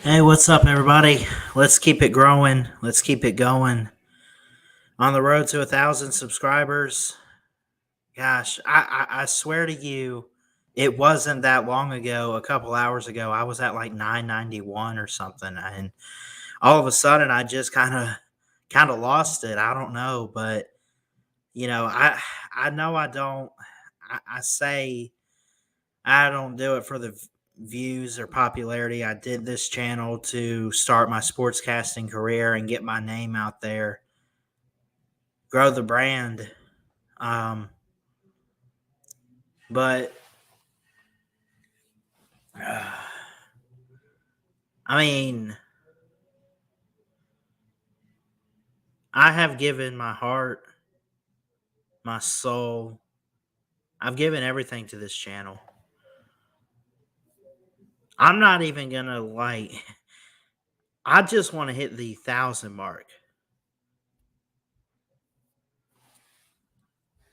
Hey, what's up, everybody? Let's keep it growing. Let's keep it going. On the road to 1,000 subscribers. Gosh, I swear to you, it wasn't that long ago. A couple hours ago, I was at like 991 or something, and all of a sudden, I just kind of lost it. I don't know, but I know I don't. I say I don't do it for the views or popularity. I did this channel to start my sportscasting career and get my name out there, grow the brand. Um, but I mean, I have given my heart, my soul. I've given everything to this channel. I'm not even gonna like. I just want to hit the 1,000 mark.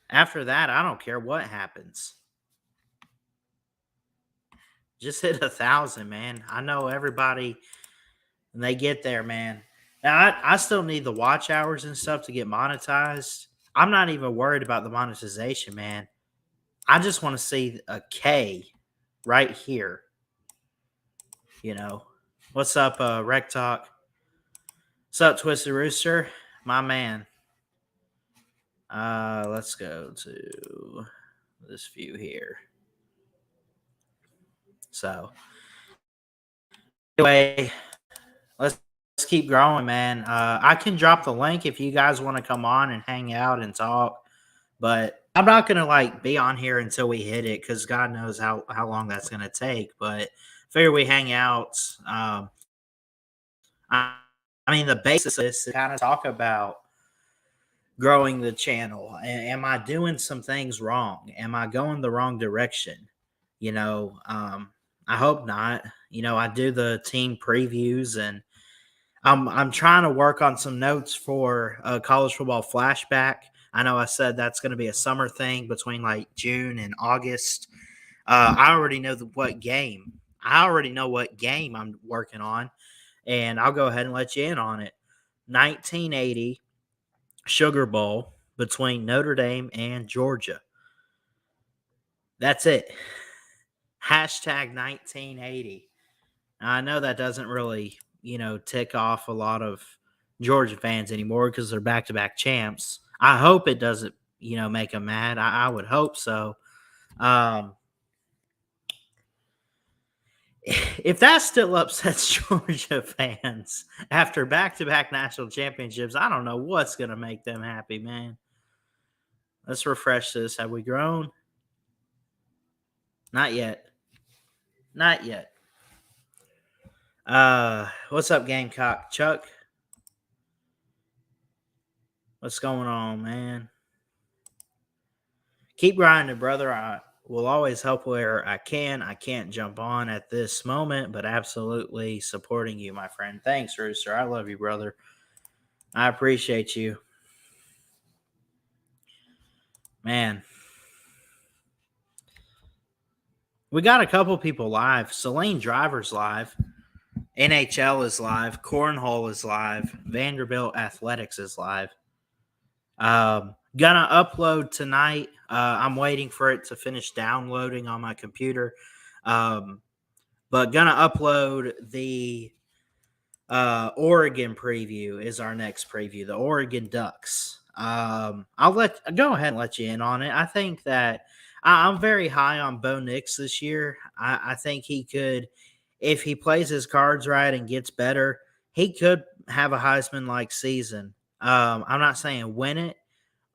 After that, I don't care what happens. Just hit 1,000, man. I know everybody and they get there, man. Now, I still need the watch hours and stuff to get monetized. I'm not even worried about the monetization, man. I just want to see a K right here. You know, what's up, Rec Talk? What's up, Twisted Rooster? My man. Let's go to this view here. So, anyway, let's keep growing, man. I can drop the link if you guys want to come on and hang out and talk. But I'm not gonna like be on here until we hit it because God knows how long that's gonna take. But figure we hang out. I, I mean, the basis of this is kind of talk about growing the channel. Am I doing some things wrong? Am I going the wrong direction? I hope not. I do the team previews and I'm trying to work on some notes for a college football flashback. I know I said that's going to be a summer thing between like June and August. I already know what game. I already know what game I'm working on, and I'll go ahead and let you in on it. 1980 Sugar Bowl between Notre Dame and Georgia. That's it. Hashtag 1980. Now, I know that doesn't really, tick off a lot of Georgia fans anymore because they're back to back champs. I hope it doesn't, make them mad. I would hope so. Um, if that still upsets Georgia fans after back to back national championships, I don't know what's going to make them happy, man. Let's refresh this. Have we grown? Not yet. Not yet. What's up, Gamecock? Chuck? What's going on, man? Keep grinding, brother. I will always help where I can. I can't jump on at this moment, but absolutely supporting you, my friend. Thanks, Rooster. I love you, brother. I appreciate you. Man, we got a couple people live. Selene Driver's live. NHL is live. Cornhole is live. Vanderbilt Athletics is live. Gonna upload tonight. I'm waiting for it to finish downloading on my computer. But gonna upload the Oregon preview is our next preview. The Oregon Ducks. I'll go ahead and let you in on it. I think that I'm very high on Bo Nix this year. I think he could, if he plays his cards right and gets better, he could have a Heisman like season. I'm not saying win it.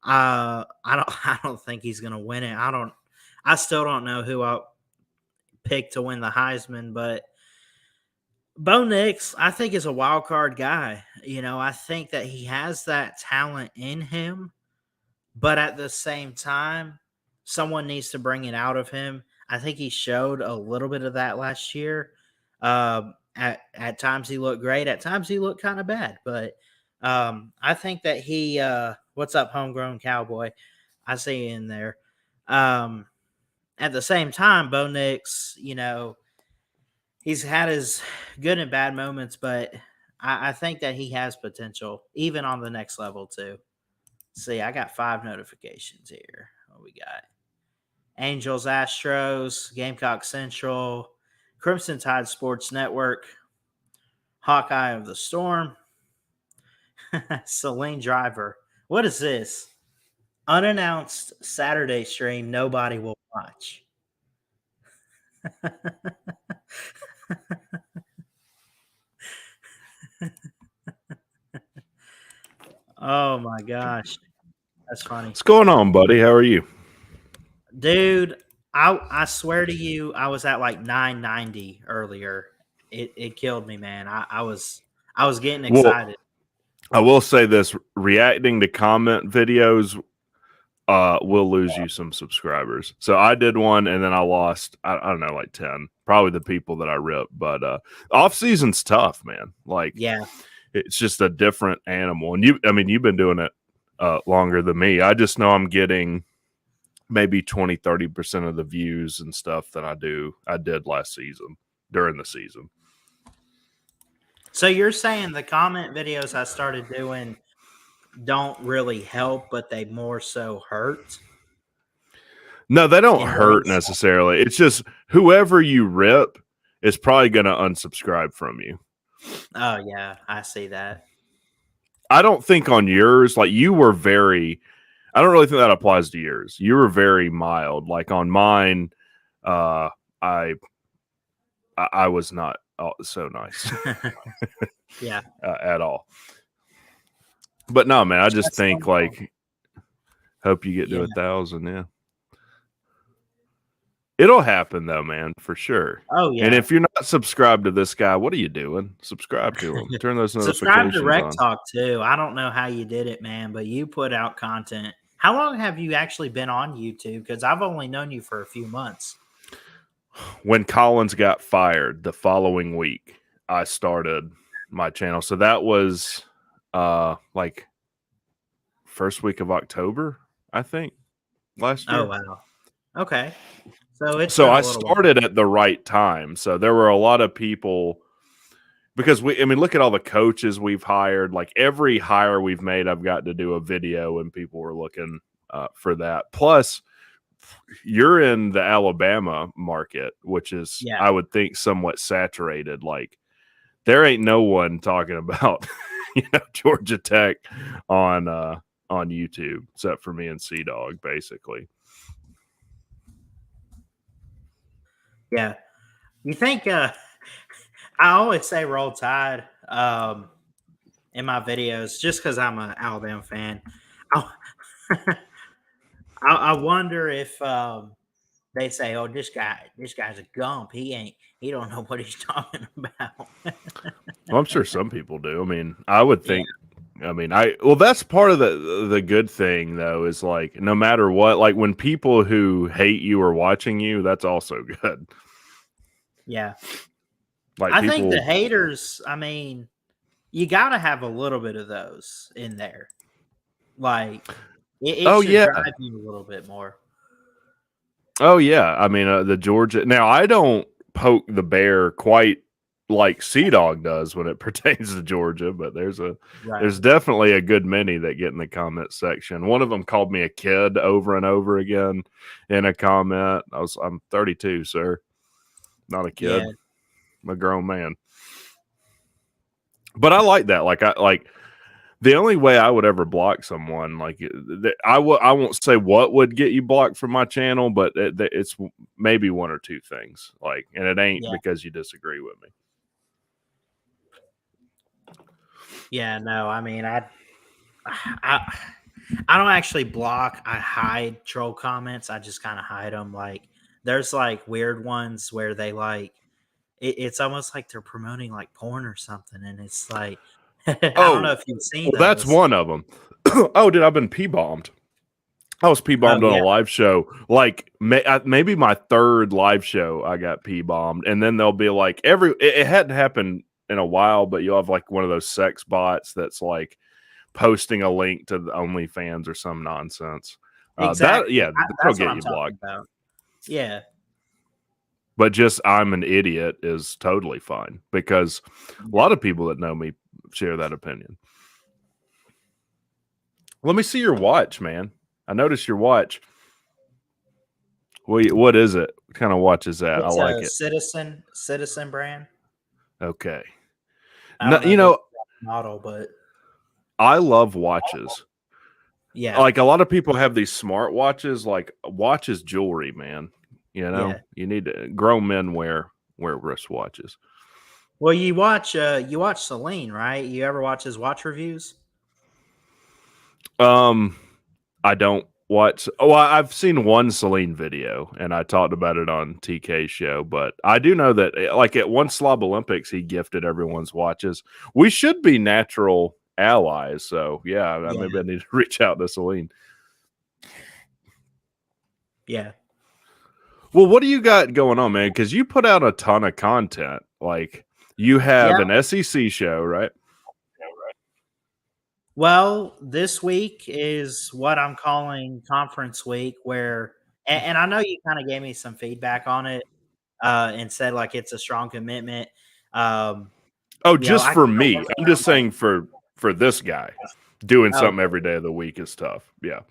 I don't. I don't think he's gonna win it. I still don't know who I'll pick to win the Heisman, but Bo Nix, I think, is a wild card guy. I think that he has that talent in him, but at the same time, someone needs to bring it out of him. I think he showed a little bit of that last year. At times he looked great. At times he looked kind of bad. But I think that he. What's up, homegrown cowboy? I see you in there. Um, at the same time, Bo Nix, he's had his good and bad moments, but I think that he has potential, even on the next level too. See, I got 5 notifications here. What we got? Angels, Astros, Gamecock Central, Crimson Tide Sports Network, Hawkeye of the Storm, Celine Driver. What is this? Unannounced Saturday stream nobody will watch. Oh my gosh. That's funny. What's going on, buddy? How are you? Dude, I swear to you, I was at like 990 earlier. It killed me, man. I was getting excited. I will say this: reacting to comment videos will lose you some subscribers. So I did one, and then I lost. I don't know, like 10. Probably the people that I ripped. But off season's tough, man. Like, yeah, it's just a different animal. And you've been doing it longer than me. I just know I'm getting maybe 20-30% of the views and stuff that I did last season during the season. So you're saying the comment videos I started doing don't really help, but they more so hurt? No, they don't hurt necessarily. It's just whoever you rip is probably going to unsubscribe from you. Oh, yeah, I see that. I don't think on yours, like you were very, I don't really think that applies to yours. You were very mild. Like on mine, I was not so nice. Yeah. At all. But no, man, I just think like, hope you get to 1,000. Yeah. It'll happen though, man, for sure. Oh yeah. And if you're not subscribed to this guy, what are you doing? Subscribe to him. Turn those notifications Subscribe to Rec on. Talk too. I don't know how you did it, man, but you put out content. How long have you actually been on YouTube? Because I've only known you for a few months. When Collins got fired the following week, I started my channel. So that was like first week of October, I think, last year. Oh wow. Okay. So I started at the right time. So there were a lot of people because look at all the coaches we've hired. Like every hire we've made, I've got to do a video and people were looking for that. Plus, you're in the Alabama market, which is, I would think, somewhat saturated. Like there ain't no one talking about, Georgia Tech on YouTube except for me and C-Dog, basically. Yeah. You think I always say Roll Tide in my videos just because I'm an Alabama fan. I wonder if they say, "Oh, this guy's a gump. He don't know what he's talking about." Well, I'm sure some people do. I mean, I would think. Yeah. That's part of the good thing though, is like no matter what, like when people who hate you are watching you, that's also good. Yeah. Like I think the haters, you got to have a little bit of those in there. Like, it should drive you a little bit more. Oh, yeah. The Georgia. Now, I don't poke the bear quite like C-Dog does when it pertains to Georgia, but there's definitely a good many that get in the comment section. One of them called me a kid over and over again in a comment. I'm 32, sir. Not a kid. I'm a grown man. But I like that. Like the only way I would ever block someone, like I won't say what would get you blocked from my channel, but it's maybe one or two things. Like, and it ain't because you disagree with me. Yeah, no, I don't actually block. I hide troll comments. I just kind of hide them. Like, there's like weird ones where they like it's almost like they're promoting like porn or something, and it's like I don't know if you've seen. Well, that's one of them. Oh, dude, I've been P-bombed. I was P-bombed on a live show. Like maybe my third live show, I got P-bombed, and then they'll be like it hadn't happened in a while, but you'll have like one of those sex bots that's like posting a link to the OnlyFans or some nonsense. Exactly. That'll get you blocked. Yeah. But just I'm an idiot is totally fine because a lot of people that know me share that opinion. Let me see your watch, man. I noticed your watch. What is it? What kind of watch is that? It's I like a it. Citizen brand. Okay. I don't You know know, the model, but I love watches. yeah, Like a lot of people have these smart watches. Like watch is jewelry, man. You know, yeah. you need to. Grown men wear wristwatches. Well, you watch Celine, right? You ever watch his watch reviews? I don't watch. Oh, I've seen one Celine video, and I talked about it on TK's show. But I do know that, like at one Slob Olympics, he gifted everyone's watches. We should be natural allies. So yeah, Yeah. maybe I need to reach out to Celine. Yeah. Well, what do you got going on, man? Because you put out a ton of content. Like you have an SEC show, right? Well, this week is what I'm calling conference week, where, and I know you kind of gave me some feedback on it, and said like it's a strong commitment. Just for me, I'm just saying for this guy, doing something every day of the week is tough. Yeah.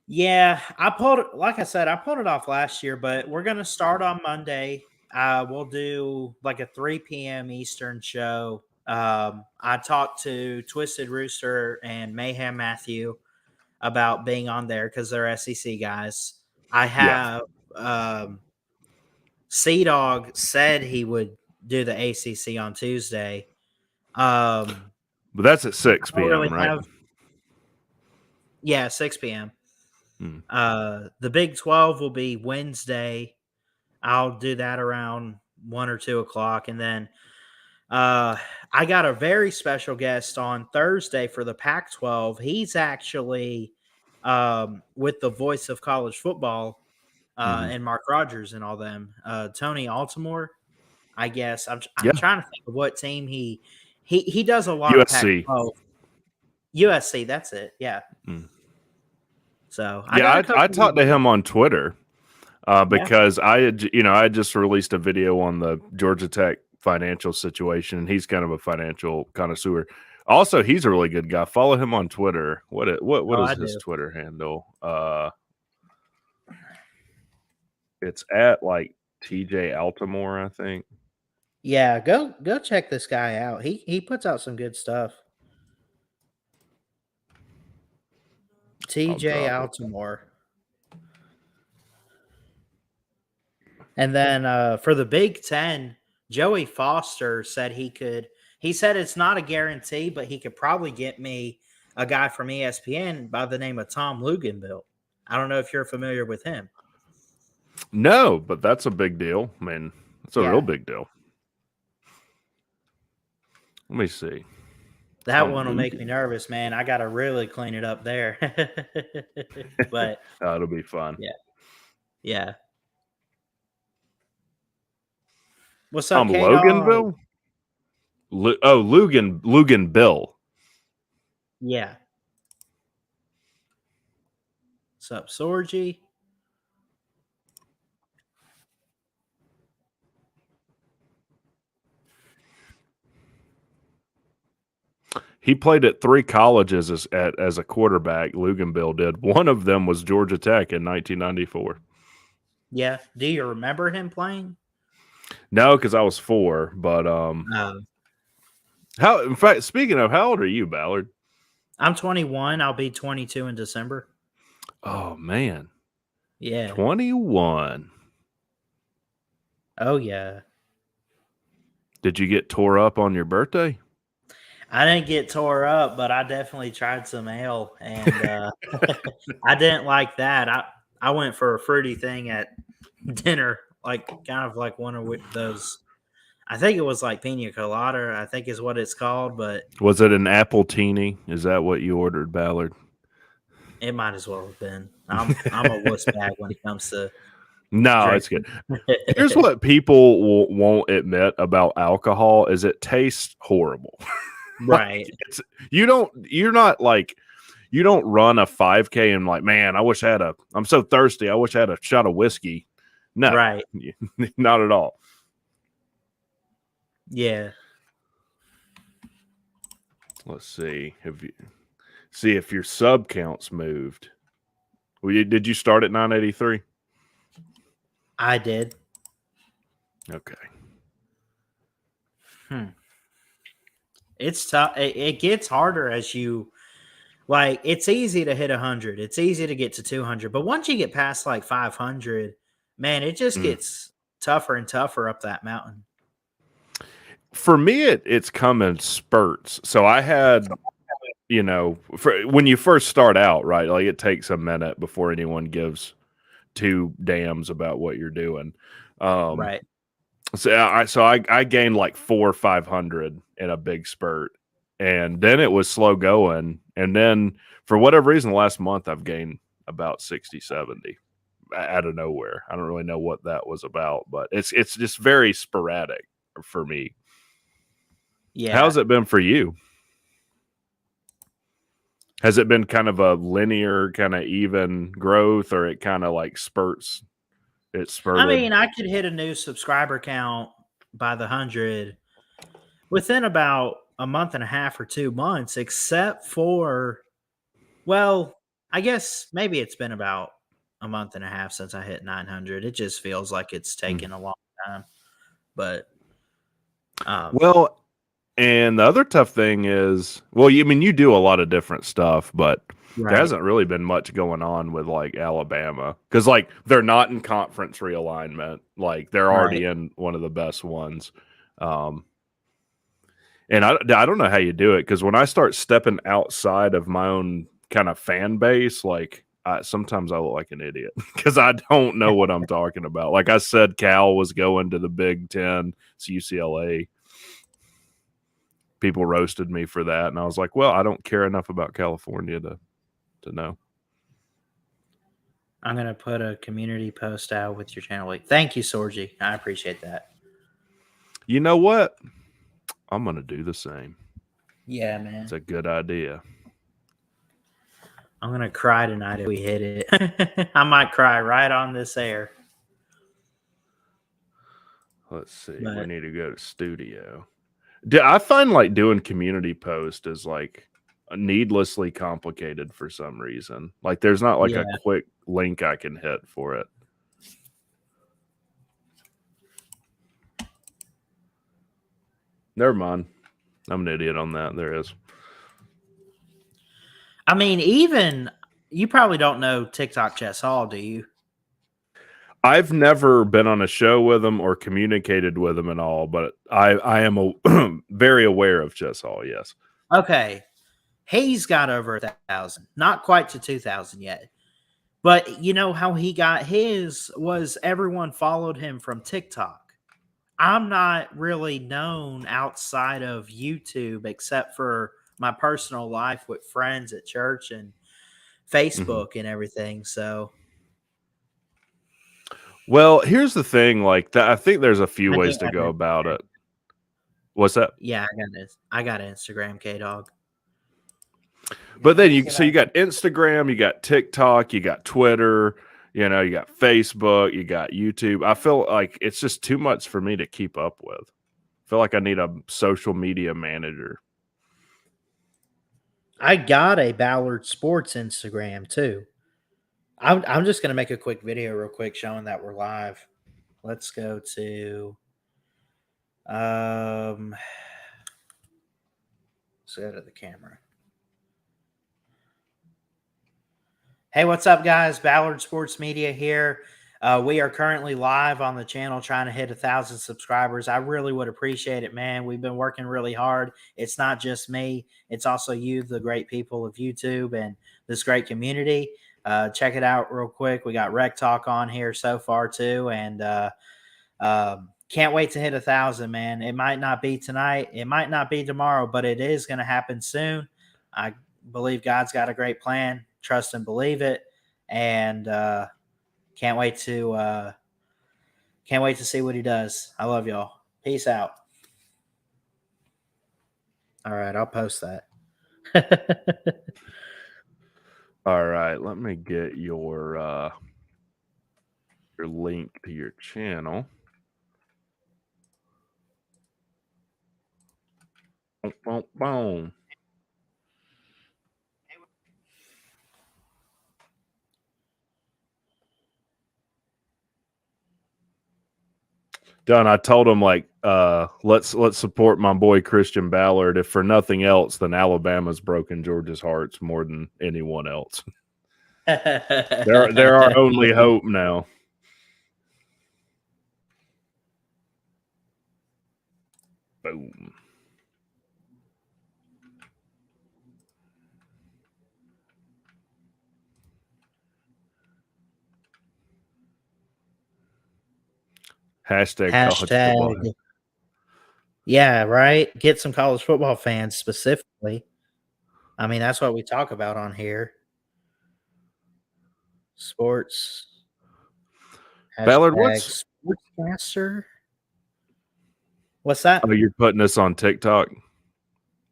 Yeah, like I said, I pulled it off last year, but we're gonna start on Monday. We'll do like a 3 p.m. Eastern show. I talked to Twisted Rooster and Mayhem Matthew about being on there because they're SEC guys. I have Sea Dog said he would do the ACC on Tuesday. But that's at 6 p.m., right? Yeah, 6 p.m. The Big 12 will be Wednesday. I'll do that around 1 or 2 o'clock. And then I got a very special guest on Thursday for the Pac-12. He's actually with the voice of college football and Mark Rogers and all them. Tony Altimore, I guess. I'm trying to think of what team he does a lot USC. of Pac-12. USC, that's it. Yeah. So I talked to him on Twitter because I had just released a video on the Georgia Tech financial situation, and he's kind of a financial connoisseur. Also, he's a really good guy. Follow him on Twitter. What is his Twitter handle? It's at like TJ Altimore, I think. Yeah, go check this guy out. He puts out some good stuff. TJ Altimore. And then for the Big Ten, Joey Foster said he said it's not a guarantee, but he could probably get me a guy from ESPN by the name of Tom Luginbill. I don't know if you're familiar with him. No, but that's a big deal. I mean, it's a real big deal. Let me see. That one will make me nervous, man. I got to really clean it up there. But it'll be fun. Yeah. Yeah. What's up, Loganville? Luginbill. Yeah. What's up, Sorgi? He played at 3 colleges as a quarterback. Luginbill did. One of them was Georgia Tech in 1994. Yeah. Do you remember him playing? No, because I was 4. But in fact, speaking of, how old are you, Ballard? I'm 21. I'll be 22 in December. Oh man. Yeah. 21. Oh yeah. Did you get tore up on your birthday? I didn't get tore up, but I definitely tried some ale, and I didn't like that. I went for a fruity thing at dinner, like kind of like one of those. I think it was like pina colada, I think is what it's called. But was it an apple teeny? Is that what you ordered, Ballard? It might as well have been. I'm a wuss bag when it comes to. No, it's good. Here's what people won't admit about alcohol: is it tastes horrible. Right. You don't run a 5K and like, man, I'm so thirsty. I wish I had a shot of whiskey. No, Right. not at all. Yeah. Let's see. See if your sub counts moved. Did you start at 983? I did. Okay. It's tough. It gets harder as you like. It's easy to hit 100. It's easy to get to 200. But once you get past like 500, man, it just gets tougher and tougher up that mountain. For me, it's come in spurts. So I had, when you first start out, right? Like it takes a minute before anyone gives two damns about what you're doing. Right. So I gained like 400 or 500 in a big spurt, and then it was slow going. And then for whatever reason, the last month I've gained about 60, 70 out of nowhere. I don't really know what that was about, but it's just very sporadic for me. Yeah. How's it been for you? Has it been kind of a linear, kind of even growth, or it kind of like spurts? It spurted. I mean, I could hit a new subscriber count by the 100 within about a month and a half or 2 months, except for, well, I guess maybe it's been about a month and a half since I hit 900. It just feels like it's taken a long time. But well, and the other tough thing is, well, you do a lot of different stuff, but there hasn't really been much going on with like Alabama because like they're not in conference realignment. Like they're already in one of the best ones. And I don't know how you do it because when I start stepping outside of my own kind of fan base, like sometimes I look like an idiot because I don't know what I'm talking about. Like I said, Cal was going to the Big Ten, it's UCLA. People roasted me for that, and I was like, well, I don't care enough about California to know. I'm going to put a community post out with your channel link. Thank you, Sorgi. I appreciate that. You know what? I'm going to do the same. Yeah, man. It's a good idea. I'm going to cry tonight if we hit it. I might cry right on this air. Let's see. We need to go to studio. I find like doing community post is like needlessly complicated for some reason. Like there's not like a quick link I can hit for it. Never mind. I'm an idiot on that. There is. I mean, even you probably don't know TikTok Chess Hall, do you? I've never been on a show with him or communicated with him at all, but I am very aware of Chess Hall, yes. Okay. He's got over 1,000. Not quite to 2,000 yet. But you know how he got his was everyone followed him from TikTok. I'm not really known outside of YouTube except for my personal life with friends at church and Facebook and everything. So, well, here's the thing. Like that, I think there's a few ways to go about it. What's that? Yeah, I got Instagram, K-Dog. But then you got Instagram, you got TikTok, you got Twitter, you got Facebook, you got YouTube. I feel like it's just too much for me to keep up with. I feel like I need a social media manager. I got a Ballard Sports Instagram too. I'm just going to make a quick video real quick showing that we're live. Let's go to let's go to the camera. Hey, what's up, guys? Ballard Sports Media here. We are currently live on the channel trying to hit 1,000 subscribers. I really would appreciate it, man. We've been working really hard. It's not just me. It's also you, the great people of YouTube and this great community. Check it out real quick. We got Rec Talk on here so far, too. And can't wait to hit 1,000, man. It might not be tonight. It might not be tomorrow, but it is going to happen soon. I believe God's got a great plan. Trust and believe it. And can't wait to see what he does. I love y'all. Peace out. All right, I'll post that. All right, let me get your your link to your channel. Boom, boom, boom. Done. I told him like, let's support my boy Christian Ballard. If for nothing else, then Alabama's broken Georgia's hearts more than anyone else. They're our only hope now. Boom. Hashtag college football. Yeah, right. Get some college football fans specifically. I mean, that's what we talk about on here. Sports. Ballard, Hashtag Sportscaster. What's that? Oh, you're putting this on TikTok?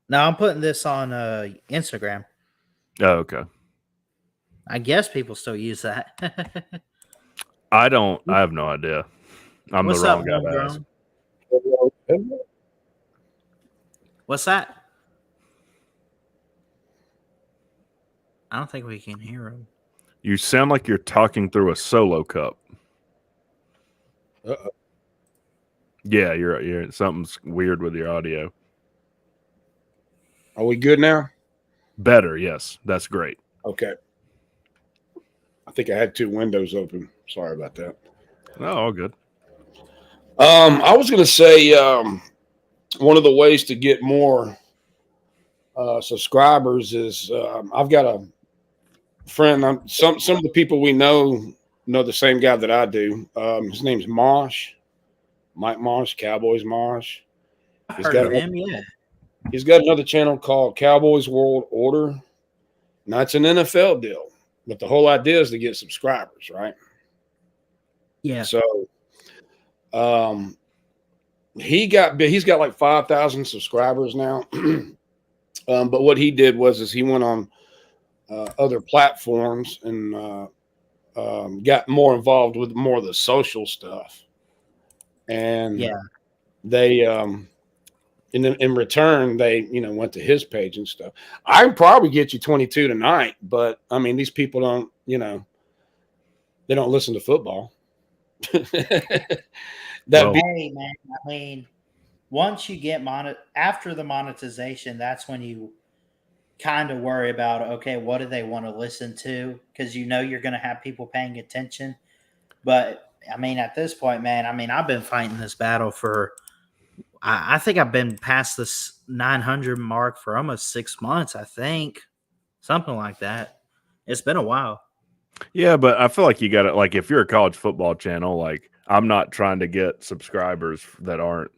No, I'm putting this on Instagram. Oh, okay. I guess people still use that. I don't. I have no idea. I'm What's the wrong up, guy to ask. What's that? I don't think we can hear him. You sound like you're talking through a solo cup. Uh-oh. Yeah, you're something's weird with your audio. Are we good now? Better, yes. That's great. Okay. I think I had two windows open. Sorry about that. Oh, all good. I was going to say one of the ways to get more subscribers is I've got a friend. Some of the people we know the same guy that I do. His name's Mosh, Mike Mosh, Cowboys Mosh. Heard of him, yeah. He's got another channel called Cowboys World Order. Now it's an NFL deal, but the whole idea is to get subscribers, right? Yeah. So, he's got like 5,000 subscribers now. But what he did was he went on other platforms and got more involved with more of the social stuff. And yeah, they in return they went to his page and stuff. I can probably get you 22 tonight, but I mean these people don't they don't listen to football. hey man, I mean, once you get after the monetization, that's when you kind of worry about, okay, what do they want to listen to? Because you're going to have people paying attention. But I mean, at this point, man, I mean, I've been fighting this battle for, I think I've been past this 900 mark for almost 6 months, I think. Something like that. It's been a while. Yeah, but I feel like you got to, like, if you're a college football channel, like, I'm not trying to get subscribers that aren't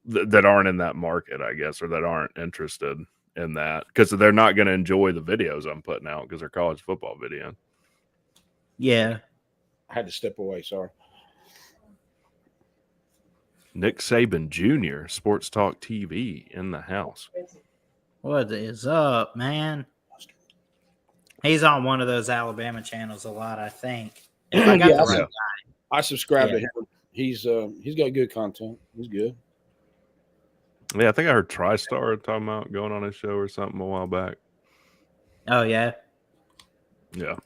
in that market, I guess, or that aren't interested in that, because they're not going to enjoy the videos I'm putting out because they're college football video. Yeah. I had to step away. Sorry. Nick Saban Jr., Sports Talk TV in the house. What is up, man? He's on one of those Alabama channels a lot, I think. If I got the right guy. I subscribe to him. He's got good content. He's good. Yeah, I think I heard TriStar talking about going on his show or something a while back. Oh, yeah? Yeah.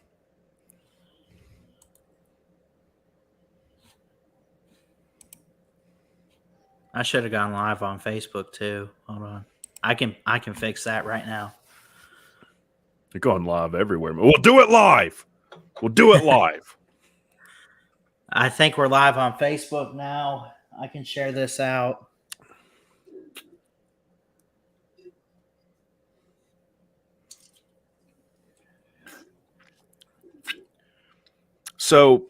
I should have gone live on Facebook too. Hold on. I can fix that right now. You're going live everywhere. We'll do it live. We'll do it live. I think we're live on Facebook now. I can share this out. So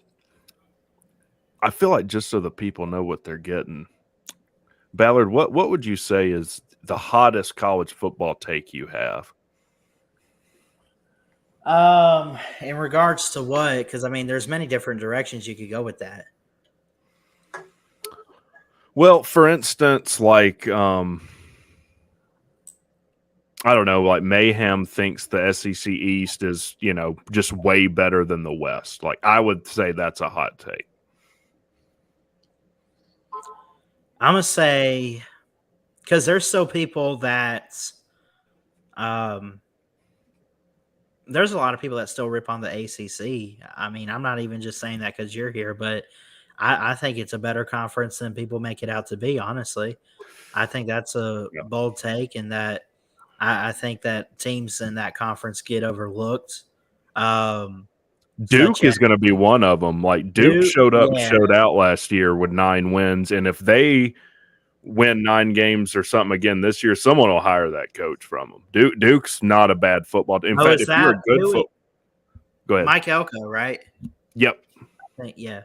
I feel like, just so the people know what they're getting, Ballard, what would you say is the hottest college football take you have? In regards to what? Because I mean, there's many different directions you could go with that. Well, for instance, like, I don't know, like Mayhem thinks the SEC East is, just way better than the West. Like, I would say that's a hot take. I'm going to say, because there's still people that, there's a lot of people that still rip on the ACC. I mean, I'm not even just saying that because you're here, but I think it's a better conference than people make it out to be, honestly. I think that's a bold take, and that I think that teams in that conference get overlooked. Duke is going to be one of them. Like, Duke showed out last year with 9 wins, and if they win 9 games or something again this year, someone will hire that coach from them. Duke's not a bad football team. In fact, if you're a good go ahead. Mike Elko, right? Yep. I think, yeah.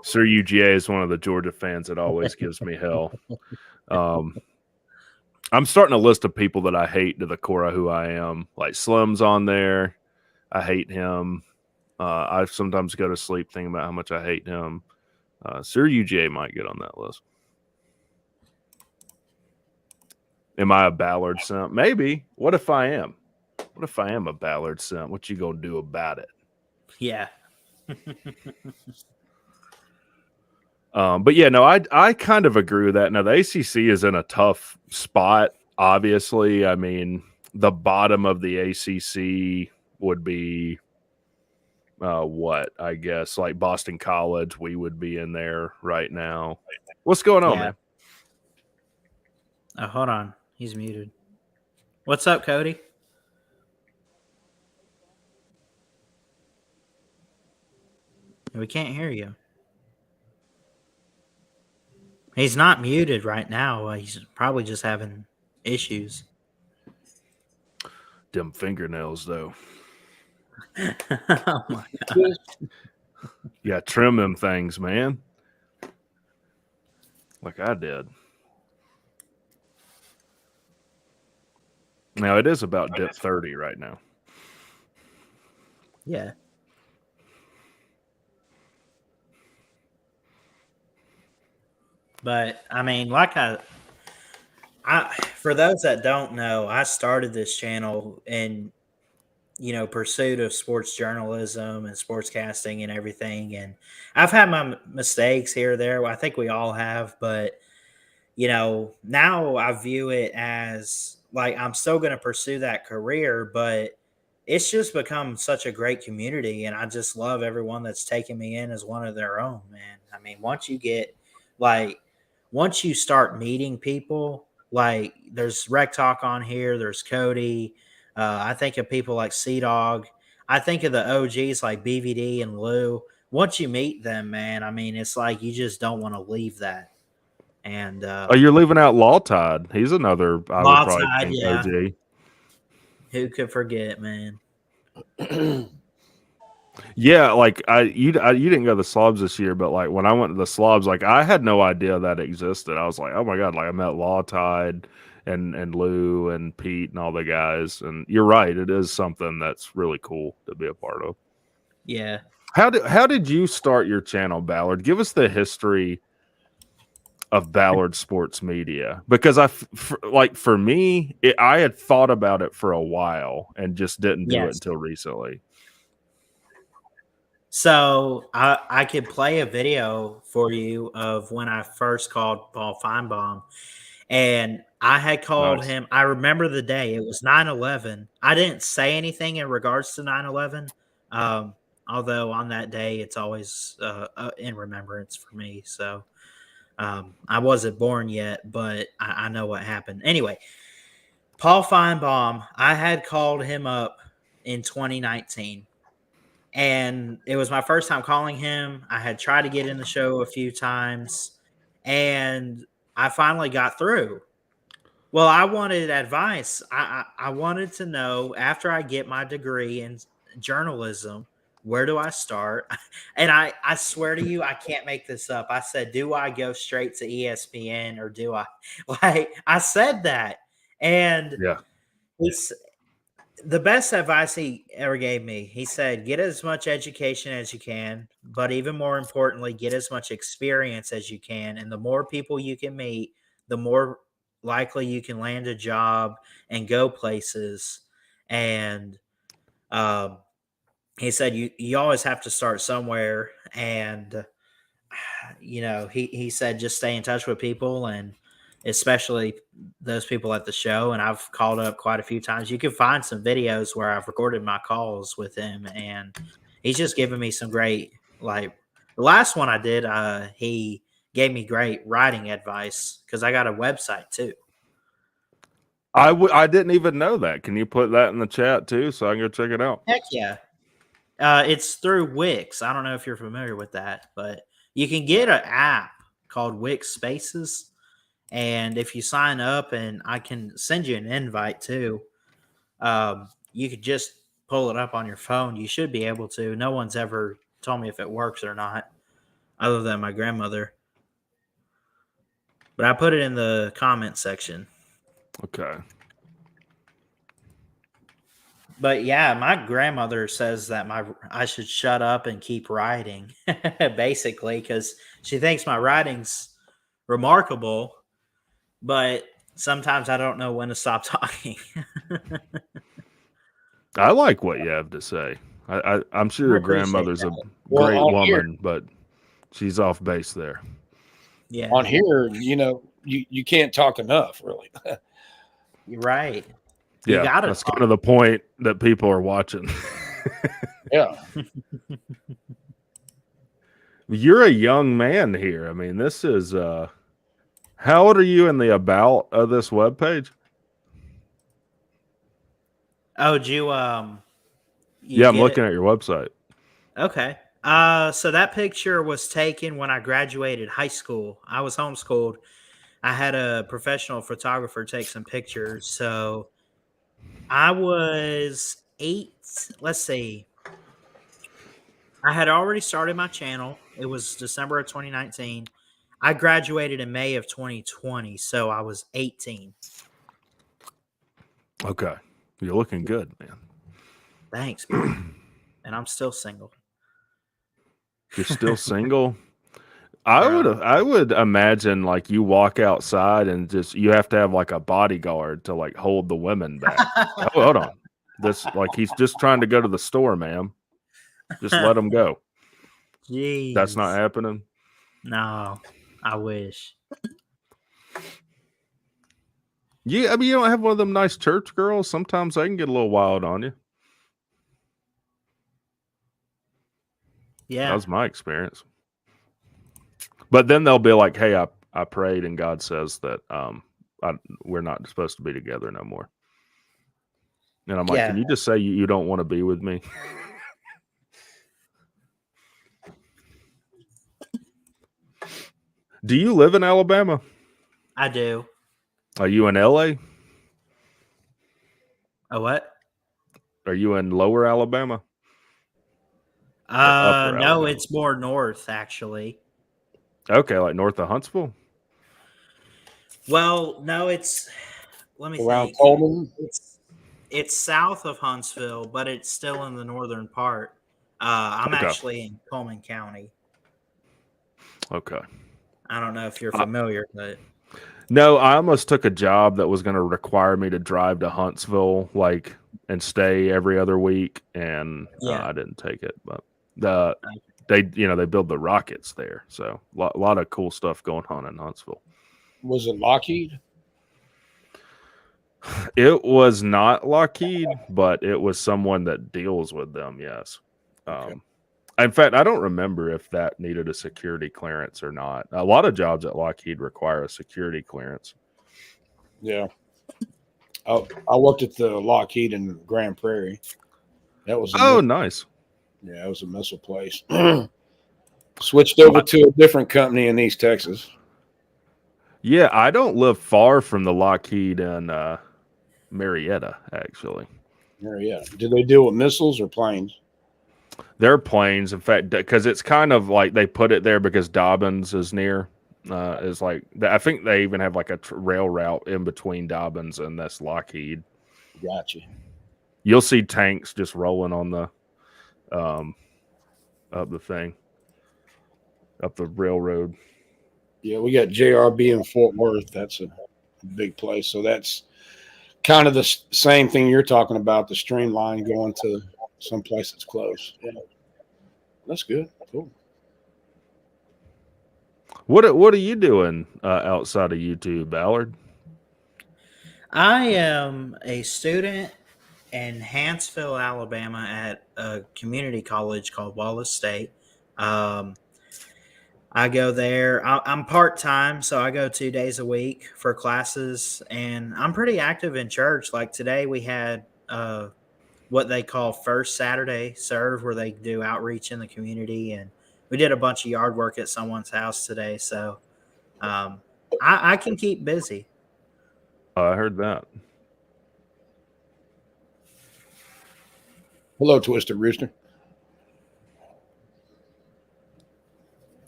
Sir UGA is one of the Georgia fans that always gives me hell. I'm starting a list of people that I hate to the core of who I am. Like Slim's on there. I hate him. I sometimes go to sleep thinking about how much I hate him. Sir UGA might get on that list. Am I a Ballard simp? Maybe. What if I am? What if I am a Ballard simp? What you gonna do about it? Yeah. But yeah, no, I kind of agree with that. Now, the ACC is in a tough spot, obviously. I mean, the bottom of the ACC would be what? I guess like Boston College, we would be in there right now. What's going on, man? Oh, hold on. He's muted. What's up, Cody? We can't hear you. He's not muted right now. He's probably just having issues. Them fingernails, though. Oh, my God. Yeah, trim them things, man. Like I did. Now, it is about dip 30 right now. Yeah. But I mean, like I for those that don't know, I started this channel in pursuit of sports journalism and sportscasting and everything. And I've had my mistakes here or there. I think we all have, but now I view it as like I'm still going to pursue that career, but it's just become such a great community, and I just love everyone that's taken me in as one of their own, man. I mean, once you start meeting people, like there's Rec Talk on here, there's Cody. I think of people like Sea Dog. I think of the OGs like BVD and Lou. Once you meet them, man, I mean, it's like you just don't want to leave that. And you're leaving out Law Tide. He's another Law Tide, yeah. OG. Who could forget, man? Yeah, like you didn't go to the Slobs this year, but like when I went to the Slobs, like I had no idea that existed. I was like, oh my God, like I met Law Tide and Lou and Pete and all the guys. And you're right, it is something that's really cool to be a part of. Yeah. How did you start your channel, Ballard? Give us the history of Ballard Sports Media, because for me, I had thought about it for a while and just didn't do it until recently. So I could play a video for you of when I first called Paul Feinbaum, and I had called him. I remember the day. It was 9/11. I didn't say anything in regards to 9/11, although on that day it's always in remembrance for me. So I wasn't born yet, but I know what happened. Anyway, Paul Feinbaum, I had called him up in 2019. And it was my first time calling him. I had tried to get in the show a few times, and I finally got through. Well, I wanted advice. I wanted to know, after I get my degree in journalism, where do I start? And I swear to you, I can't make this up. I said, do I go straight to ESPN or do I? Like, I said that. And The best advice he ever gave me, he said, get as much education as you can, but even more importantly, get as much experience as you can. And the more people you can meet, the more likely you can land a job and go places. And um, he said, you always have to start somewhere. And, he said, just stay in touch with people, and especially those people at the show. And I've called up quite a few times. You can find some videos where I've recorded my calls with him, and he's just given me some great, like the last one I did, he gave me great writing advice because I got a website too. I didn't even know that. Can you put that in the chat too so I can go check it out? Heck yeah. It's through Wix. I don't know if you're familiar with that, but you can get an app called Wix Spaces. And if you sign up, and I can send you an invite too, you could just pull it up on your phone. You should be able to. No one's ever told me if it works or not, other than my grandmother. But I put it in the comment section. Okay. But yeah, my grandmother says that I should shut up and keep writing, basically, because she thinks my writing's remarkable. But sometimes I don't know when to stop talking. I like what you have to say. I'm sure your grandmother's a great woman, but she's off base there. Yeah. On here, you can't talk enough, really. You're right. Yeah, that's kind of the point that people are watching. Yeah. You're a young man here. I mean, this is how old are you in the about of this webpage? Oh, did you yeah, I'm looking at your website. Okay. So that picture was taken when I graduated high school. I was homeschooled. I had a professional photographer take some pictures. So I was 8. Let's see. I had already started my channel. It was December of 2019. I graduated in May of 2020, so I was 18. Okay. You're looking good, man. Thanks, man. And I'm still single. You're still single? I would imagine like you walk outside and just you have to have like a bodyguard to like hold the women back. Oh, hold on. This like he's just trying to go to the store, ma'am. Just let him go. Jeez. That's not happening. No, I wish. Yeah, I mean, you don't have one of them nice church girls. Sometimes they can get a little wild on you. Yeah, that was my experience. But then they'll be like, "Hey, I prayed, and God says that we're not supposed to be together no more." And I'm like, "Can you just say you don't want to be with me?" Do you live in Alabama? I do. Are you in LA? A what? Are you in Lower Alabama? No, Alabama? It's more north, actually. Okay, like north of Huntsville? Well, no, it's let me around think. Coleman. It's south of Huntsville, but it's still in the northern part. I'm actually in Coleman County. Okay. I don't know if you're familiar, but no, I almost took a job that was going to require me to drive to Huntsville, like, and stay every other week, and I didn't take it. But they build the rockets there, so a lot of cool stuff going on in Huntsville. Was it Lockheed? It was not Lockheed, but it was someone that deals with them. Yes. Okay. In fact, I don't remember if that needed a security clearance or not. A lot of jobs at Lockheed require a security clearance. Yeah. I worked at the Lockheed in Grand Prairie. That was nice. Yeah, it was a missile place. Switched over to a different company in East Texas. Yeah, I don't live far from the Lockheed in Marietta, actually. Marietta. Do they deal with missiles or planes? They're planes, in fact, because it's kind of like they put it there because Dobbins is near. Is like I think they even have like a rail route in between Dobbins and this Lockheed. Gotcha. you'll see tanks just rolling on the up the thing, up the railroad. Yeah, we got JRB in Fort Worth. That's a big place. So that's kind of the same thing you're talking about, the streamline going to some place that's close. Yeah. That's good. Cool. What are you doing outside of YouTube, Ballard? I am a student in Hanceville, Alabama, at a community college called Wallace State. I go there. I'm part time, so I go 2 days a week for classes, and I'm pretty active in church. Like today, we had what they call First Saturday Serve, where they do outreach in the community, and we did a bunch of yard work at someone's house today. So I can keep busy. I heard that. Hello, Twisted Rooster.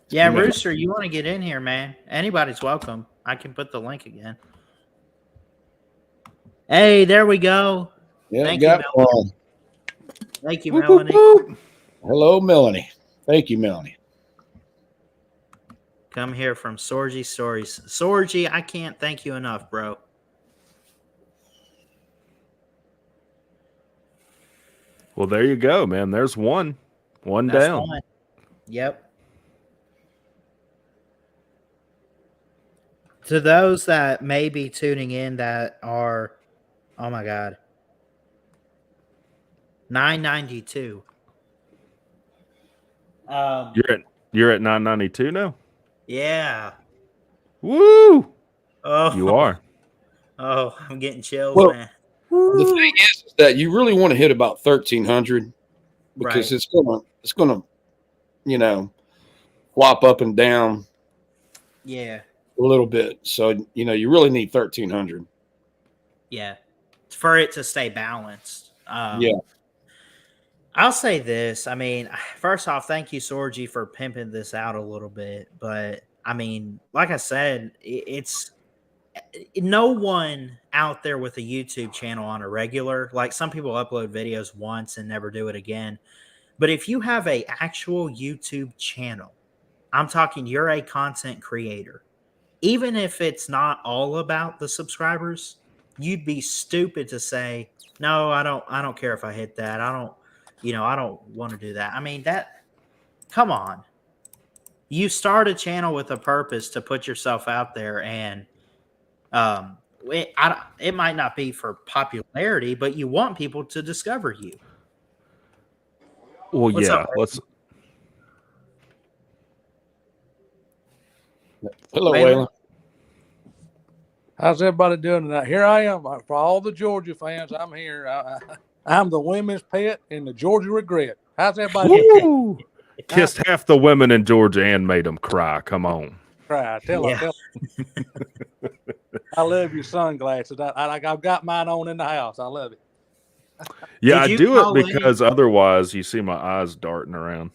Yeah, Rooster, you want to get in here, man? Anybody's welcome. I can put the link again. Hey, there we go. Yeah, Thank you, Melanie. Thank you, Melanie. Hello, Melanie. Thank you, Melanie. Come here from Sorgy Stories. Sorgy, I can't thank you enough, bro. Well, there you go, man. There's one That's down. One. Yep. To those that may be tuning in that are, oh my God, 992. You're at 992 now. Yeah. Woo! Oh, You are. Oh, I'm getting chills, Well, man. The thing is that you really want to hit about 1,300 because Right. it's gonna, flop up and down Yeah. a little bit. So you really need 1,300. Yeah. For it to stay balanced. Yeah. I'll say this. I mean, first off, thank you, Sorgy, for pimping this out a little bit. But I mean, like I said, it's no one out there with a YouTube channel on a regular. Like some people upload videos once and never do it again. But if you have a actual YouTube channel, I'm talking you're a content creator. Even if it's not all about the subscribers, you'd be stupid to say, "No, I don't care if I hit that. I don't want to do that." I mean, come on. You start a channel with a purpose to put yourself out there, and it might not be for popularity, but you want people to discover you. Well, What's yeah. up, Let's. Hello, Waylon? Waylon. How's everybody doing tonight? Here I am for all the Georgia fans. I'm here. I'm the women's pet and the Georgia regret. How's everybody Woo! Kissed half the women in Georgia and made them cry. Come on. cry? Tell them. I love your sunglasses. I've got mine on in the house. I love it. Yeah, Did I you do it call in? because otherwise you see my eyes darting around.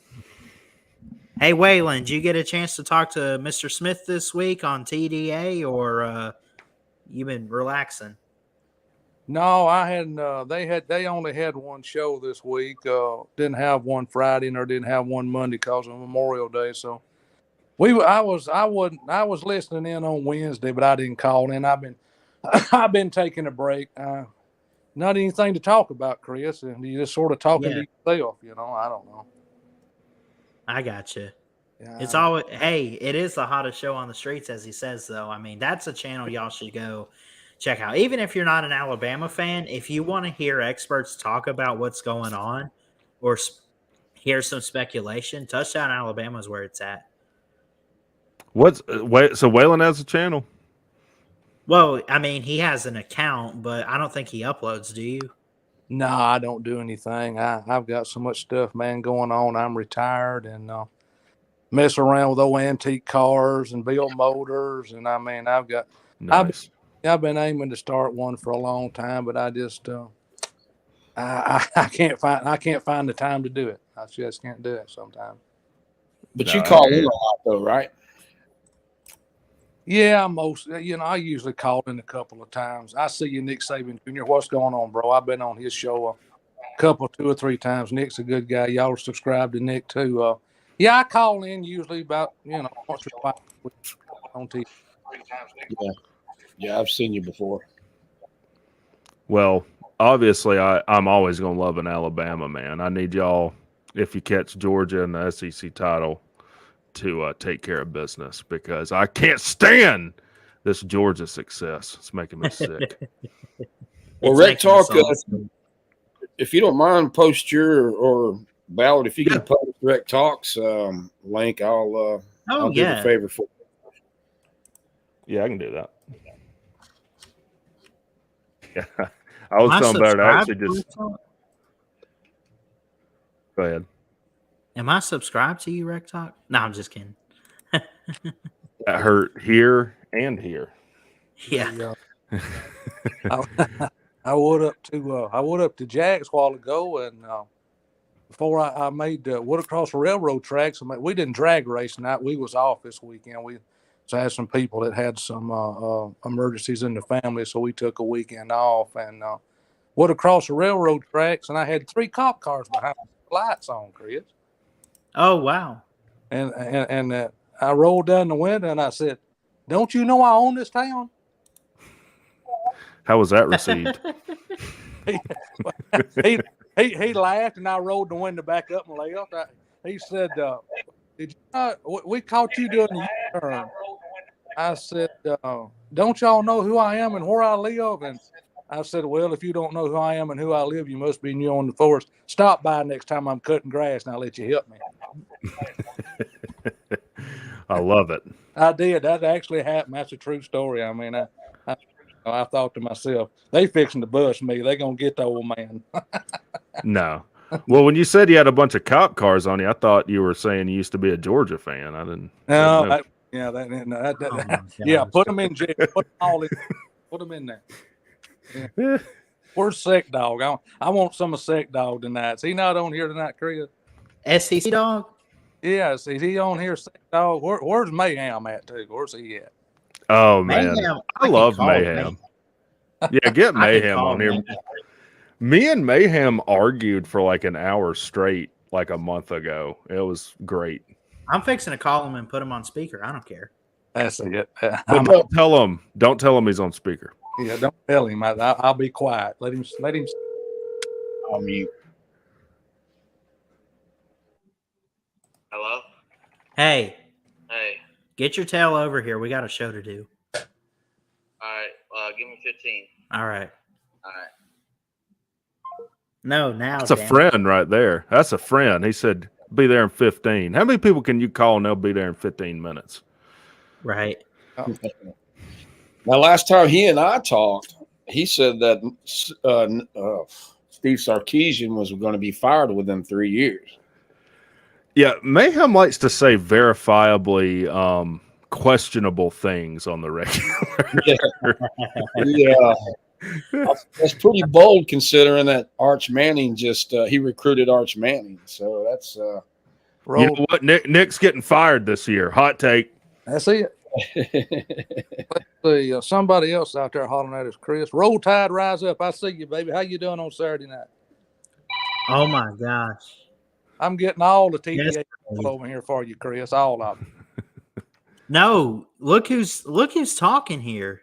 Hey, Waylon, did you get a chance to talk to Mr. Smith this week on TDA, or you been relaxing? No, I hadn't. They only had one show this week. Didn't have one Friday, nor didn't have one Monday because of Memorial Day. So I was listening in on Wednesday, but I didn't call in. I've been taking a break. Not anything to talk about, Chris, and you just sort of talking to yourself. I don't know. I got you. Yeah. It's always, hey, it is the hottest show on the streets, as he says, though. I mean, that's a channel y'all should go check out. Even if you're not an Alabama fan, if you want to hear experts talk about what's going on or hear some speculation, Touchdown Alabama is where it's at. So Waylon has a channel? Well, I mean, he has an account, but I don't think he uploads, do you? No, I don't do anything. I've got so much stuff, man, going on. I'm retired and mess around with old antique cars and build motors. And I mean, Nice. I've been aiming to start one for a long time, but I just I can't find the time to do it. I just can't do it sometimes. But No, you call in a lot, though, right? Yeah, I usually call in a couple of times. I see you, Nick Saban Jr. What's going on, bro? I've been on his show couple, 2 or 3 times. Nick's a good guy. Y'all are subscribed to Nick too. Yeah, I call in usually about once or twice on TV. Yeah, I've seen you before. Well, obviously, I'm always going to love an Alabama, man. I need y'all, if you catch Georgia in the SEC title, to take care of business because I can't stand this Georgia success. It's making me sick. Well, It's Rec making us Talk, all sick. if you don't mind, post your or Ballard, if you can post Rec Talks link, I'll do the favor for you. Yeah, I can do that. Yeah, I was telling Barrett, I actually just go ahead. Am I subscribed to you, Rec Talk? No, I'm just kidding. That hurt here and here. Yeah. I went up to Jack's a while ago, and before I made went across the railroad tracks. We didn't drag race tonight. We was off this weekend. We had some people that had some emergencies in the family, so we took a weekend off and went across the railroad tracks. And I had 3 cop cars behind me, lights on, Chris. Oh, wow. And I rolled down the window and I said, "Don't you know I own this town?" How was that received? He laughed, and I rolled the window back up and left. He said, "Did you we caught you doing the U-turn?" I said, "Don't y'all know who I am and where I live?" And I said, "Well, if you don't know who I am and who I live, you must be new on the force. Stop by next time I'm cutting grass, and I'll let you help me." I love it. I did. That actually happened. That's a true story. I mean, I thought to myself, they fixing to bust me. They gonna get the old man. No. Well, when you said you had a bunch of cop cars on you, I thought you were saying you used to be a Georgia fan. I didn't. No, know. Yeah, put them in jail. Put them in there. Yeah. Where's Sec Dog? I want some of Sec Dog tonight. Is he not on here tonight, Chris? SEC dog? Yes, is he on here, Sec Dog? Where's Mayhem at, too? Where's he at? Oh, man. Mayhem. I love Mayhem. Yeah, get Mayhem on here. Mayhem. Me and Mayhem argued for like an hour straight like a month ago. It was great. I'm fixing to call him and put him on speaker. I don't care. That's it. But don't tell him. Don't tell him he's on speaker. Yeah, don't tell him. I'll be quiet. Let him. I'll mute. Hello? Hey, Hey. get your tail over here. We got a show to do. All right. Give me 15. All right. All right. No, now. That's a friend right there. That's a friend. He said, be there in 15. How many people can you call and they'll be there in 15 minutes? Right. Now, last time he and I talked, he said that Steve Sarkisian was going to be fired within 3 years. Yeah, Mayhem likes to say verifiably questionable things on the regular. Yeah. That's pretty bold considering that Arch Manning he recruited Arch Manning. So that's you know what? Nick's getting fired this year. Hot take. That's it. Let's see, somebody else out there hollering at us, Chris. Roll Tide, rise up. I see you, baby. How you doing on Saturday night? Oh my gosh. I'm getting all the TVA Yes. over here for you, Chris. All of them. No, look who's talking here.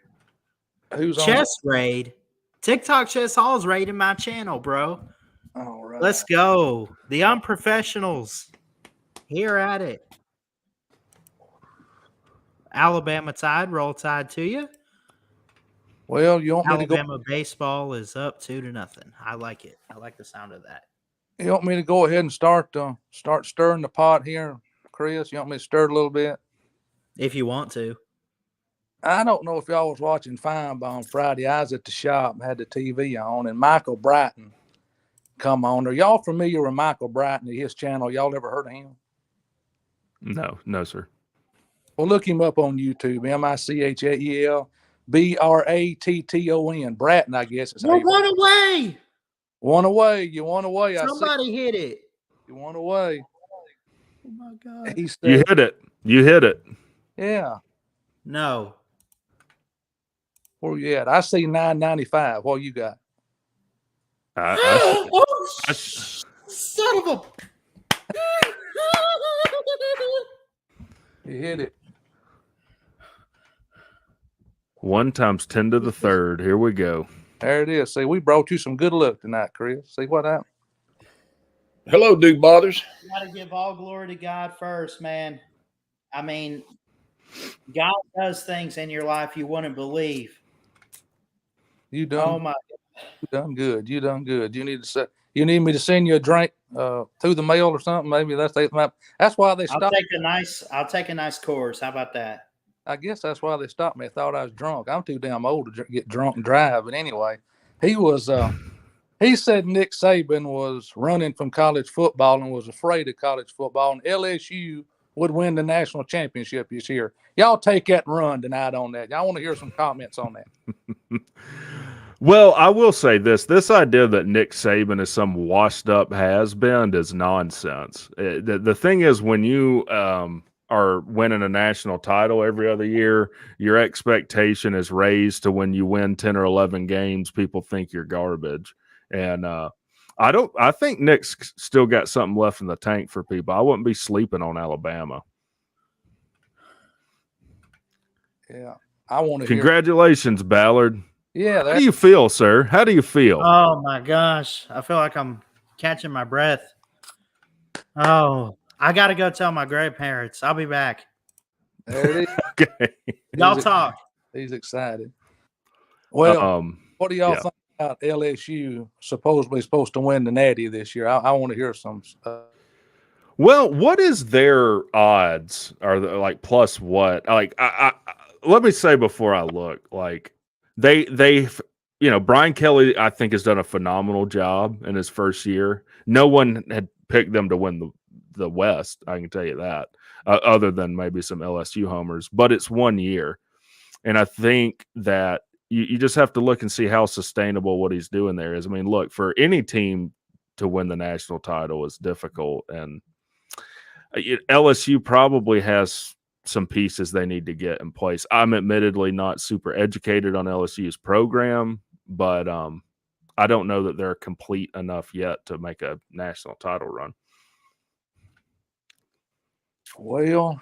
Who's on? Chess raid. TikTok Chess Hall's raiding my channel, bro. All right. Let's go. The unprofessionals. Here at it. Alabama Tide, roll Tide to you. Well, you want me to go? Alabama baseball is up 2-0. I like it. I like the sound of that. You want me to go ahead and start stirring the pot here, Chris? You want me to stir it a little bit? If you want to. I don't know if y'all was watching Feinbaum Friday. I was at the shop and had the TV on, and Michael Brighton come on. Are y'all familiar with Michael Brighton, his channel? Y'all ever heard of him? No, sir. Well, look him up on YouTube. MICHAEL Bratton, I guess. We're one away. One away. You one away. Somebody hit it. You one away. Oh my God. He said, You hit it. You hit it. yeah. No. Where you at? I see 995. What you got? I Oh Son of a. He hit it. 1 times 10 to the third. Here we go. There it is. See, we brought you some good luck tonight, Chris. See what happened? Hello, Duke Bothers. You got to give all glory to God first, man. I mean, God does things in your life you wouldn't believe. You done. Oh my! You done good. You done good. You need to say. You need me to send you a drink through the mail or something? Maybe that's why they stopped. I'll take a nice course. How about that? I guess that's why they stopped me. They thought I was drunk. I'm too damn old to get drunk and drive. But anyway, he was. He said Nick Saban was running from college football and was afraid of college football, and LSU would win the national championship this year. Y'all take that and run tonight on that. Y'all want to hear some comments on that? Well, I will say this. This idea that Nick Saban is some washed-up has-been is nonsense. The thing is, when you are winning a national title every other year, your expectation is raised to when you win 10 or 11 games, people think you're garbage. And I think Nick's still got something left in the tank for people. I wouldn't be sleeping on Alabama. Yeah. I want to hear. Congratulations, Ballard. Yeah. How do you feel, sir? How do you feel? Oh my gosh. I feel like I'm catching my breath. Oh, I got to go tell my grandparents. I'll be back. There it is. Okay. Y'all talk. He's excited. Well, what do y'all yeah. think about LSU supposedly supposed to win the Natty this year? I want to hear some. Well, what is their odds? Are they like plus what? Like, I let me say before I look, like they Brian Kelly, I think, has done a phenomenal job in his first year. No one had picked them to win the West. I can tell you that, other than maybe some LSU homers. But it's 1 year, and I think that you just have to look and see how sustainable what he's doing there is. I mean, look, for any team to win the national title is difficult, and LSU probably has some pieces they need to get in place. I'm admittedly not super educated on LSU's program, but I don't know that they're complete enough yet to make a national title run. Well,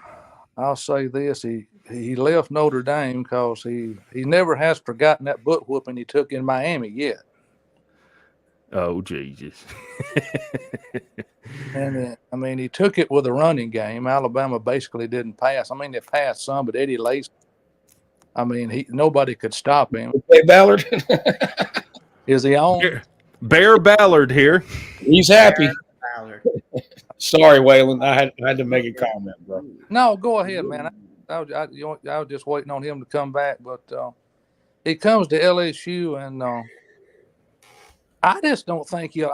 I'll say this: he left Notre Dame because he never has forgotten that butt whooping he took in Miami yet. Oh, Jesus. And I mean, he took it with a running game. Alabama basically didn't pass. I mean, they passed some, but Eddie Lacy, I mean, nobody could stop him. Okay, Ballard. Is he on? Bear Ballard here. He's happy. Ballard. Sorry, Waylon. I had to make a comment, bro. No, go ahead, man. I was just waiting on him to come back, but he comes to LSU, and I just don't think he'll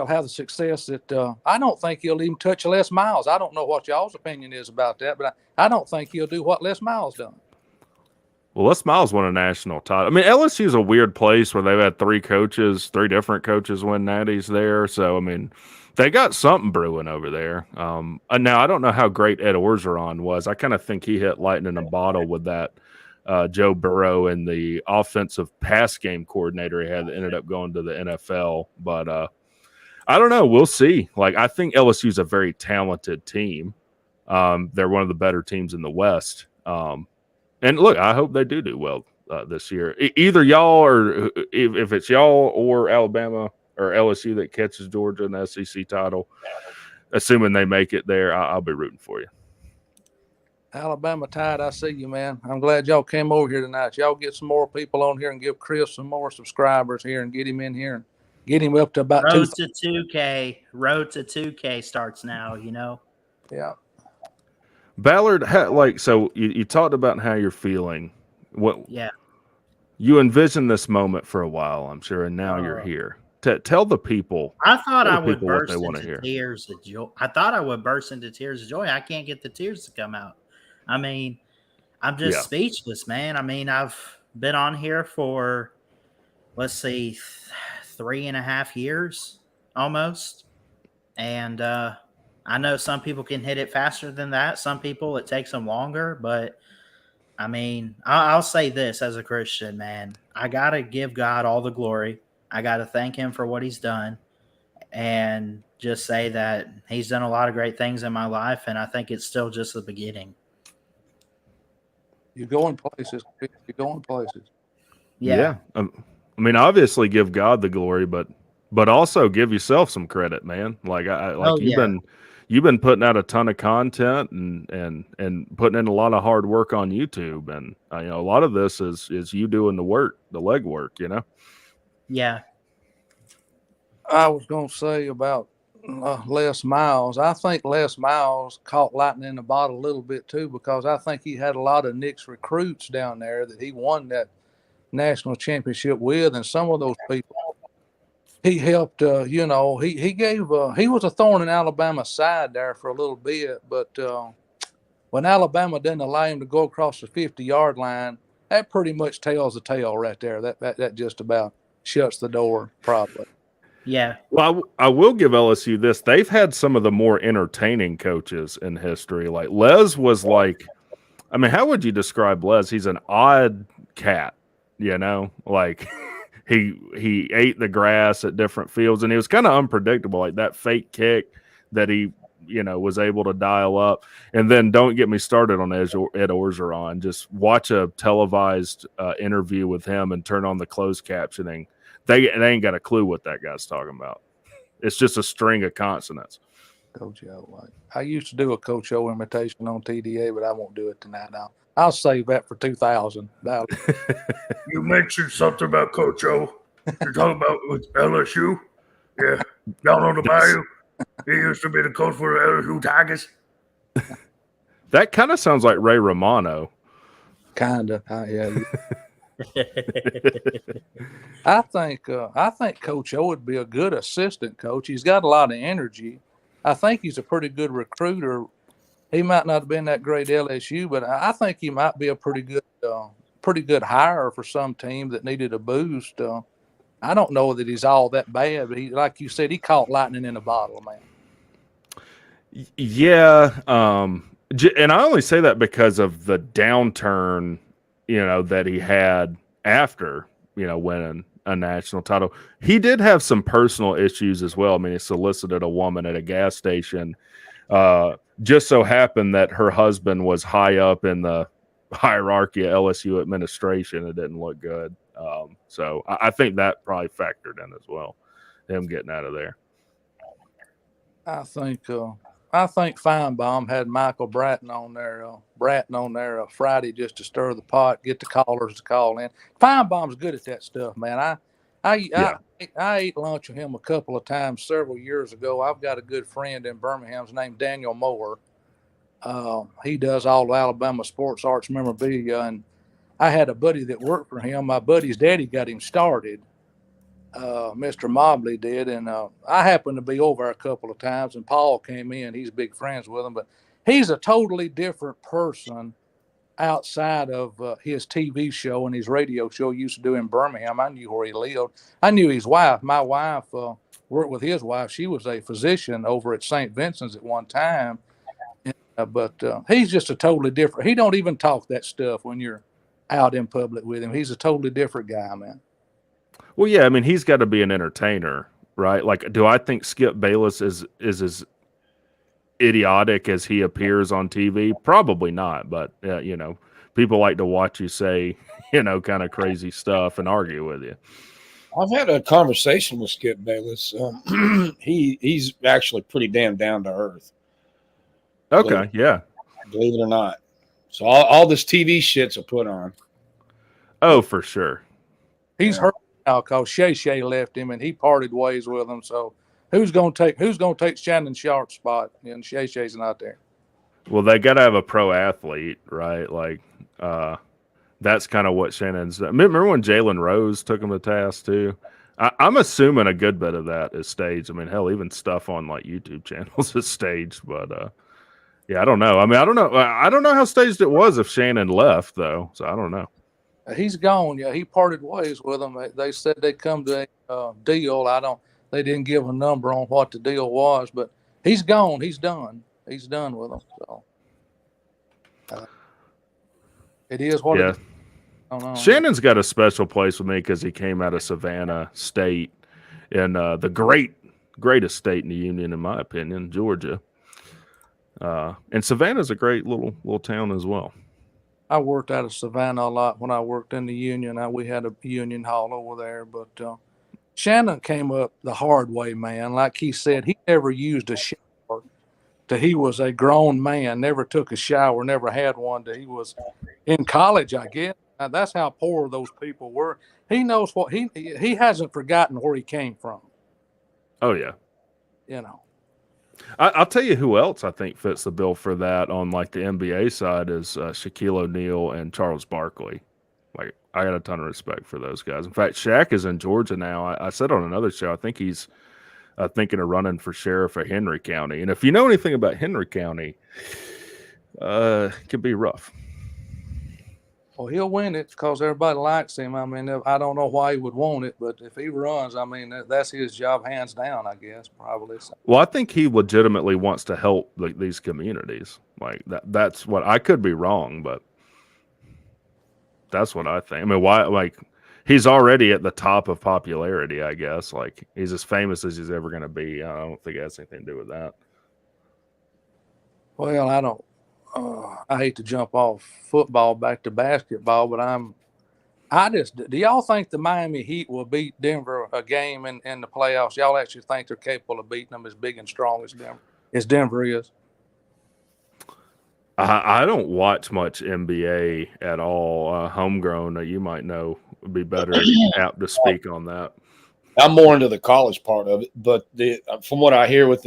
have the success that I don't think he'll even touch Les Miles. I don't know what y'all's opinion is about that, but I don't think he'll do what Les Miles done. Well, Les Miles won a national title. I mean, LSU is a weird place where they've had three different coaches win natties there. So, I mean, they got something brewing over there. Now, I don't know how great Ed Orgeron was. I kind of think he hit lightning in a bottle with that Joe Burrow and the offensive pass game coordinator he had that ended up going to the NFL. But I don't know. We'll see. Like, I think LSU is a very talented team. They're one of the better teams in the West. And look, I hope they do well this year. Either y'all, or if it's y'all or Alabama or LSU that catches Georgia in the SEC title, assuming they make it there, I'll be rooting for you. Alabama Tide, I see you, man. I'm glad y'all came over here tonight. Y'all get some more people on here and give Chris some more subscribers here and get him in here and get him up to about Road to 2K. Road to 2K starts now, Yeah. Ballard, so you talked about how you're feeling. Yeah. You envisioned this moment for a while, I'm sure, and now you're here. Tell the people. I thought I would people what burst they wanna into hear. tears of joy. I thought I would burst into tears of joy. I can't get the tears to come out. I mean, I'm just speechless, man. I mean, I've been on here for, let's see, 3.5 years almost. And I know some people can hit it faster than that. Some people, it takes them longer. But, I mean, I'll say this as a Christian, man. I got to give God all the glory. I got to thank him for what he's done. and just say that he's done a lot of great things in my life, and I think it's still just the beginning. You're going places. You're going places. Yeah. I mean, obviously give God the glory, but also give yourself some credit, man. Like you've been putting out a ton of content and putting in a lot of hard work on YouTube, and you know, a lot of this is you doing the work, the leg work, you know. Yeah. I was going to say about Les Miles. I think Les Miles caught lightning in the bottle a little bit too, because I think he had a lot of Nick's recruits down there that he won that national championship with, and some of those people he helped. You know, he gave. He was a thorn in Alabama's side there for a little bit, but when Alabama didn't allow him to go across the 50-yard line, that pretty much tells the tale right there. That just about shuts the door, probably. Yeah. Well, I will give LSU this. They've had some of the more entertaining coaches in history. Like Les was like, I mean, how would you describe Les? He's an odd cat, you know, like he ate the grass at different fields, and he was kind of unpredictable, like that fake kick that he, you know, was able to dial up. And then don't get me started on Ed Orgeron. Just watch a televised interview with him and turn on the closed captioning. They ain't got a clue what that guy's talking about. It's just a string of consonants. Coach O. I used to do a Coach O imitation on TDA, but I won't do it tonight. I'll save that for 2000. You mentioned something about Coach O. You're talking about with LSU? Yeah. Down on the bayou? He used to be the coach for the LSU Tigers. That kind of sounds like Ray Romano. Kind of. Yeah. I think Coach O would be a good assistant coach. He's got a lot of energy. I think he's a pretty good recruiter. He might not have been that great at LSU, but I think he might be a pretty good hire for some team that needed a boost. I don't know that he's all that bad, but like you said, he caught lightning in a bottle, man. Yeah, and I only say that because of the downturn, you know, that he had after, you know, winning a national title. He did have some personal issues as well. I mean, he solicited a woman at a gas station. Just so happened that her husband was high up in the hierarchy of LSU administration. It didn't look good. So I think that probably factored in as well, him getting out of there. I think Feinbaum had Michael Bratton on there Friday just to stir the pot, get the callers to call in. Feinbaum's good at that stuff, man. I ate lunch with him a couple of times several years ago. I've got a good friend in Birmingham named Daniel Moore. He does all of Alabama sports arts memorabilia, and I had a buddy that worked for him. My buddy's daddy got him started. Mr. Mobley did, and I happened to be over a couple of times, and Paul came in. He's big friends with him, but he's a totally different person outside of his TV show and his radio show he used to do in Birmingham. I knew where he lived. I knew his wife. My wife worked with his wife. She was a physician over at St. Vincent's at one time, but he's just a totally different. He don't even talk that stuff when you're out in public with him. He's a totally different guy, man. Well, yeah, I mean, he's got to be an entertainer, right? Like, do I think Skip Bayless is as idiotic as he appears on TV? Probably not, but you know, people like to watch you say, you know, kind of crazy stuff and argue with you. I've had a conversation with Skip Bayless. He's actually pretty damn down to earth. Okay, yeah. Believe it or not. So all this TV shit's a put on. Oh, for sure. He's hurt now because Shay left him and he parted ways with him. So who's gonna take Shannon Sharp's spot? And Shay's not there. Well, they got to have a pro athlete, right? Like, that's kind of what Shannon's. Remember when Jalen Rose took him to task too? I'm assuming a good bit of that is staged. I mean, hell, even stuff on like YouTube channels is staged. But yeah, I don't know. I mean, I don't know how staged it was if Shannon left though. So I don't know. He's gone. Yeah, he parted ways with them. They said they'd come to a deal. They didn't give a number on what the deal was, but he's gone. He's done. He's done with them. So it is what it is. I don't know. Shannon's got a special place with me because he came out of Savannah State in the great greatest state in the union, in my opinion, Georgia. And Savannah's a great little town as well. I worked out of Savannah a lot when I worked in the union. We had a union hall over there, but Shannon came up the hard way, man. Like he said, he never used a shower till he was a grown man, never took a shower, never had one till he was in college, I guess. That's how poor those people were. He knows what he hasn't forgotten where he came from. Oh, yeah. You know. I'll tell you who else I think fits the bill for that on like the NBA side is Shaquille O'Neal and Charles Barkley. Like, I got a ton of respect for those guys. In fact, Shaq is in Georgia now. I said on another show, I think he's thinking of running for sheriff of Henry County. And if you know anything about Henry County, it can be rough. Well, he'll win it because everybody likes him. I mean, I don't know why he would want it, but if he runs, I mean, that's his job hands down, I guess, probably. Well, I think he legitimately wants to help these communities. Like that's what I could be wrong, but that's what I think. I mean, why? Like, he's already at the top of popularity, I guess. Like, he's as famous as he's ever going to be. I don't think it has anything to do with that. Well, I don't. I hate to jump off football back to basketball, but do y'all think the Miami Heat will beat Denver a game in the playoffs? Y'all actually think they're capable of beating them as big and strong as Denver is? I don't watch much NBA at all. Homegrown, you might know, would be better apt to speak on that. I'm more into the college part of it, but from what I hear with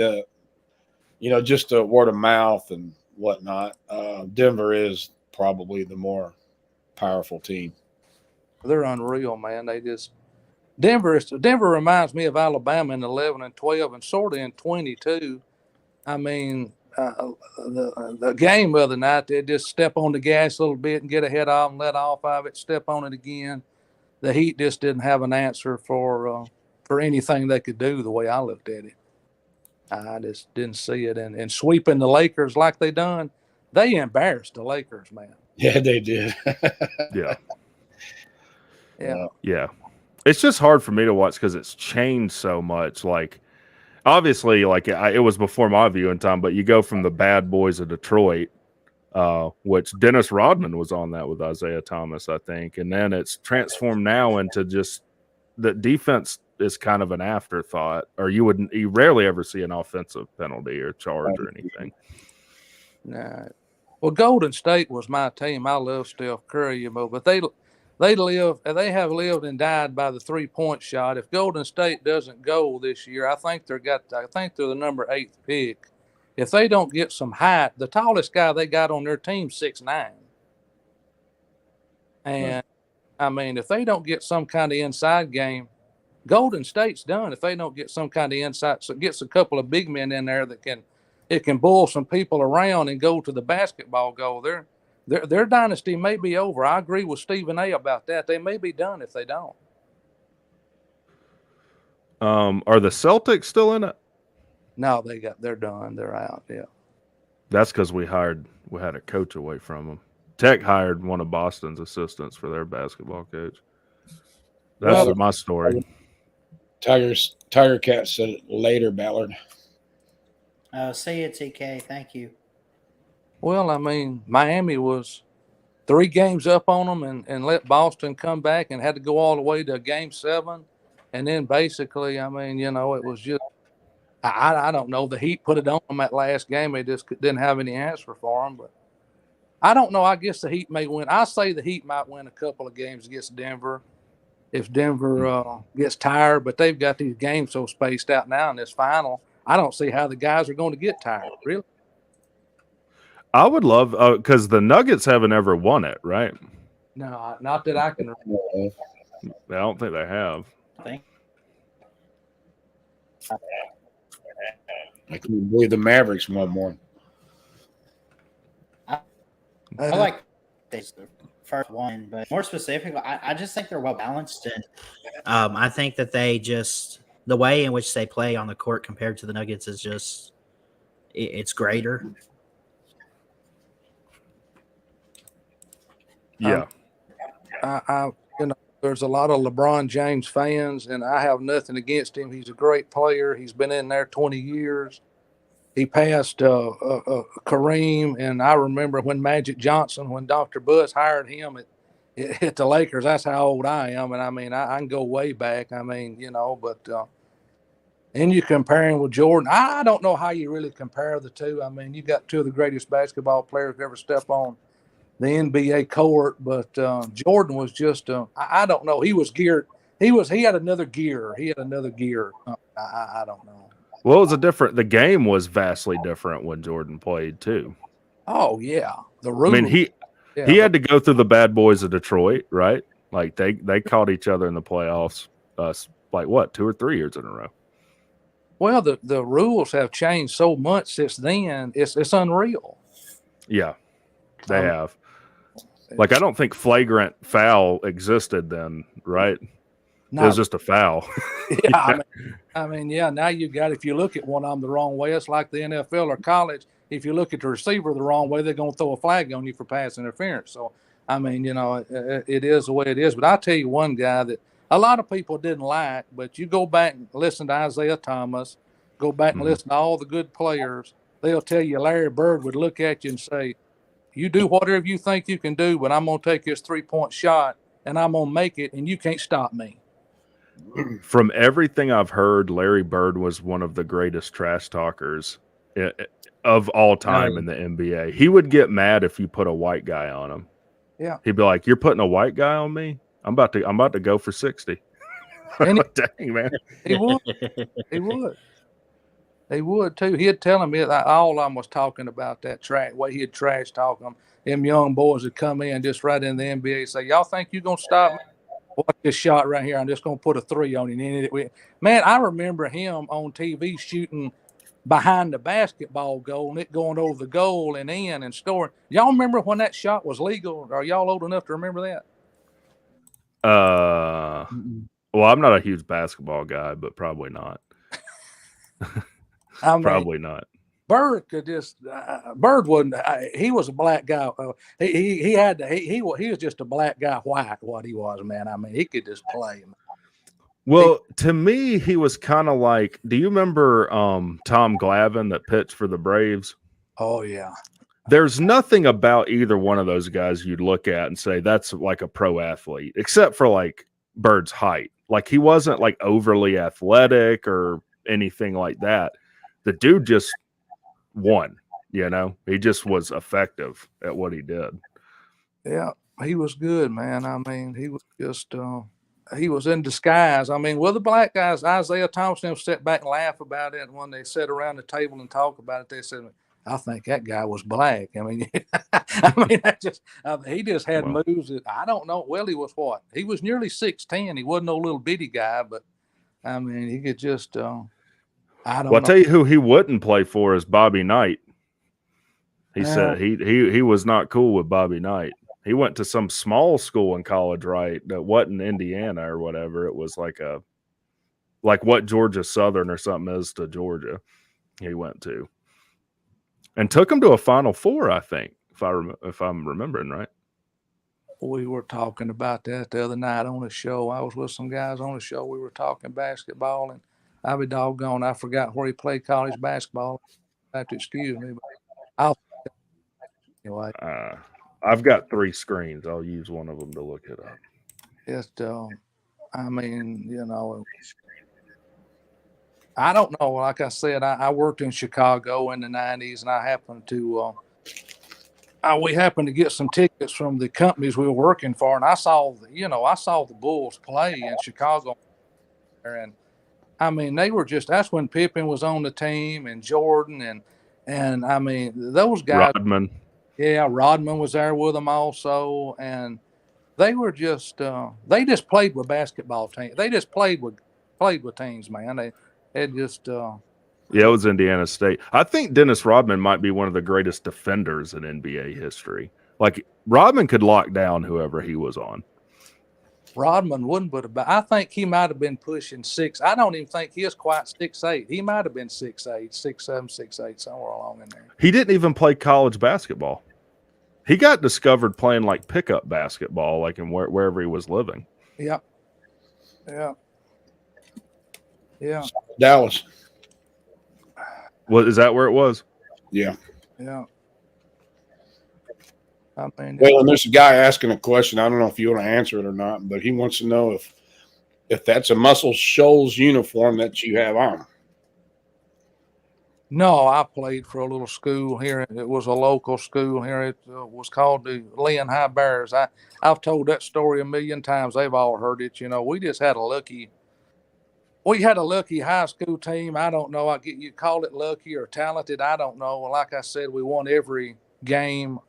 just the word of mouth and whatnot, Denver is probably the more powerful team. They're unreal, man. Denver reminds me of Alabama in 11 and 12 and sort of in 22. I mean, the game of the night, they just step on the gas a little bit and get ahead of them, let off of it, step on it again. The Heat just didn't have an answer for anything they could do the way I looked at it. I just didn't see it. And sweeping the Lakers like they done, they embarrassed the Lakers, man. Yeah, they did. Yeah. It's just hard for me to watch because it's changed so much. Like, obviously, like it was before my viewing time, but you go from the Bad Boys of Detroit, which Dennis Rodman was on that with Isaiah Thomas, I think. And then it's transformed now into just the defense is kind of an afterthought, or you rarely ever see an offensive penalty or charge or anything. Nah. Well, Golden State was my team. I love Steph Curry, but they have lived and died by the 3-point shot. If Golden State doesn't go this year, I think they're the number 8th pick. If they don't get some height, the tallest guy they got on their team 6'9". And I mean, if they don't get some kind of inside game, Golden State's done. If they don't get some kind of inside, so it gets a couple of big men in there that can bull some people around and go to the basketball goal. Their dynasty may be over. I agree with Stephen A. about that. They may be done if they don't. Are the Celtics still in it? No, they're done. They're out. Yeah. That's because we had a coach away from them. Tech hired one of Boston's assistants for their basketball coach. That's my story. Tiger Cat said it later, Ballard. See you, TK. Thank you. Well, I mean, Miami was 3 games up on them and let Boston come back and had to go all the way to Game 7. And then basically, I mean, it was just, I don't know. The Heat put it on them that last game. They just didn't have any answer for them. But I don't know. I guess the Heat may win. I say the Heat might win a couple of games against Denver if Denver gets tired. But they've got these games so spaced out now in this final. I don't see how the guys are going to get tired, really. I would love because the Nuggets haven't ever won it, right? No, not that I can remember. I don't think they have. I can't believe the Mavericks won more. I like this first one, but more specifically, I just think they're well balanced, and I think that the way in which they play on the court compared to the Nuggets is just it's greater. Yeah. there's a lot of LeBron James fans, and I have nothing against him. He's a great player. He's been in there 20 years. He passed Kareem, and I remember when Magic Johnson, when Dr. Buzz hired him at the Lakers. That's how old I am, and I mean I can go way back. I mean, but and you compare him with Jordan. I don't know how you really compare the two. I mean, you got two of the greatest basketball players to ever step on the NBA court, but Jordan was just I don't know. He was geared. He had another gear. He had another gear. I don't know. Well, it was the game was vastly different when Jordan played too. Oh yeah, the I rule. mean, he had to go through the bad boys of Detroit, right? Like they caught each other in the playoffs, like what, 2 or 3 years in a row. Well, the rules have changed so much since then. It's unreal. Yeah, they have. Like, I don't think flagrant foul existed then, right? No, it was just a foul. Yeah, I mean, yeah. Now you got, if you look at one of them the wrong way, it's like the NFL or college. If you look at the receiver the wrong way, they're going to throw a flag on you for pass interference. So, I mean, it is the way it is. But I'll tell you one guy that a lot of people didn't like, but you go back and listen to Isaiah Thomas, go back and listen to all the good players. They'll tell you Larry Bird would look at you and say, you do whatever you think you can do, but I'm going to take this 3-point shot and I'm going to make it, and you can't stop me. From everything I've heard, Larry Bird was one of the greatest trash talkers of all time in the NBA. He would get mad if you put a white guy on him. Yeah. He'd be like, "You're putting a white guy on me? I'm about to go for 60." And dang, man. He would. He would too. He'd tell me that all I was talking about that trash, way he'd trash talk them. Them young boys would come in just right in the NBA and say, "Y'all think you're gonna stop me? Watch this shot right here. I'm just gonna put a 3 on you." Man, I remember him on TV shooting behind the basketball goal and it going over the goal and in and scoring. Y'all remember when that shot was legal? Are y'all old enough to remember that? Well, I'm not a huge basketball guy, but probably not. I mean, probably not. Bird could just Bird wasn't. He was a black guy. He was just a black guy, white. What he was, man. I mean, he could just play. Well, to me, he was kind of like. Do you remember Tom Glavine that pitched for the Braves? Oh yeah. There's nothing about either one of those guys you'd look at and say that's like a pro athlete, except for like Bird's height. Like, he wasn't like overly athletic or anything like that. The dude just won, he just was effective at what he did. Yeah, he was good, man. I mean, he was just he was in disguise. I mean, well, the black guys, Isaiah Thomas, them sit back and laugh about it. And when they sit around the table and talk about it, they said, "I think that guy was black." I mean, he just had moves that I don't know. Well, he was what? He was nearly 6'10". He wasn't no little bitty guy, but I mean, he could just. I'll tell you who he wouldn't play for is Bobby Knight. He said he was not cool with Bobby Knight. He went to some small school in college, right? That wasn't Indiana or whatever. It was like what Georgia Southern or something is to Georgia. He went to and took him to a Final Four, I think, if I'm remembering right. We were talking about that the other night on the show. I was with some guys on the show. We were talking basketball, and I'll be doggone, I forgot where he played college basketball. I have to excuse me, but anyway. I've got 3 screens. I'll use one of them to look it up. Just, I mean, I don't know. Like I said, I worked in Chicago in the 90s, and I happened to, we happened to get some tickets from the companies we were working for, and I saw the Bulls play in Chicago, and I mean, they were that's when Pippen was on the team and Jordan and I mean, those guys. Rodman. Yeah, Rodman was there with them also. And they were just, they just played with basketball teams. They just played with teams, man. They just. Yeah, it was Indiana State. I think Dennis Rodman might be one of the greatest defenders in NBA history. Like, Rodman could lock down whoever he was on. Rodman wouldn't, but I think he might have been pushing 6. I don't even think he is quite 6'8". He might have been 6'8", 6'7", 6'8", somewhere along in there. He didn't even play college basketball. He got discovered playing like pickup basketball, like in wherever he was living. Yeah. Yeah. Yeah. Dallas. What is that where it was? Yeah. Yeah. I mean, Well, and there's a guy asking a question. I don't know if you want to answer it or not, but he wants to know if that's a Muscle Shoals uniform that you have on. no, I played for a little school here. It was a local school here. It was called the Lynn High Bears. I've told that story a million times. They've all heard it. You know, we had a lucky high school team. I don't know. You call it lucky or talented. I don't know. Like I said, we won every game.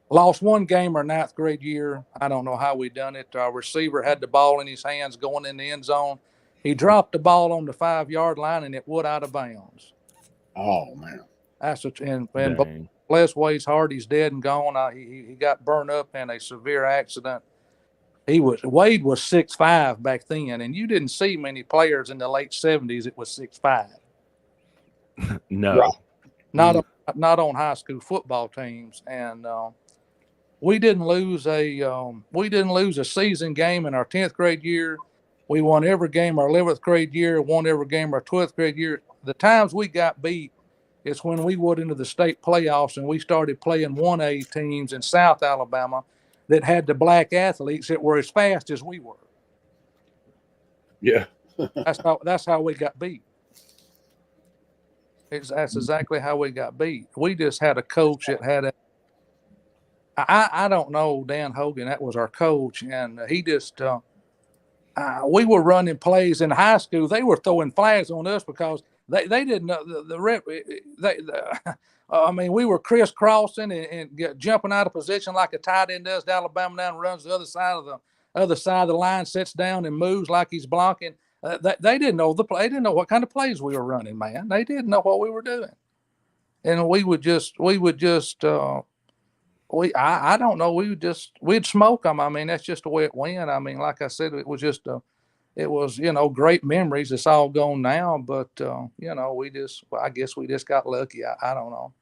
Lost one game our ninth grade year. I don't know how we done it. Our receiver had the ball in his hands going in the end zone. He dropped the ball on the 5-yard line and it went out of bounds. Oh man. That's and Dang. bless Wade's heart, he's dead and gone. He got burned up in a severe accident. Wade was 6'5" back then, and you didn't see many players in the late 70s. It was 6'5". No. Right. Not on high school football teams, and we didn't lose a season game in our 10th grade year. We won every game our 11th grade year. Won every game our 12th grade year. The times we got beat, it's when we went into the state playoffs and we started playing 1A teams in South Alabama that had the black athletes that were as fast as we were. Yeah. That's how we got beat. That's exactly how we got beat. We just had a coach that had I don't know, Dan Hogan, that was our coach, and he just we were running plays in high school. They were throwing flags on us because they didn't know I mean, we were crisscrossing and jumping out of position like a tight end does. Alabama down runs the other side of the line, sits down and moves like he's blocking. They didn't know they didn't know what kind of plays we were running, man. They didn't know what we were doing, and I don't know. We'd smoke them. I mean, that's just the way it went. I mean, like I said, it was just great memories. It's all gone now, but I guess we just got lucky. I don't know.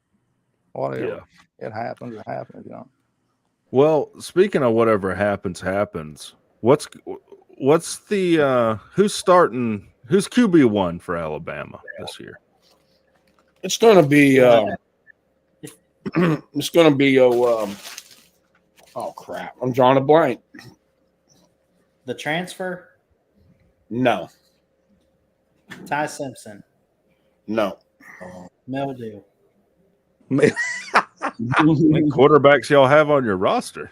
Whatever. Yeah. It happens. Well, speaking of whatever happens, what's the who's QB1 for Alabama this year? It's going to be oh crap. I'm drawing a blank. The transfer? No. Ty Simpson. No. Mildew. What quarterbacks y'all have on your roster?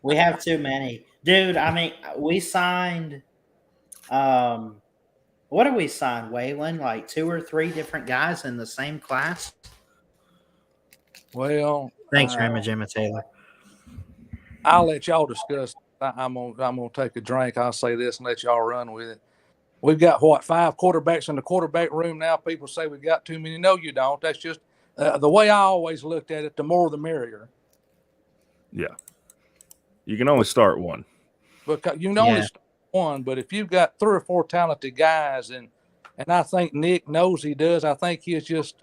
We have too many. Dude, I mean, we signed what did we sign, Waylon? Like 2 or 3 different guys in the same class? Well, Thanks, Raymond Jimmy Taylor. I'll let y'all discuss. I'm gonna take a drink. I'll say this and let y'all run with it. We've got 5 quarterbacks in the quarterback room now. People say we've got too many. No, you don't. That's just the way I always looked at it. The more, the merrier. Yeah, you can only start one. Because you can only start one, but if you've got 3 or 4 talented guys, and I think Nick knows he does. I think he's just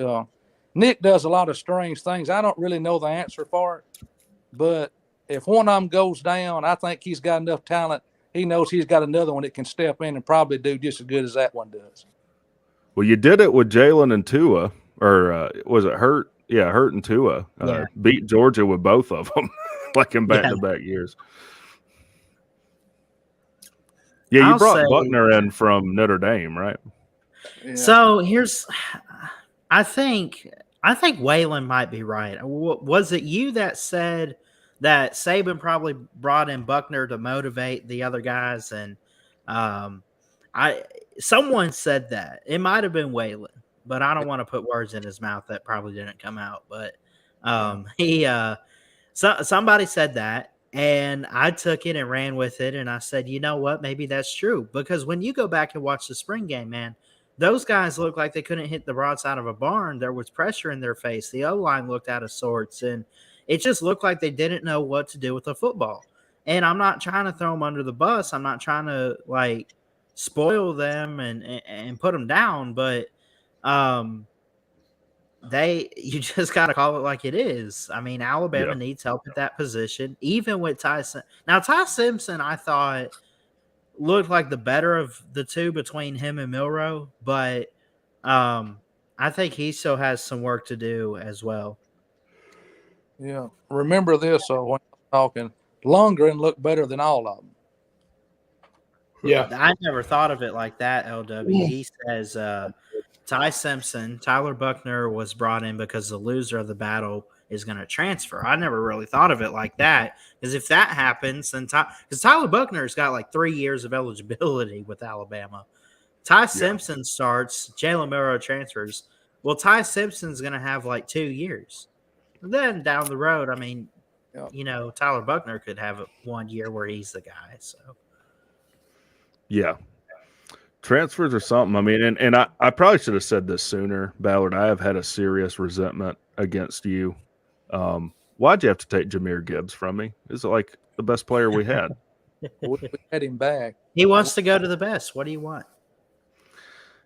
Nick does a lot of strange things. I don't really know the answer for it, but if one of them goes down, I think he's got enough talent. He knows he's got another one that can step in and probably do just as good as that one does. Well, you did it with Jalen and Tua, or was it Hurt? Yeah, Hurt and Tua beat Georgia with both of them, like in back-to-back years. Yeah, you brought Buckner in from Notre Dame, right? Yeah. So I think Waylon might be right. Was it you that said that Saban probably brought in Buckner to motivate the other guys? And someone said that. It might have been Waylon, but I don't want to put words in his mouth that probably didn't come out. But somebody said that, and I took it and ran with it, and I said, you know what, maybe that's true. Because when you go back and watch the spring game, man, those guys looked like they couldn't hit the broadside of a barn. There was pressure in their face. The O-line looked out of sorts, and it just looked like they didn't know what to do with the football. And I'm not trying to throw them under the bus. I'm not trying to, like, spoil them and put them down. But you just got to call it like it is. I mean, Alabama needs help at that position, even with Tyson. Now, Ty Simpson, I thought looked like the better of the two between him and Milroe, but I think he still has some work to do as well. Yeah. Remember this, when you're talking, Lundgren looked better than all of them. Yeah. I never thought of it like that, LW. He says Ty Simpson, Tyler Buckner was brought in because the loser of the battle is going to transfer. I never really thought of it like that, because if that happens, then because Tyler Buckner's got like 3 years of eligibility with Alabama. Ty Simpson starts, Jalen Milroe transfers. Well, Ty Simpson's going to have like 2 years. And then down the road, I mean, Tyler Buckner could have 1 year where he's the guy. So, yeah. Transfers are something. I mean, and I probably should have said this sooner, Ballard. I have had a serious resentment against you. Why'd you have to take Jahmyr Gibbs from me? Is it like the best player we had? We had him back. He wants to go to the best. What do you want?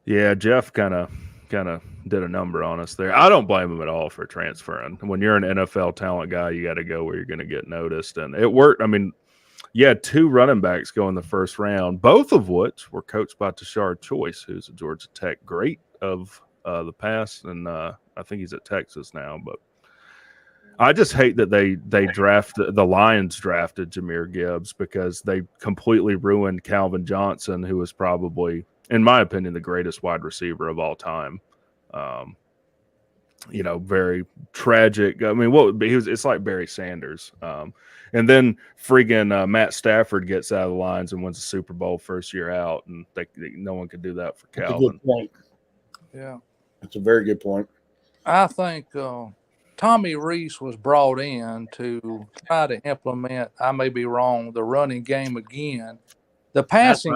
Yeah, Jeff kind of did a number on us there. I don't blame him at all for transferring. When you're an NFL talent guy, you got to go where you're going to get noticed, and it worked. I mean, you had 2 running backs go in the first round, both of which were coached by Tashard Choice, who's a Georgia Tech great of the past, and I think he's at Texas now. But I just hate that the Lions drafted Jahmyr Gibbs, because they completely ruined Calvin Johnson, who was probably, in my opinion, the greatest wide receiver of all time. Very tragic. I mean, it's like Barry Sanders. And then friggin' Matt Stafford gets out of the Lions and wins the Super Bowl first year out, and no one could do that for Calvin. That's a good point. Yeah. That's a very good point. I think Tommy Rees was brought in to try to implement, I may be wrong, the running game again. The passing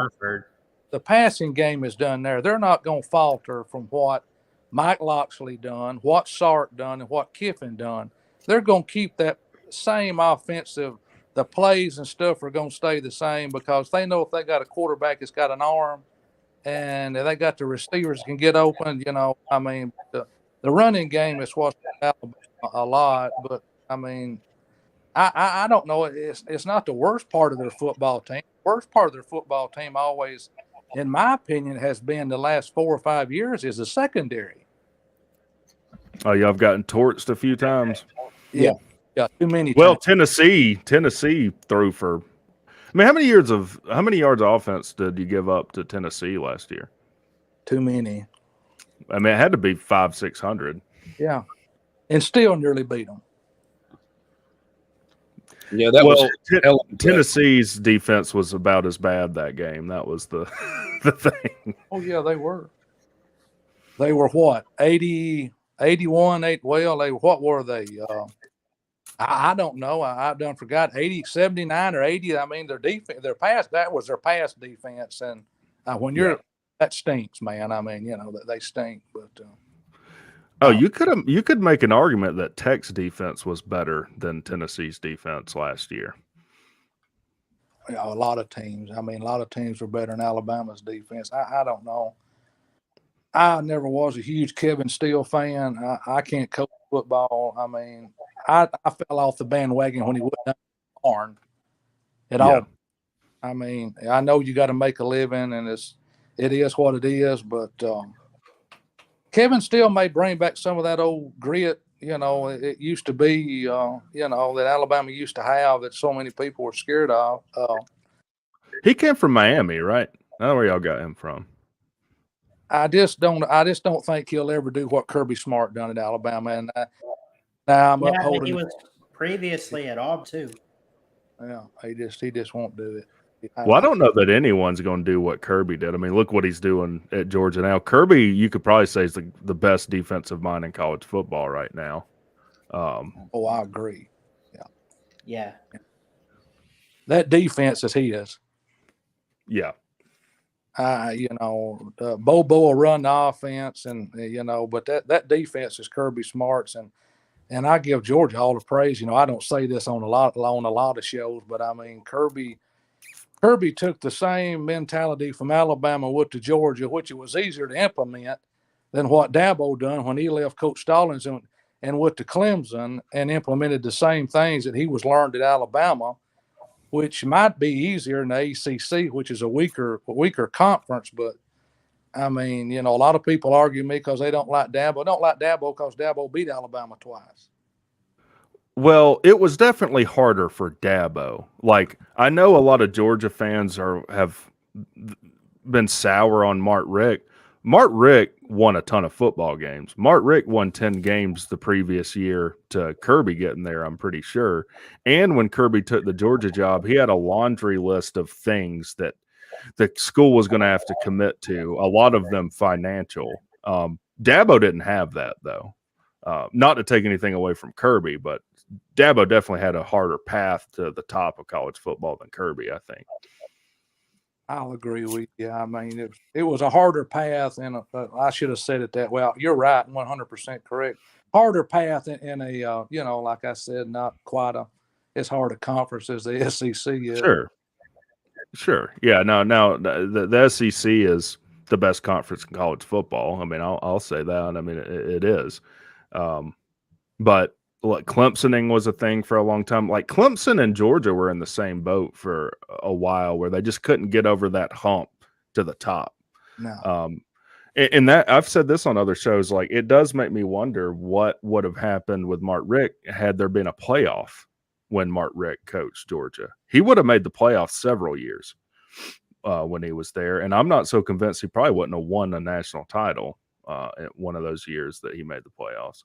game is done there. They're not going to falter from what Mike Loxley done, what Sark done, and what Kiffin done. They're going to keep that same offensive. The plays and stuff are going to stay the same, because they know if they got a quarterback that's got an arm and they got the receivers can get open, I mean, the running game is what's a lot. But I mean, I don't know. It's not the worst part of their football team. The worst part of their football team always, in my opinion, has been the last 4 or 5 years is the secondary. Oh, yeah, I've gotten torched a few times. Yeah, too many. Well, Tennessee threw for. I mean, how many yards of offense did you give up to Tennessee last year? Too many. I mean, it had to be 500-600. Yeah, and still nearly beat them. Yeah, that was Tennessee's defense was about as bad that game. That was the thing. Oh yeah, they were. They were what, 80, 81, 8. Well, what were they? I don't know. I've done forgot 80, 79 or 80. I mean, their defense, that was their pass defense. And when that stinks, man. I mean, they stink. But you could make an argument that Tech's defense was better than Tennessee's defense last year. A lot of teams. I mean, a lot of teams were better than Alabama's defense. I don't know. I never was a huge Kevin Steele fan. I can't coach football. I mean, I fell off the bandwagon when he went down the barn at all. I mean, I know you got to make a living, and it is what it is. But Kevin Steele may bring back some of that old grit. It used to be, that Alabama used to have that so many people were scared of. He came from Miami, right? I don't know where y'all got him from. I just don't think he'll ever do what Kirby Smart done at Alabama. And now I'm upholding. He was previously at Auburn too. Yeah, he just won't do it. Well, I don't know that anyone's going to do what Kirby did. I mean, look what he's doing at Georgia now. Kirby, you could probably say, is the best defensive mind in college football right now. I agree. Yeah. That defense is his. Yeah. Bobo will run the offense, and but that defense is Kirby Smart's, and I give Georgia all the praise. I don't say this on a lot of shows, but I mean Kirby took the same mentality from Alabama to Georgia, which it was easier to implement than what Dabo done when he left Coach Stallings and went to Clemson and implemented the same things that he was learned at Alabama, which might be easier in the ACC, which is a weaker conference. But I mean, a lot of people argue me because they don't like Dabo. They don't like Dabo because Dabo beat Alabama twice. Well, it was definitely harder for Dabo. Like, I know a lot of Georgia fans have been sour on Mart Rick. Mart Rick won a ton of football games. Mart Rick won 10 games the previous year to Kirby getting there, I'm pretty sure. And when Kirby took the Georgia job, he had a laundry list of things that the school was going to have to commit to, a lot of them financial. Dabo didn't have that, though. Not to take anything away from Kirby, but Dabo definitely had a harder path to the top of college football than Kirby, I think. I'll agree with you. I mean, it was a harder path, and I should have said it that way. You're right, 100% correct. Harder path in a, like I said, not quite as hard a conference as the SEC is. Sure. Yeah, no, the SEC is the best conference in college football. I mean, I'll say that. I mean, it is. But like Clemsoning was a thing for a long time. Like Clemson and Georgia were in the same boat for a while where they just couldn't get over that hump to the top. No. And that I've said this on other shows, like it does make me wonder what would have happened with Mart Rick had there been a playoff when Mart Rick coached Georgia. He would have made the playoffs several years when he was there. And I'm not so convinced he probably wouldn't have won a national title in one of those years that he made the playoffs.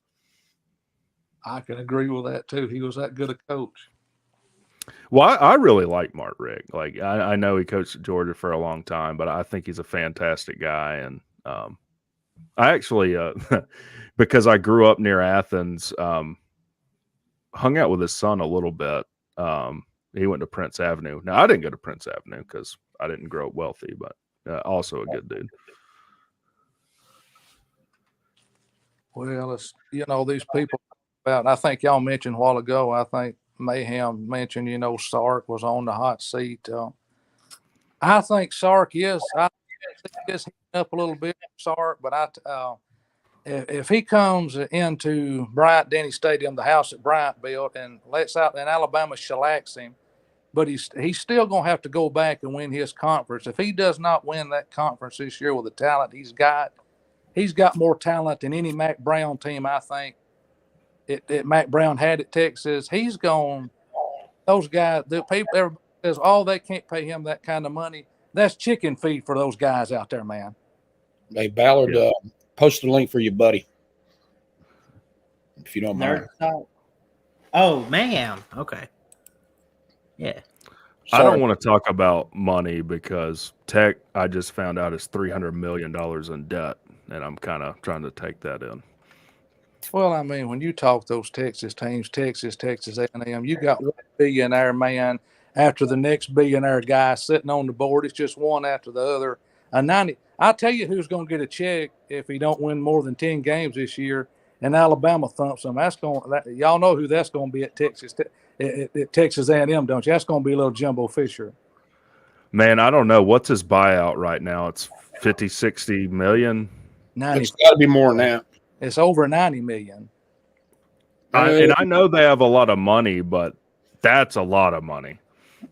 I can agree with that too. He was that good a coach. Well, I really like Mart Rick. Like I know he coached at Georgia for a long time, but I think he's a fantastic guy. And I actually, because I grew up near Athens, hung out with his son a little bit. He went to Prince Avenue. Now I didn't go to Prince Avenue because I didn't grow up wealthy, but also a good dude. Well, it's these people. I think y'all mentioned a while ago. I think Mayhem mentioned, Sark was on the hot seat. I think Sark is. I think he's heating up a little bit, Sark. But if he comes into Bryant Denny Stadium, the house that Bryant built, and lets out, and Alabama shellacks him, but he's still going to have to go back and win his conference. If he does not win that conference this year with the talent he's got more talent than any Mack Brown team, I think. Mack Brown had at Texas. He's gone. Those guys, the people, everybody says, they can't pay him that kind of money. That's chicken feed for those guys out there, man. Hey, Ballard, post the link for your buddy, if you don't mind. Oh, man. Okay. Yeah. Sorry. I don't want to talk about money because Tech, I just found out, is $300 million in debt, and I'm kind of trying to take that in. Well, I mean, when you talk those Texas teams, Texas A&M, you got one billionaire man after the next billionaire guy sitting on the board. It's just one after the other. I'll tell you who's going to get a check if he don't win more than 10 games this year, and Alabama thumps them. Y'all know who that's going to be at Texas, at Texas A&M, don't you? That's going to be a little Jimbo Fisher. Man, I don't know. What's his buyout right now? It's 50, 60 million. 90. It's got to be more than that. It's over 90 million. And I know they have a lot of money, but that's a lot of money.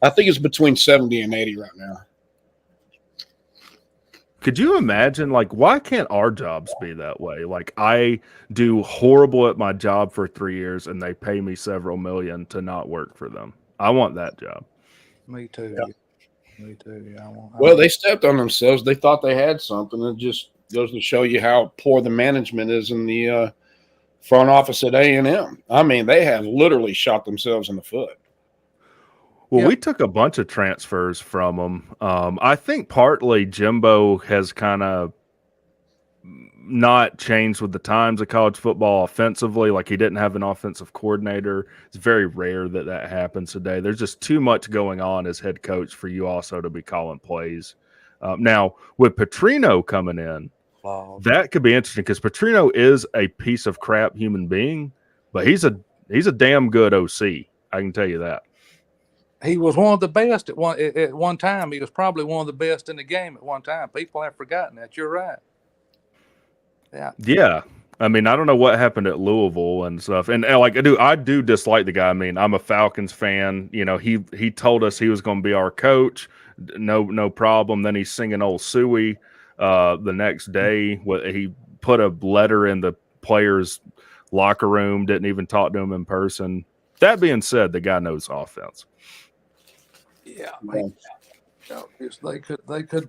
I think it's between 70 and 80 right now. Could you imagine, like, why can't our jobs be that way? Like, I do horrible at my job for 3 years, and they pay me several million to not work for them. I want that job. Me too. Yeah. Me too. Yeah. Well, they stepped on themselves. They thought they had something. It just goes to show you how poor the management is in the front office at A&M. I mean, they have literally shot themselves in the foot. Well, we took a bunch of transfers from them. I think partly Jimbo has kind of not changed with the times of college football offensively. Like, he didn't have an offensive coordinator. It's very rare that happens today. There's just too much going on as head coach for you also to be calling plays. Now, with Petrino coming in, that could be interesting because Petrino is a piece of crap human being, but he's a damn good OC. I can tell you that. He was one of the best at one time. He was probably one of the best in the game at one time. People have forgotten that. You're right. Yeah. I mean, I don't know what happened at Louisville and stuff. And like I do dislike the guy. I mean, I'm a Falcons fan. You know, he told us he was going to be our coach. No problem. Then he's singing old Suey the next day. He put a letter in the players' locker room, didn't even talk to him in person. That being said, the guy knows offense. Yeah,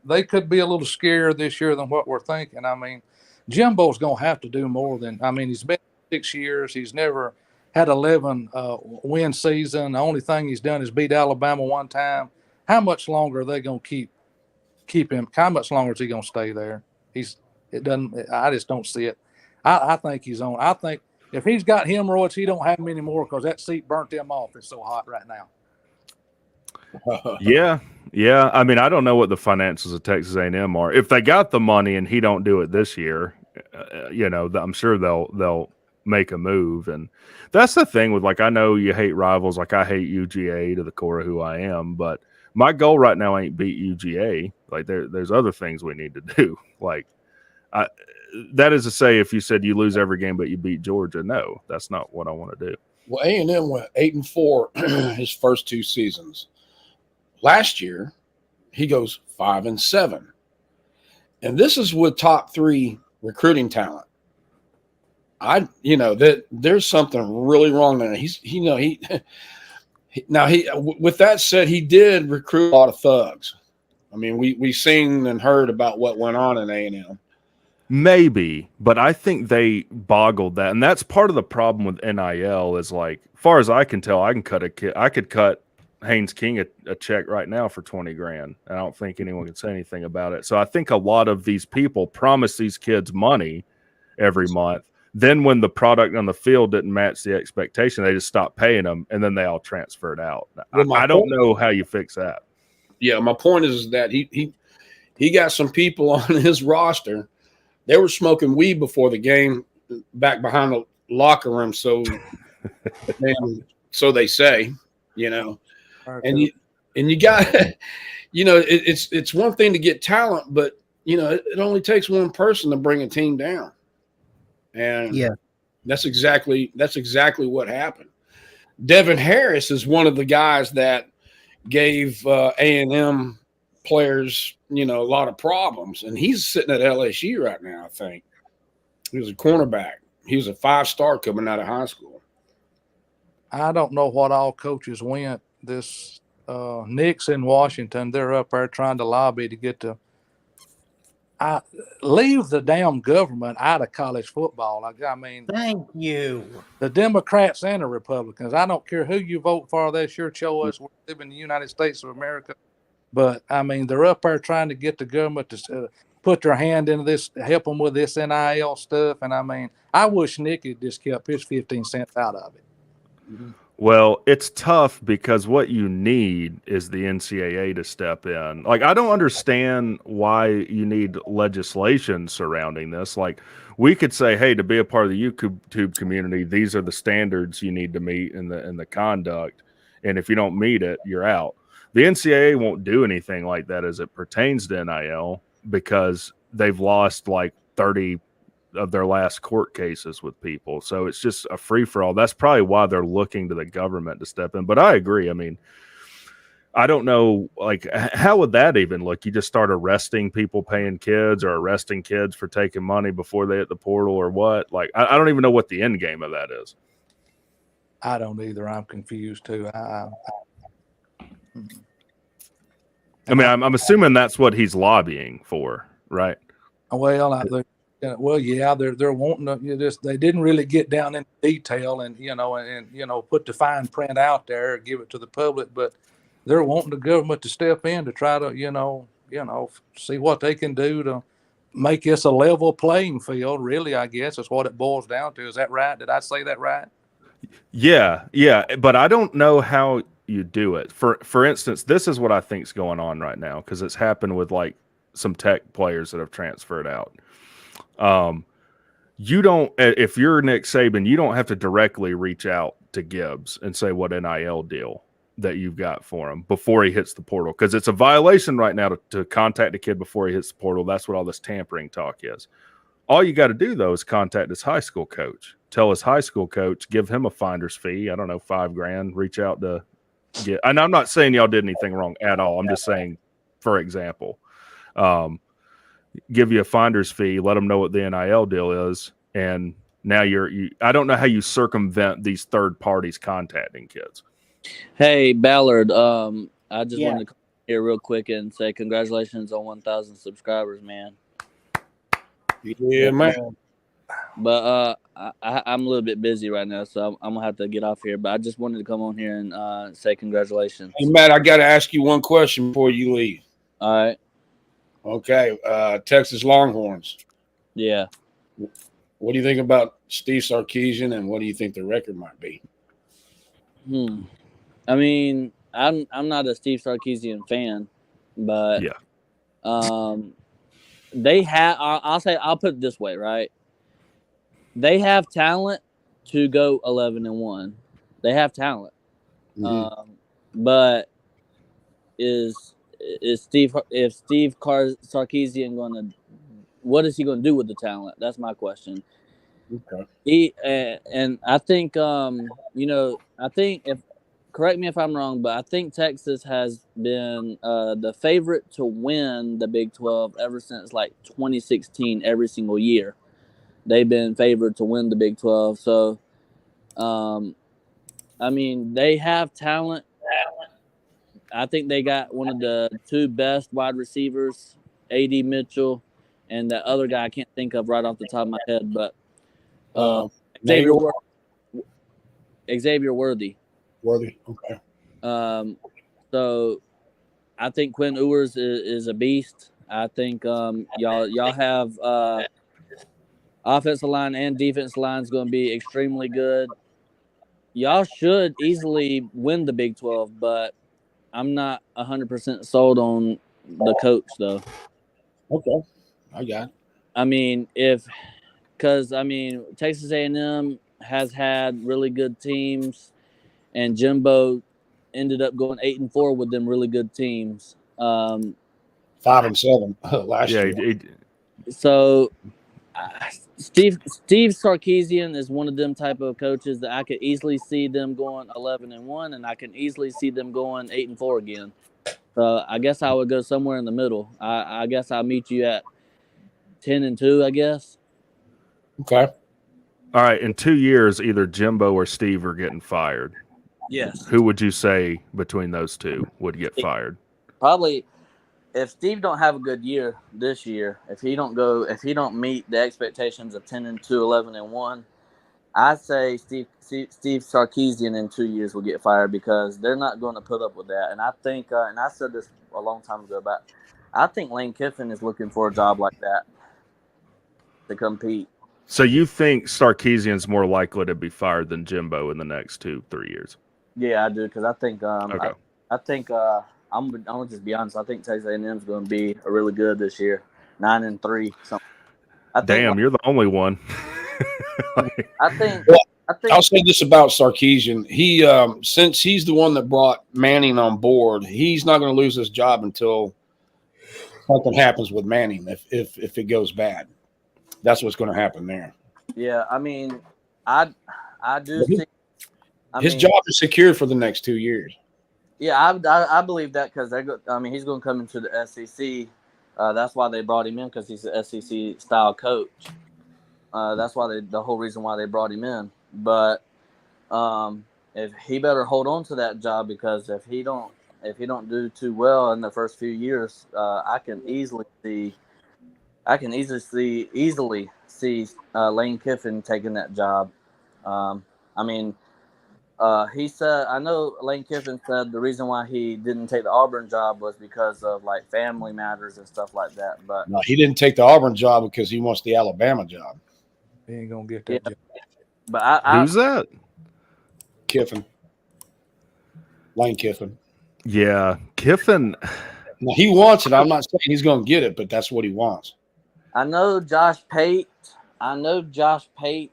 they could be a little scarier this year than what we're thinking. I mean, Jimbo's going to have to do more than. I mean, he's been 6 years. He's never had 11 win season. The only thing he's done is beat Alabama one time. How much longer are they going to keep him? How much longer is he going to stay there? I just don't see it. I think he's on. I think if he's got hemorrhoids, he don't have them anymore because that seat burnt him off. It's so hot right now. Yeah. I mean, I don't know what the finances of Texas A&M are. If they got the money and he don't do it this year, I'm sure they'll make a move. And that's the thing with, like, I know you hate rivals. Like, I hate UGA to the core of who I am, but my goal right now ain't beat UGA. Like, there's other things we need to do. Like, that is to say, if you said you lose every game but you beat Georgia, no, that's not what I want to do. Well, A&M went 8-4 his first 2 seasons. Last year, he goes 5-7, and this is with top 3 recruiting talent. That there's something really wrong there. With that said, he did recruit a lot of thugs. I mean, we seen and heard about what went on in A&M. Maybe, but I think they boggled that, and that's part of the problem with NIL. Is, like, far as I can tell, I could cut Haynes King a check right now for $20,000. I don't think anyone can say anything about it. So I think a lot of these people promise these kids money every month. Then when the product on the field didn't match the expectation, they just stopped paying them, and then they all transferred out. Well, I don't know how you fix that. Yeah, my point is that he got some people on his roster. They were smoking weed before the game back behind the locker room. So, so they say, And you got, it's one thing to get talent, but it only takes one person to bring a team down, and that's exactly what happened. Devin Harris is one of the guys that gave A&M players, a lot of problems, and he's sitting at LSU right now. I think he was a cornerback. He was a 5-star coming out of high school. I don't know what all coaches went. This Nick's in Washington. They're up there trying to lobby to get to leave the damn government out of college football. I mean, thank you. The Democrats and the Republicans. I don't care who you vote for. That's your choice. We live in the United States of America. But, I mean, they're up there trying to get the government to put their hand into this, help them with this NIL stuff. And, I mean, I wish Nick had just kept his 15 cents out of it. Mm-hmm. Well, it's tough because what you need is the NCAA to step in. Like, I don't understand why you need legislation surrounding this. Like, we could say, hey, to be a part of the YouTube community, these are the standards you need to meet in the conduct. And if you don't meet it, you're out. The NCAA won't do anything like that as it pertains to NIL because they've lost like 30 of their last court cases with people. So it's just a free-for-all. That's probably why they're looking to the government to step in. But I agree. I mean, I don't know, like, how would that even look? You just start arresting people paying kids or arresting kids for taking money before they hit the portal or what? Like, I don't even know what the end game of that is. I don't either. I'm confused too. I mean, I'm assuming that's what he's lobbying for, right? Well, they're wanting to. They didn't really get down in detail and put the fine print out there, give it to the public, but they're wanting the government to step in to try to see what they can do to make this a level playing field. Really, I guess is what it boils down to. Is that right? Did I say that right? Yeah, but I don't know how you do it. For instance, this is what I think is going on right now because it's happened with like some Tech players that have transferred out. You don't, if you're Nick Saban, you don't have to directly reach out to Gibbs and say what NIL deal that you've got for him before he hits the portal because it's a violation right now to contact a kid before he hits the portal. That's what all this tampering talk is. All you got to do though is contact his high school coach. Tell his high school coach, give him a finder's fee. I don't know, $5,000. Reach out to get. And I'm not saying y'all did anything wrong at all. I'm just saying, for example, give you a finder's fee. Let them know what the NIL deal is, and now I don't know how you circumvent these third parties contacting kids. Hey Ballard, I just Yeah. wanted to come here real quick and say congratulations on 1,000 subscribers, man. Yeah, man. But I'm a little bit busy right now, so I'm gonna have to get off here. But I just wanted to come on here and say congratulations. Hey, Matt, I got to ask you one question before you leave. All right, Okay, Texas Longhorns. yeah. What do you think about Steve Sarkisian, and what do you think the record might be? I mean, I'm not a Steve Sarkisian fan, but Yeah. they have. I'll put it this way, right? They have talent to go 11-1. They have talent, but if Steve Sarkisian going to, what is he going to do with the talent? That's my question. Okay. And I think I think, if correct me if I'm wrong, but I think Texas has been the favorite to win the Big 12 ever since like 2016. Every single year they've been favored to win the Big 12. So I mean, they have talent. I think they got one of the two best wide receivers, A.D. Mitchell, and that other guy I can't think of right off the top of my head, but Xavier Worthy. Okay. So I think Quinn Ewers is a beast. I think y'all have offensive line and defensive line is going to be extremely good. Y'all should easily win the Big 12, but I'm not 100% sold on the coach, though. Okay. I got it. I mean, because Texas A&M has had really good teams, and Jimbo ended up going 8-4 with them really good teams. 5-7 last year. So Steve Sarkisian is one of them type of coaches that I could easily see them going 11-1, and I can easily see them going 8-4 again. So I guess I would go somewhere in the middle. I guess I'll meet you at 10-2, I guess. Okay. All right. In 2 years, either Jimbo or Steve are getting fired. Yes. Who would you say between those two would get fired? Probably, if Steve don't have a good year this year, if he don't meet the expectations of 10-2, 11-1, I'd say Steve Sarkisian in 2 years will get fired, because they're not going to put up with that. And I think, and I said this a long time ago, but I think Lane Kiffin is looking for a job like that to compete. So you think Sarkisian's more likely to be fired than Jimbo in the next 2-3 years? Yeah, I do, because I think Okay. I think I'm gonna just be honest. I think Texas A&M is going to be really good this year, 9-3. Something. Damn, you're the only one. I think. I'll say this about Sarkisian. He since he's the one that brought Manning on board, he's not going to lose his job until something happens with Manning. If it goes bad, that's what's going to happen there. Yeah, I mean, I do see. His job is secured for the next 2 years. Yeah, I believe that, because he's going to come into the SEC. That's why they brought him in, because he's an SEC style coach. That's why the whole reason why they brought him in. But if he better hold on to that job, because if he don't do too well in the first few years, I can easily see Lane Kiffin taking that job. He said, I know Lane Kiffin said the reason why he didn't take the Auburn job was because of like family matters and stuff like that. But no, he didn't take the Auburn job because he wants the Alabama job. He ain't gonna get that job. But Who's that? Kiffin. Lane Kiffin. Yeah, Kiffin. Now, he wants it. I'm not saying he's going to get it, but that's what he wants. I know Josh Pate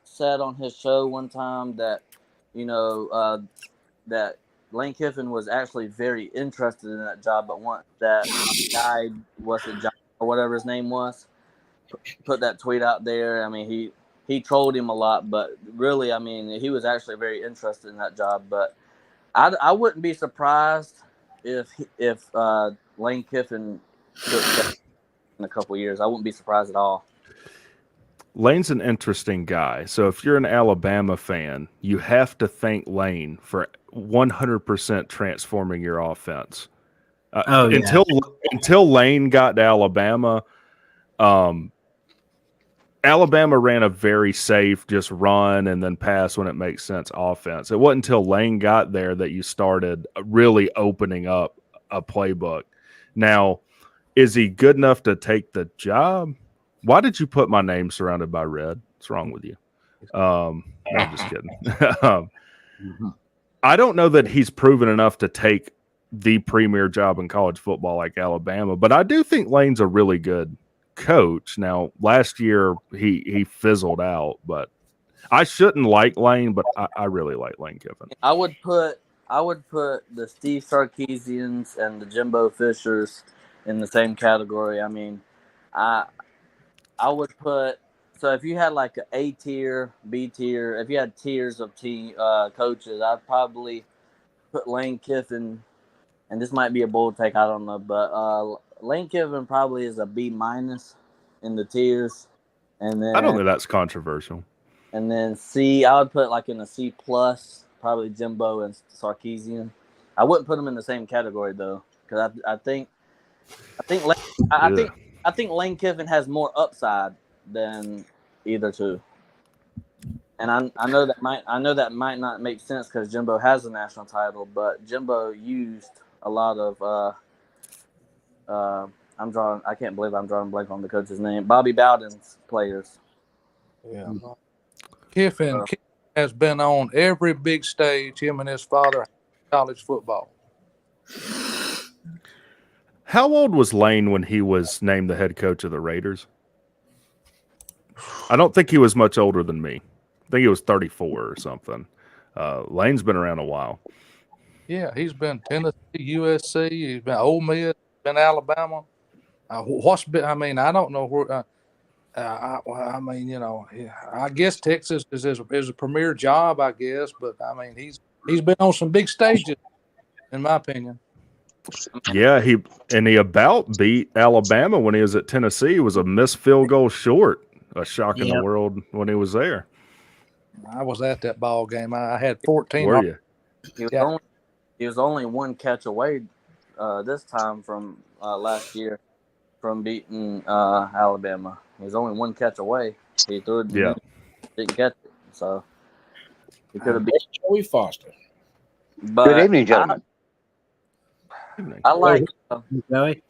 said on his show one time that, that Lane Kiffin was actually very interested in that job, but once that guy, was it John or whatever his name was, put that tweet out there. I mean, he trolled him a lot, but really, I mean, he was actually very interested in that job. But I wouldn't be surprised if Lane Kiffin took that in a couple years. I wouldn't be surprised at all. Lane's an interesting guy. So if you're an Alabama fan, you have to thank Lane for 100% transforming your offense. Until Lane got to Alabama, Alabama ran a very safe, just run and then pass when it makes sense offense. It wasn't until Lane got there that you started really opening up a playbook. Now, is he good enough to take the job? Why did you put my name surrounded by red? What's wrong with you? No, I'm just kidding. I don't know that he's proven enough to take the premier job in college football like Alabama, but I do think Lane's a really good coach. Now, last year he fizzled out, but I shouldn't like Lane, but I really like Lane Kiffin. I would put the Steve Sarkisians and the Jimbo Fishers in the same category. I mean, I would put, so if you had like an A tier, B tier, if you had tiers of coaches, I'd probably put Lane Kiffin, and this might be a bold take, I don't know, but Lane Kiffin probably is a B- in the tiers, and then I don't think that's controversial. And then C, I would put like in a C+, probably Jimbo and Sarkisian. I wouldn't put them in the same category though, because I think Lane Kiffin has more upside than either two. And I know that might not make sense because Jimbo has a national title, but Jimbo used a lot of I can't believe I'm drawing a blank on the coach's name. Bobby Bowden's players. Yeah. Kiffin has been on every big stage, him and his father, college football. How old was Lane when he was named the head coach of the Raiders? I don't think he was much older than me. I think he was 34 or something. Lane's been around a while. Yeah, he's been Tennessee, USC, he's been Ole Miss, been Alabama. I don't know where. I mean, you know, I guess Texas is a premier job, I guess, but I mean, he's been on some big stages, in my opinion. Yeah, he about beat Alabama when he was at Tennessee. He was a missed field goal short. A shock in the world when he was there. I was at that ball game. I had 14. Were you? He was only one catch away this time from last year from beating Alabama. He was only one catch away. He threw it. Yeah. Didn't catch it. So he could have beat Joey Foster. But Good evening, gentlemen. I like Joey?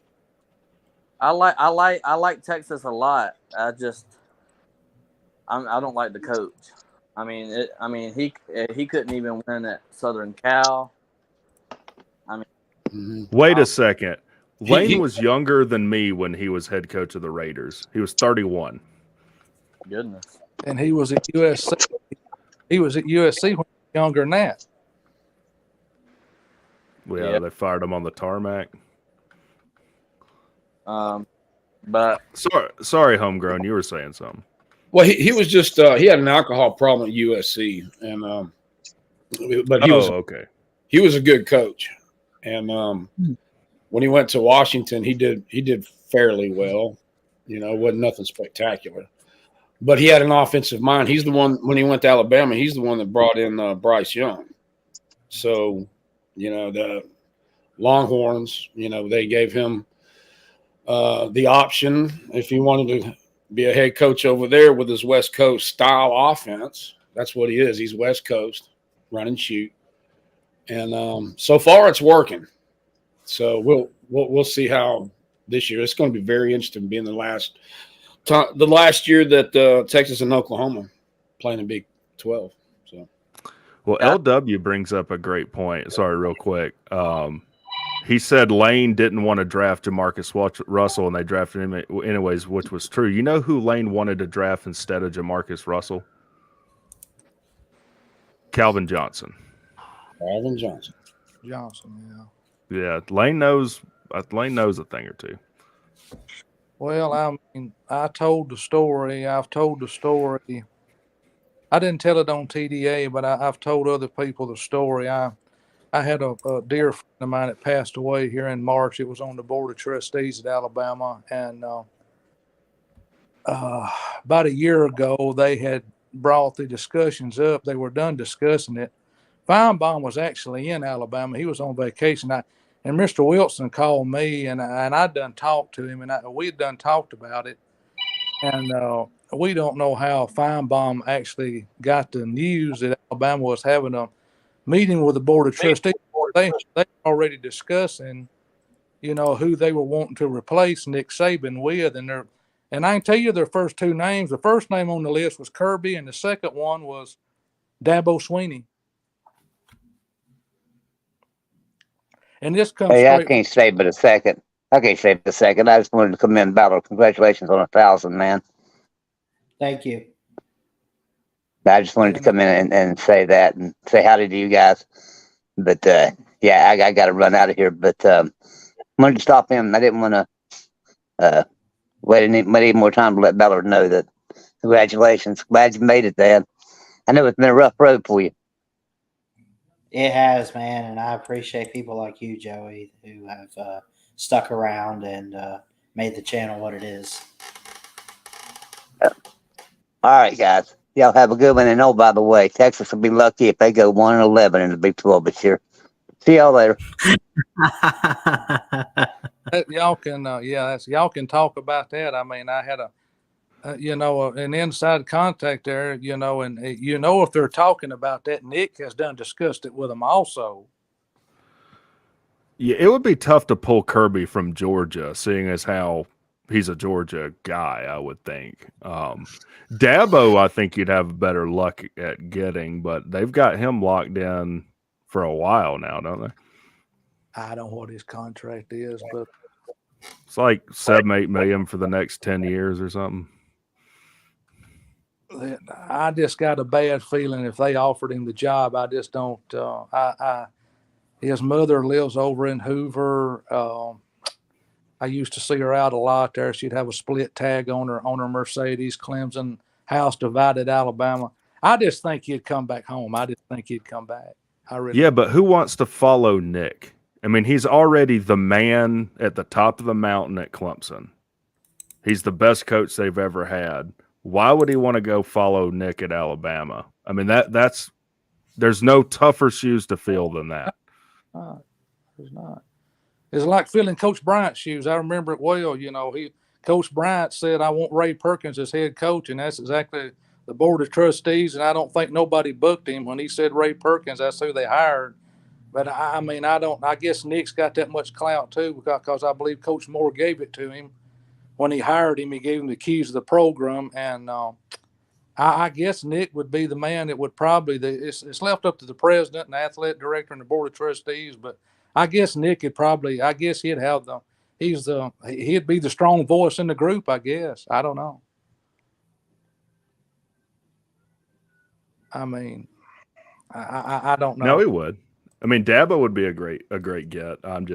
I like Texas a lot. I don't like the coach. I mean, he couldn't even win at Southern Cal. Wait a second. Lane was younger than me when he was head coach of the Raiders. He was 31. Goodness. And he was at USC. He was at USC when he was younger than that. Yeah, they fired him on the tarmac. But sorry, homegrown. You were saying something. Well, he was just he had an alcohol problem at USC, and but he was a good coach, and when he went to Washington, he did fairly well. You know, wasn't nothing spectacular, but he had an offensive mind. He's the one when he went to Alabama. He's the one that brought in Bryce Young. So, you know, the Longhorns, you know, they gave him the option if he wanted to be a head coach over there with his West Coast style offense. That's what he is. He's West Coast, run and shoot, and so far it's working. So we'll see how this year. It's going to be very interesting being the last year that Texas and Oklahoma playing in Big 12. So, well, LW brings up a great point. Sorry, real quick. He said Lane didn't want to draft Jamarcus Russell, and they drafted him anyways, which was true. You know who Lane wanted to draft instead of Jamarcus Russell? Calvin Johnson. Calvin Johnson. Johnson, yeah. Yeah, Lane knows a thing or two. Well, I mean, I told the story. I've told the story. I didn't tell it on TDA, but I've told other people the story. I had a dear friend of mine that passed away here in March. It was on the board of trustees at Alabama, and about a year ago, they had brought the discussions up. They were done discussing it. Feinbaum was actually in Alabama. He was on vacation. And Mr. Wilson called me, and I'd done talked to him, and we'd done talked about it. And we don't know how Feinbaum actually got the news that Alabama was having a meeting with the board of trustees. They were already discussing, who they were wanting to replace Nick Saban with, and I can tell you their first two names. The first name on the list was Kirby, and the second one was Dabo Swinney. And this comes Hey, straight. I can't say but a second. I just wanted to commend Ballard. Congratulations on 1,000, man. Thank you. I just wanted to come in and say that and say howdy to you guys. But yeah, I got to run out of here. But I wanted to stop in. I didn't want to wait any more time to let Ballard know that congratulations. Glad you made it, man. I know it's been a rough road for you. It has, man, and I appreciate people like you, Joey, who have stuck around and made the channel what it is. All right, guys. Y'all have a good one. And oh, by the way, Texas will be lucky if they go 1-11 in the Big 12 this year. See y'all later. Y'all can, y'all can talk about that. I mean, I had an inside contact there, and if they're talking about that, Nick has done discussed it with them also. Yeah, it would be tough to pull Kirby from Georgia, seeing as how he's a Georgia guy, I would think. Dabo, I think you'd have better luck at getting, but they've got him locked in for a while now, don't they? I don't know what his contract is, but it's like $7-8 million for the next 10 years or something. I just got a bad feeling if they offered him the job. I just don't. His mother lives over in Hoover. I used to see her out a lot there. She'd have a split tag on her Mercedes, Clemson house, divided Alabama. I just think he'd come back home. I just think he'd come back. Yeah, but who wants to follow Nick? I mean, he's already the man at the top of the mountain at Clemson. He's the best coach they've ever had. Why would he want to go follow Nick at Alabama? I mean, there's no tougher shoes to fill than that. There's not. It's like filling Coach Bryant's shoes. I remember it well. Coach Bryant said, "I want Ray Perkins as head coach," and that's exactly the board of trustees. And I don't think nobody booked him when he said Ray Perkins. That's who they hired. But I mean, I guess Nick's got that much clout too, because I believe Coach Moore gave it to him when he hired him. He gave him the keys to the program, and I guess Nick would be the man that would probably it's left up to the president and the athletic director and the board of trustees. But I guess Nick he'd have he'd be the strong voice in the group. I guess. I don't know. I mean, I don't know. No, he would. I mean, Dabo would be a great get. I'm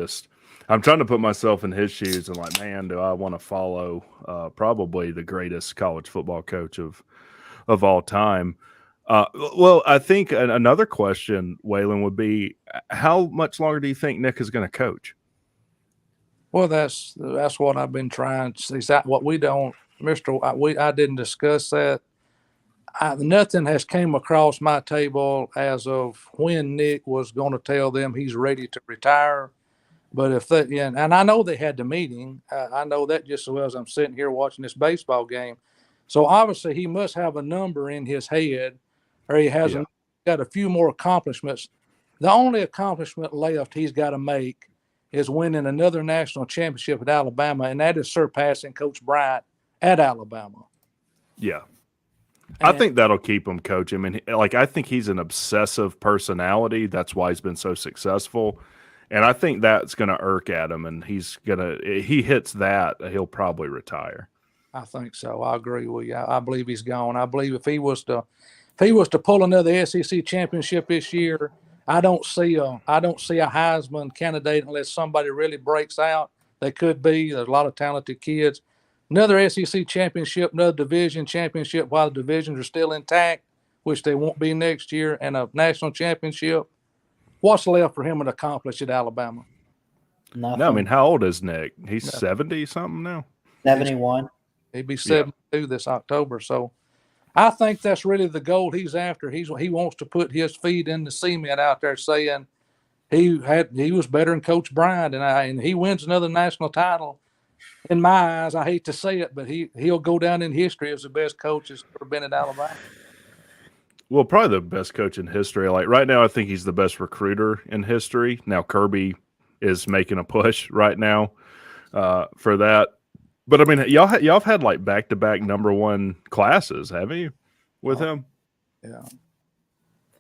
trying to put myself in his shoes and like, man, do I want to follow probably the greatest college football coach of all time? Well, I think another question, Waylon, would be how much longer do you think Nick is going to coach? Well, that's what I've been trying to see. Is that what we don't, I didn't discuss that. Nothing has came across my table as of when Nick was going to tell them he's ready to retire. But and I know they had the meeting. I know that just as well as I'm sitting here watching this baseball game. So obviously he must have a number in his head, or he has got a few more accomplishments. The only accomplishment left he's got to make is winning another national championship at Alabama, and that is surpassing Coach Bryant at Alabama. Yeah. I think that'll keep him, Coach. I mean, I think he's an obsessive personality. That's why he's been so successful. And I think that's going to irk at him, and he hits that, he'll probably retire. I think so. I agree with you. I believe he's gone. I believe if he was to pull another SEC championship this year, I don't see a Heisman candidate unless somebody really breaks out. They could be. There's a lot of talented kids. another SEC championship, another division championship while the divisions are still intact, which they won't be next year, and a national championship, what's left for him to accomplish at Alabama? Nothing. No, I mean, how old is Nick? He's No. 70 something now. 71. He'd be 72 this October. So I think that's really the goal he's after. He wants to put his feet in the cement out there, saying he was better than Coach Bryant, and he wins another national title. In my eyes, I hate to say it, but he'll go down in history as the best coach that's ever been at Alabama. Well, probably the best coach in history. Like right now, I think he's the best recruiter in history. Now Kirby is making a push right now for that. But I mean, y'all have had like back-to-back #1 classes, haven't you, with him? Yeah.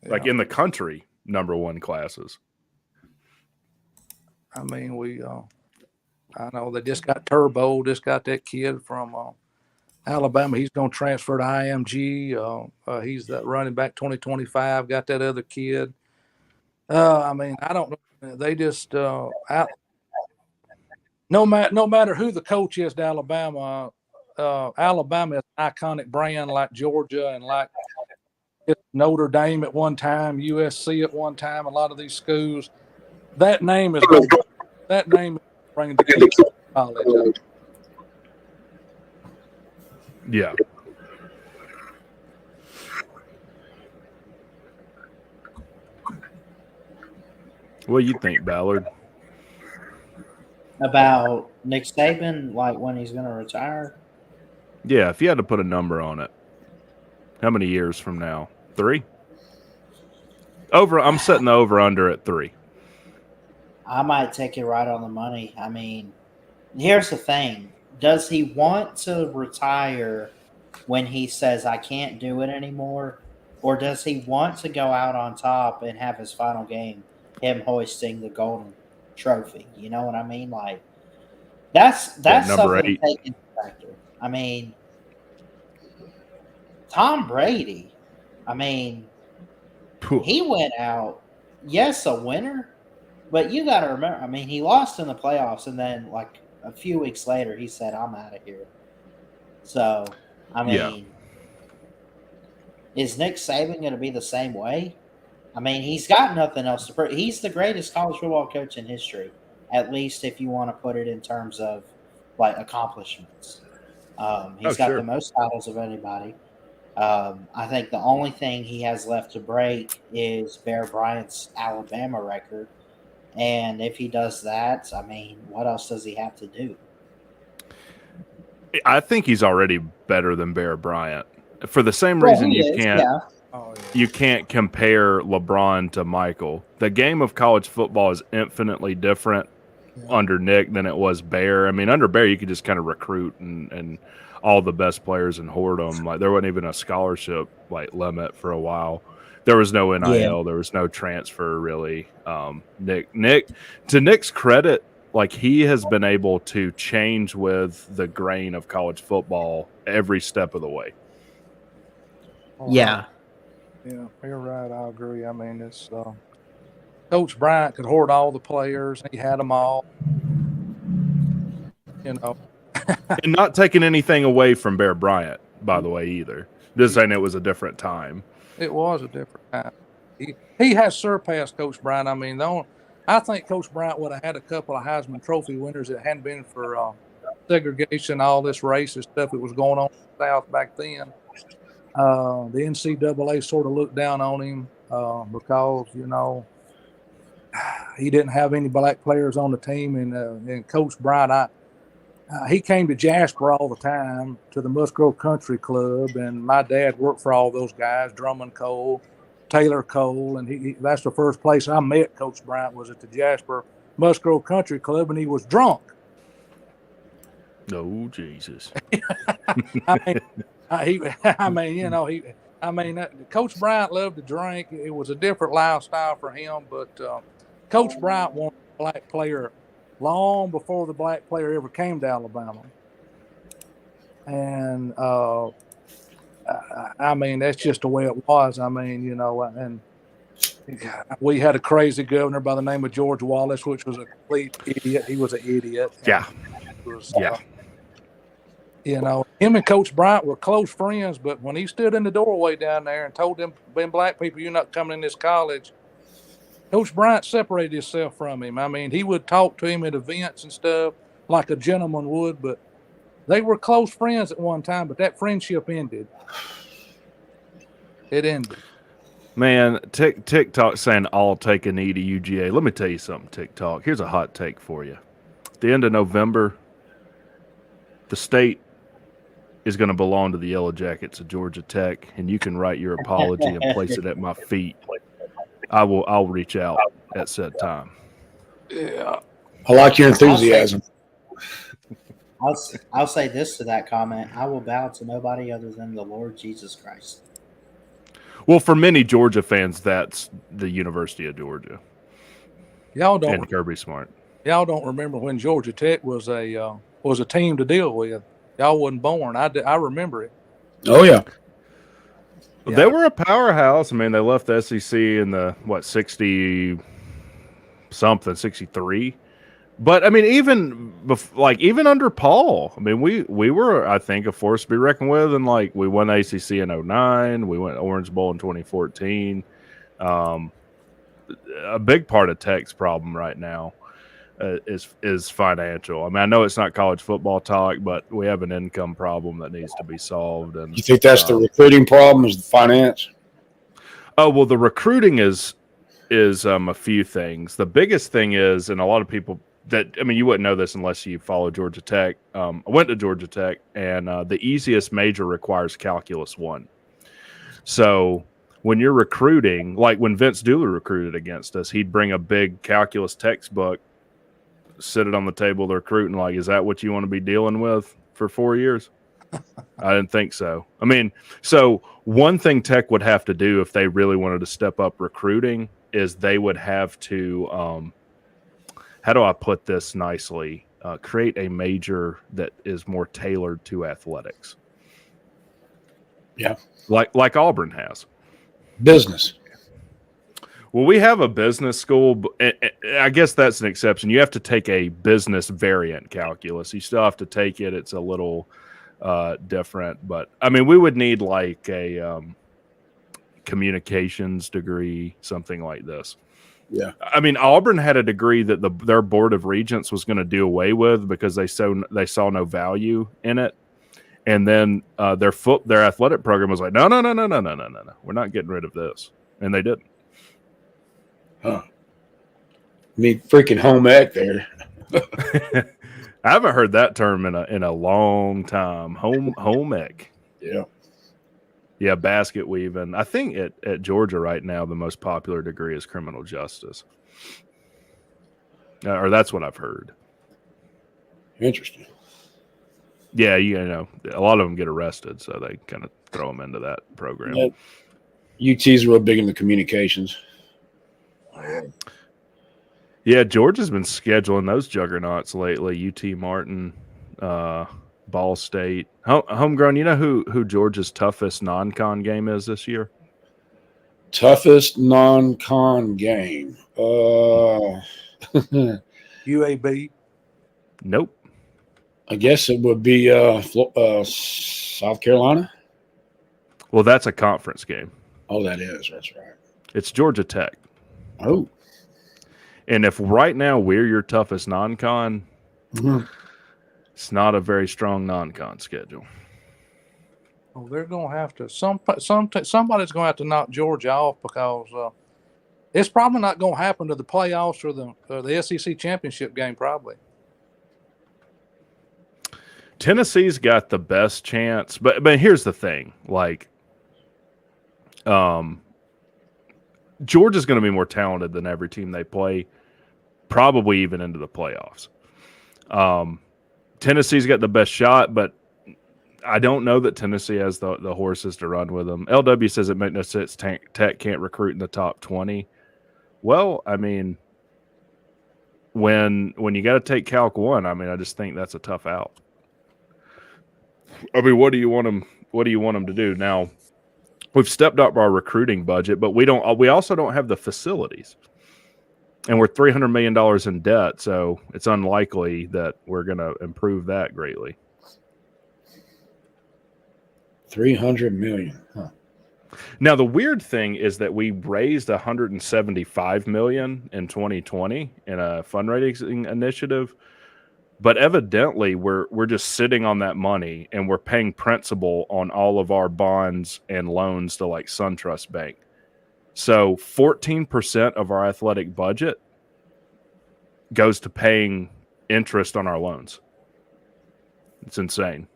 Like in the country, #1 classes. I mean, I know they just got Turbo, just got that kid from Alabama. He's going to transfer to IMG. He's that running back 2025. Got that other kid. I mean, I don't know. They just no matter who the coach is to Alabama, Alabama is an iconic brand like Georgia and like Notre Dame at one time, USC at one time. A lot of these schools, that name is bringing the kids to college. Yeah. What do you think, Ballard? About Nick Saban, like when he's going to retire? Yeah, if you had to put a number on it, how many years from now? 3? I'm setting the over-under at 3. I might take it right on the money. I mean, here's the thing. Does he want to retire when he says, I can't do it anymore? Or does he want to go out on top and have his final game, him hoisting the golden trophy? You know what I mean? Like, that's number something 8. to take into factor. I mean, Tom Brady, I mean, he went out, yes, a winner, but you got to remember, I mean, he lost in the playoffs, and then like a few weeks later, he said, I'm out of here. So, I mean, is Nick Saban going to be the same way? I mean, he's got nothing else to prove. He's the greatest college football coach in history, at least if you want to put it in terms of like accomplishments. He's got the most titles of anybody. I think the only thing he has left to break is Bear Bryant's Alabama record. And if he does that, I mean, what else does he have to do? I think he's already better than Bear Bryant. For the same reason you can't compare LeBron to Michael. The game of college football is infinitely different under Nick than it was Bear. I mean, under Bear, you could just kind of recruit and all the best players and hoard them. Like there wasn't even a scholarship like limit for a while. There was no NIL. There was no transfer really. Nick, to Nick's credit, like he has been able to change with the grain of college football every step of the way. Yeah. Yeah, you're right. I agree. I mean, it's Coach Bryant could hoard all the players. He had them all. You know. And not taking anything away from Bear Bryant, by the way, either. Just saying it was a different time. It was a different time. He has surpassed Coach Bryant. I mean, I think Coach Bryant would have had a couple of Heisman Trophy winners that hadn't been for segregation, all this racist stuff that was going on in the South back then. The NCAA sort of looked down on him because, you know, he didn't have any black players on the team. And Coach Bryant, he came to Jasper all the time to the Musgrove Country Club, and my dad worked for all those guys, Drummond Cole, Taylor Cole, and that's the first place I met Coach Bryant was at the Jasper Musgrove Country Club, and he was drunk. Oh, Jesus. Coach Bryant loved to drink. It was a different lifestyle for him, but Coach Bryant wanted a black player long before the black player ever came to Alabama. And, I mean, that's just the way it was. I mean, you know, and we had a crazy governor by the name of George Wallace, which was a complete idiot. He was an idiot. Yeah. You know, him and Coach Bryant were close friends, but when he stood in the doorway down there and told them black people, "You're not coming in this college," Coach Bryant separated himself from him. I mean, he would talk to him at events and stuff like a gentleman would, but they were close friends at one time, but that friendship ended. It ended. Man, TikTok saying I'll take a knee to UGA. Let me tell you something, TikTok. Here's a hot take for you. At the end of November, the state is going to belong to the Yellow Jackets of Georgia Tech, and you can write your apology and place it at my feet. I'll reach out at said time. Yeah. I like your enthusiasm. I'll say this to that comment. I will bow to nobody other than the Lord Jesus Christ. Well, for many Georgia fans, that's the University of Georgia Y'all and don't Kirby Smart. y'all don't remember when Georgia Tech was a team to deal with. Y'all wasn't born. I remember it. Oh yeah. Yeah. They were a powerhouse. I mean, they left the SEC in the 60 something, 63. But I mean, even under Paul, I mean, we were, I think, a force to be reckoned with, and like we won ACC in 2009, we went Orange Bowl in 2014. A big part of Tech's problem right now is financial. I mean, I know it's not college football talk, but we have an income problem that needs to be solved. And You think that's the recruiting problem? Is the finance? Oh well, the recruiting is a few things. The biggest thing is, and a lot of people that, I mean, you wouldn't know this unless you follow Georgia Tech. I went to Georgia Tech, and the easiest major requires Calculus 1. So when you're recruiting, like when Vince Dooley recruited against us, he'd bring a big calculus textbook, sit it on the table, the recruiting, like, is that what you want to be dealing with for 4 years? I didn't think so. I mean, so one thing Tech would have to do if they really wanted to step up recruiting is they would have to, how do I put this nicely? Create a major that is more tailored to athletics. Yeah. Like Auburn has. Business. Well, we have a business school, but I guess that's an exception. You have to take a business variant calculus. You still have to take it. It's a little different, but I mean, we would need like a communications degree, something like this. Yeah. I mean, Auburn had a degree that their board of regents was going to do away with because they saw no value in it. And then their athletic program was like, no, we're not getting rid of this, and they didn't. Huh. I mean, freaking home ec there. I haven't heard that term in a long time. Home ec. Yeah. Yeah, basket weaving. I think at Georgia right now, the most popular degree is criminal justice. Or that's what I've heard. Interesting. Yeah, you know, a lot of them get arrested, so they kind of throw them into that program. Yeah, UT's real big into communications. Yeah, Georgia's been scheduling those juggernauts lately. UT Martin, Ball State. Homegrown, you know who Georgia's toughest non-con game is this year? Toughest non-con game. UAB. Nope. I guess it would be South Carolina. Well, that's a conference game. Oh, that is. That's right. It's Georgia Tech. Oh. And if right now we're your toughest non-con, it's not a very strong non-con schedule. Oh, they're going to have to somebody's going to have to knock Georgia off because it's probably not going to happen to the playoffs or the SEC championship game. Probably. Tennessee's got the best chance, but here's the thing: like, Georgia's going to be more talented than every team they play, probably even into the playoffs. Tennessee's got the best shot, but I don't know that Tennessee has the horses to run with them. LW says it makes no sense Tech can't recruit in the top 20. Well, I mean, when you got to take Calc 1, I mean, I just think that's a tough out. I mean, what do you want them to do now? We've stepped up our recruiting budget, but we also don't have the facilities, and we're $300 million in debt. So it's unlikely that we're going to improve that greatly. $300 million. Huh. Now the weird thing is that we raised $175 million in 2020 in a fundraising initiative, but evidently we're just sitting on that money and we're paying principal on all of our bonds and loans to like SunTrust Bank. So 14% of our athletic budget goes to paying interest on our loans. It's insane.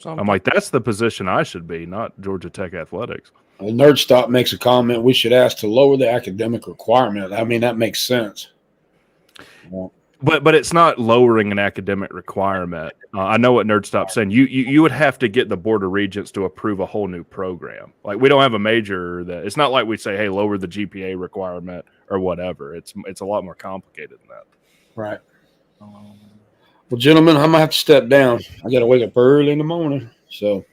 I'm like, that's the position I should be, not Georgia Tech athletics. Nerd Stop makes a comment. We should ask to lower the academic requirement. I mean, that makes sense. Yeah. But it's not lowering an academic requirement. I know what Nerd Stop's saying. You would have to get the Board of Regents to approve a whole new program. Like we don't have a major that it's not like we say, hey, lower the GPA requirement or whatever. It's a lot more complicated than that. Right. Well, gentlemen, I'm gonna have to step down. I got to wake up early in the morning. So,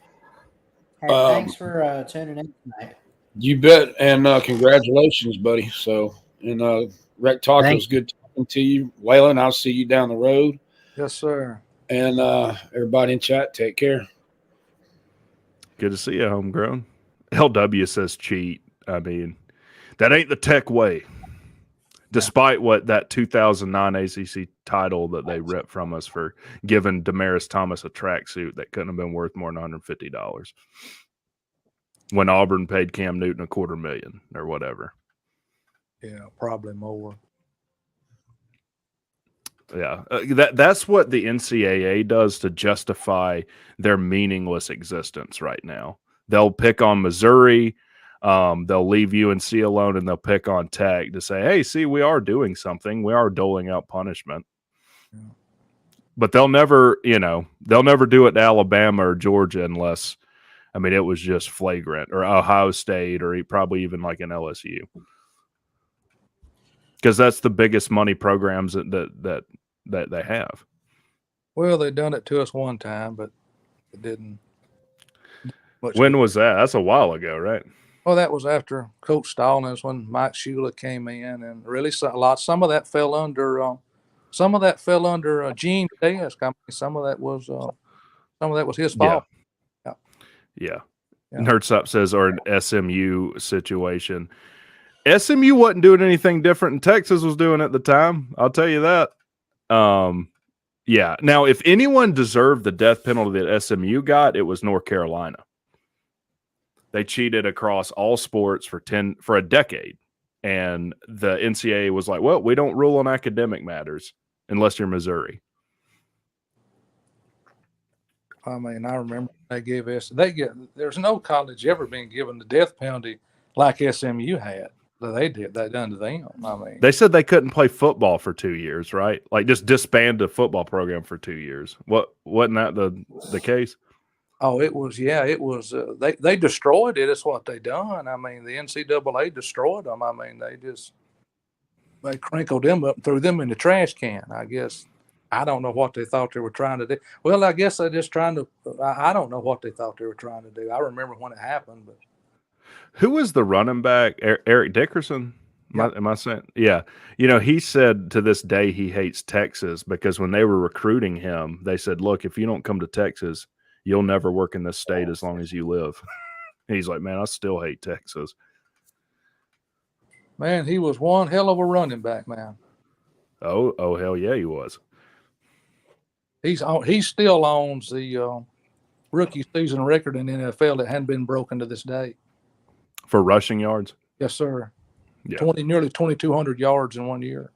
Hey, thanks for tuning in tonight. you bet, and congratulations, buddy. So, and Rec Talk, it was good talking to you, Waylon. I'll see you down the road. Yes, sir. And everybody in chat, take care. Good to see you, homegrown. LW says cheat. I mean, that ain't the Tech way. Despite what that 2009 ACC title that they ripped from us for giving Damaris Thomas a tracksuit that couldn't have been worth more than $150 when Auburn paid Cam Newton $250,000 or whatever. Yeah, probably more. Yeah, that's what the NCAA does to justify their meaningless existence right now. They'll pick on Missouri. They'll leave UNC alone and they'll pick on Tech to say, hey, see, we are doing something. We are doling out punishment. Yeah. But they'll never do it to Alabama or Georgia unless, I mean, it was just flagrant, or Ohio State, or probably even like an LSU. Because that's the biggest money programs that they have. Well, they done it to us one time, but it didn't. When was that? That's a while ago, right? Well, that was after Coach Stallings when Mike Shula came in, and really some of that fell under Gene Desk. I mean, some of that was his fault. Yeah. Nerdstop says, or an SMU situation. SMU wasn't doing anything different than Texas was doing at the time. I'll tell you that. Yeah. Now, if anyone deserved the death penalty that SMU got, it was North Carolina. They cheated across all sports for a decade. And the NCAA was like, well, we don't rule on academic matters unless you're Missouri. I mean, I remember there's no college ever been given the death penalty like SMU had. They done to them. I mean, they said they couldn't play football for 2 years, right? Like just disband the football program for 2 years. Wasn't that the case? Oh, it was. Yeah, it was. They destroyed it. That's what they done. I mean, the NCAA destroyed them. I mean, they crinkled them up and threw them in the trash can. I guess. I don't know what they thought they were trying to do. Well, I guess they're just trying to. I don't know what they thought they were trying to do. I remember when it happened, but. Who was the running back? Eric Dickerson? Am I saying? Yeah. You know, he said to this day he hates Texas because when they were recruiting him, they said, look, if you don't come to Texas, you'll never work in this state as long as you live. He's like, man, I still hate Texas. Man, he was one hell of a running back, man. Oh, hell yeah, he was. He still owns the rookie season record in the NFL that hadn't been broken to this day. For rushing yards? Yes, sir. Yeah. Nearly 2,200 yards in 1 year.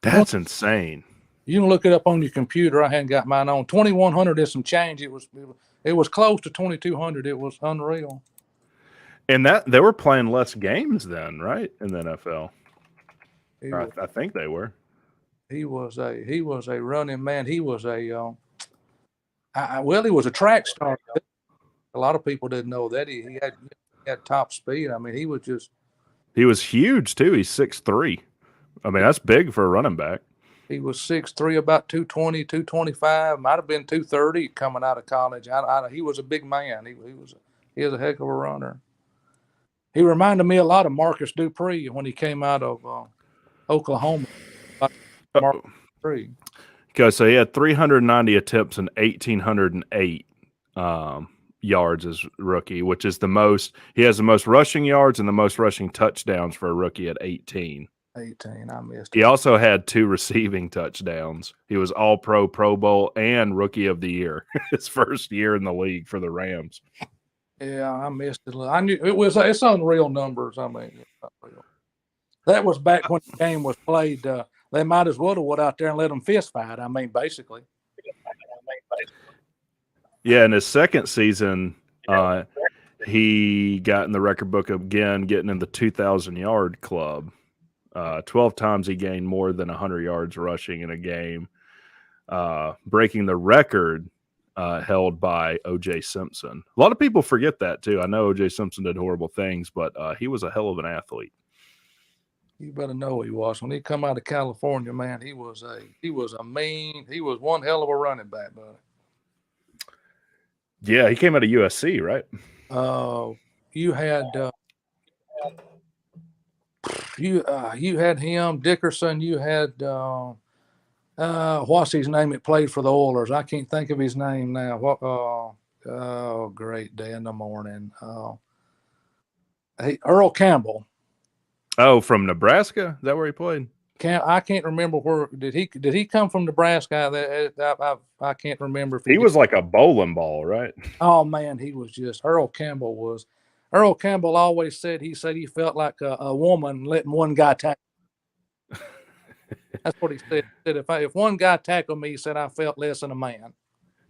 That's insane. You can look it up on your computer. I hadn't got mine on. 2,100 is some change. It was close to 2,200. It was unreal. And that they were playing less games then, right? In the NFL. I think they were. He was a running man. He was he was a track star. A lot of people didn't know that he had top speed. I mean, he was huge too. He's 6'3". I mean, that's big for a running back. He was 6'3", about 220, 225, might have been 230 coming out of college. He was a big man. He was a heck of a runner. He reminded me a lot of Marcus Dupree when he came out of Oklahoma. Marcus Dupree. Okay, so he had 390 attempts and 1,808 yards as rookie, which is the most. He has the most rushing yards and the most rushing touchdowns for a rookie at 18. 18. I missed He it. also had 2 receiving touchdowns. He was All Pro, Pro Bowl, and Rookie of the Year his first year in the league for the Rams. Yeah, I missed it. I knew it's unreal numbers. I mean, it's unreal. That was back when the game was played. They might as well have went out there and let them fist fight. I mean, basically. Yeah, in his second season, he got in the record book again, getting in the 2,000-yard club. 12 times he gained more than 100 yards rushing in a game, breaking the record held by O.J. Simpson. A lot of people forget that, too. I know O.J. Simpson did horrible things, but he was a hell of an athlete. You better know he was. When he come out of California, man, he was one hell of a running back, buddy. Yeah, he came out of USC, right? You had you had him, Dickerson. You had what's his name? It played for the Oilers. I can't think of his name now. What? Oh, great day in the morning. Earl Campbell. Oh, from Nebraska? Is that where he played? I can't remember where did he come from? Nebraska? I can't remember if he was like a bowling ball, right? Oh man, he was just Earl Campbell was. Earl Campbell always said he felt like a woman letting one guy tackle. That's what he said. He said if one guy tackled me, he said I felt less than a man.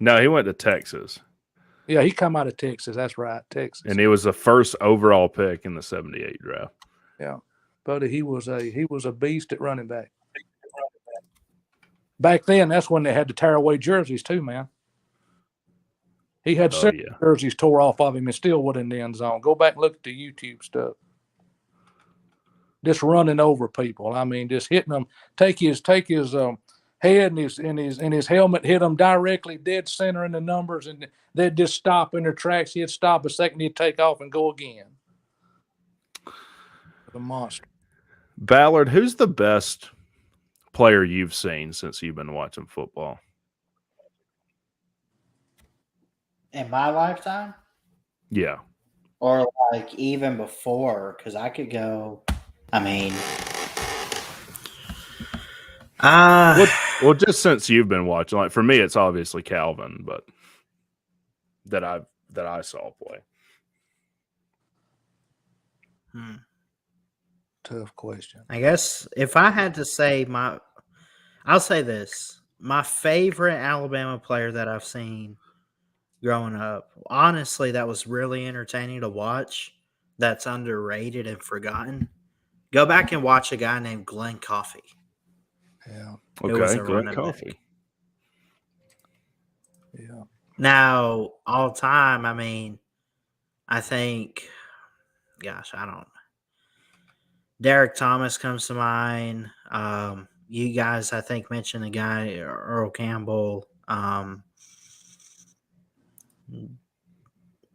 No, he went to Texas. Yeah, he come out of Texas. That's right, Texas. And he was the first overall pick in the 78 draft. Yeah. But he was a beast at running back. Back then, that's when they had to tear away jerseys too, man. He had several jerseys tore off of him and still would in the end zone. Go back and look at the YouTube stuff. Just running over people. I mean, just hitting them. Take his head and his helmet, hit them directly dead center in the numbers, and they'd just stop in their tracks. He'd stop a second, he'd take off and go again. The monster. Ballard, who's the best player you've seen since you've been watching football? In my lifetime? Yeah. Or like even before, because I could go, I mean, well, just since you've been watching, like for me, it's obviously Calvin, but that I saw play. Tough question. I guess if I had to say I'll say this. My favorite Alabama player that I've seen growing up, honestly, that was really entertaining to watch, that's underrated and forgotten. Go back and watch a guy named Glenn Coffey. Yeah. Okay, Glenn Coffey. Yeah. Now, all time, I mean, I think, gosh, I don't. Derek Thomas comes to mind. You guys, I think, mentioned the guy, Earl Campbell.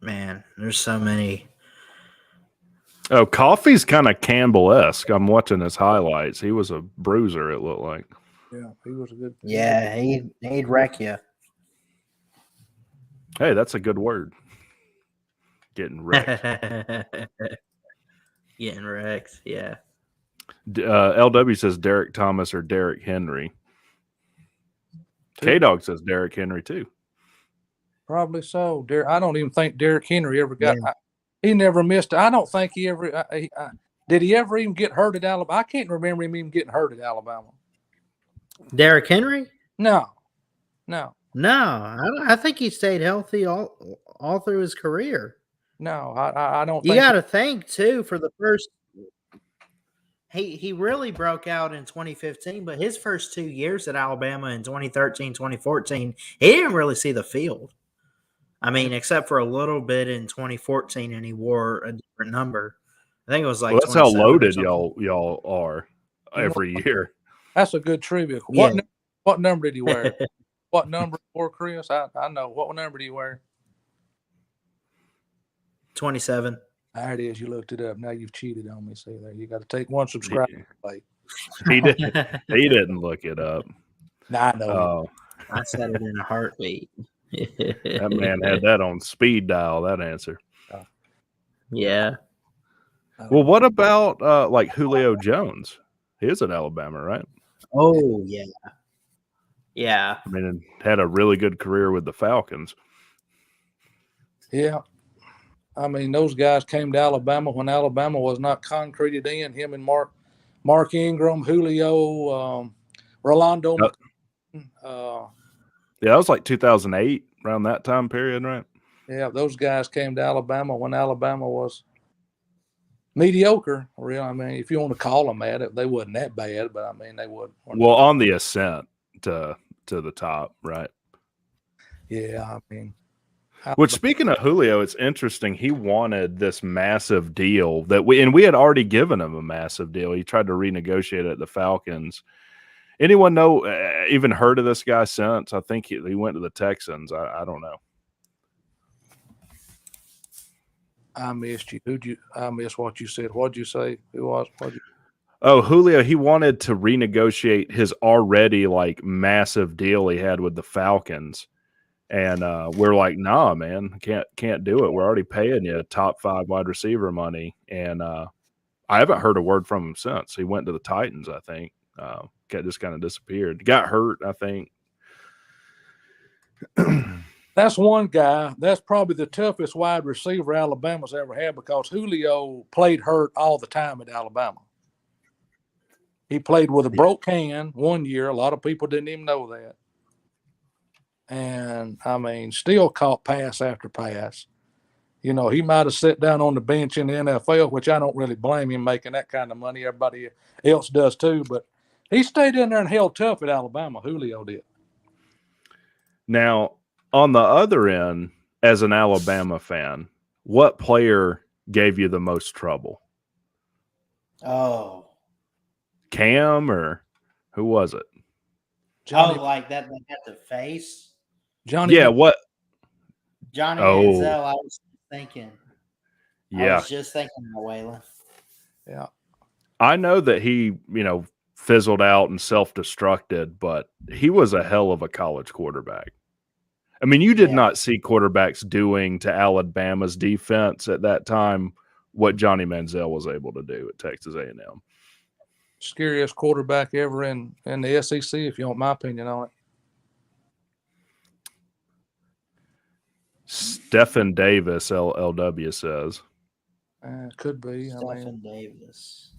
Man, there's so many. Oh, Coffey's kind of Campbell-esque. I'm watching his highlights. He was a bruiser, it looked like. Yeah, he was a good. Yeah, he'd wreck you. Hey, that's a good word. Getting wrecked. Getting wrecked, yeah. LW says Derek Thomas or Derrick Henry. K-Dog says Derrick Henry, too. Probably so. I don't even think Derrick Henry ever got. Yeah. He never missed. I don't think he ever. Did he ever even get hurt at Alabama? I can't remember him even getting hurt at Alabama. Derrick Henry? No. I think he stayed healthy all through his career. No, I don't. You got to think too for the first. He really broke out in 2015, but his first 2 years at Alabama in 2013, 2014, he didn't really see the field. I mean, except for a little bit in 2014, and he wore a different number. I think it was like. Well, that's how loaded y'all are every year. That's a good trivia. Yeah. What number did he wear? What number wore Chris? I know. What number did he wear? 27. There it is. You looked it up. Now you've cheated on me. See there. You got to take one subscriber. He didn't look it up. Nah, I know. I said it in a heartbeat. That man had that on speed dial, that answer. Yeah. Well, what about like Julio Jones? He is at Alabama, right? Oh, yeah. Yeah. I mean, had a really good career with the Falcons. Yeah. I mean, those guys came to Alabama when Alabama was not concreted in. Him and Mark Ingram, Julio, Rolando. Yep. Uh, Yeah, that was like 2008, around that time period, right? yeah, those guys came to Alabama when Alabama was mediocre. Real, I mean, if you want to call them that, they wasn't that bad, but I mean, they would. Well, on the ascent to the top, right? Yeah, I mean. Which, speaking of Julio, it's interesting. He wanted this massive deal that we had already given him a massive deal. He tried to renegotiate it at the Falcons. Anyone know, even heard of this guy since? I think he went to the Texans. I don't know. I missed you. I missed what you said. What'd you say? Who was? Oh, Julio, he wanted to renegotiate his already like massive deal he had with the Falcons. And we're like, nah, man, can't do it. We're already paying you top 5 wide receiver money. And I haven't heard a word from him since. He went to the Titans, I think. Just kind of disappeared. Got hurt, I think. That's one guy. That's probably the toughest wide receiver Alabama's ever had because Julio played hurt all the time at Alabama. He played with a broke hand one year. A lot of people didn't even know that. And, I mean, still caught pass after pass. You know, he might have sat down on the bench in the NFL, which I don't really blame him making that kind of money. Everybody else does too. But he stayed in there and held tough at Alabama. Julio did. Now, on the other end, as an Alabama fan, what player gave you the most trouble? Oh. Cam or who was it? Johnny, like that they had to face? Johnny. Yeah, what? Johnny Oh. Manziel, I was thinking. Yeah. I was just thinking that, Waylon. Yeah. I know that he, fizzled out and self-destructed, but he was a hell of a college quarterback. I mean, you did not see quarterbacks doing to Alabama's defense at that time what Johnny Manziel was able to do at Texas A&M. Scariest quarterback ever in the SEC, if you want my opinion on it. Stephen Davis, LW says. Could be. Stephen Davis.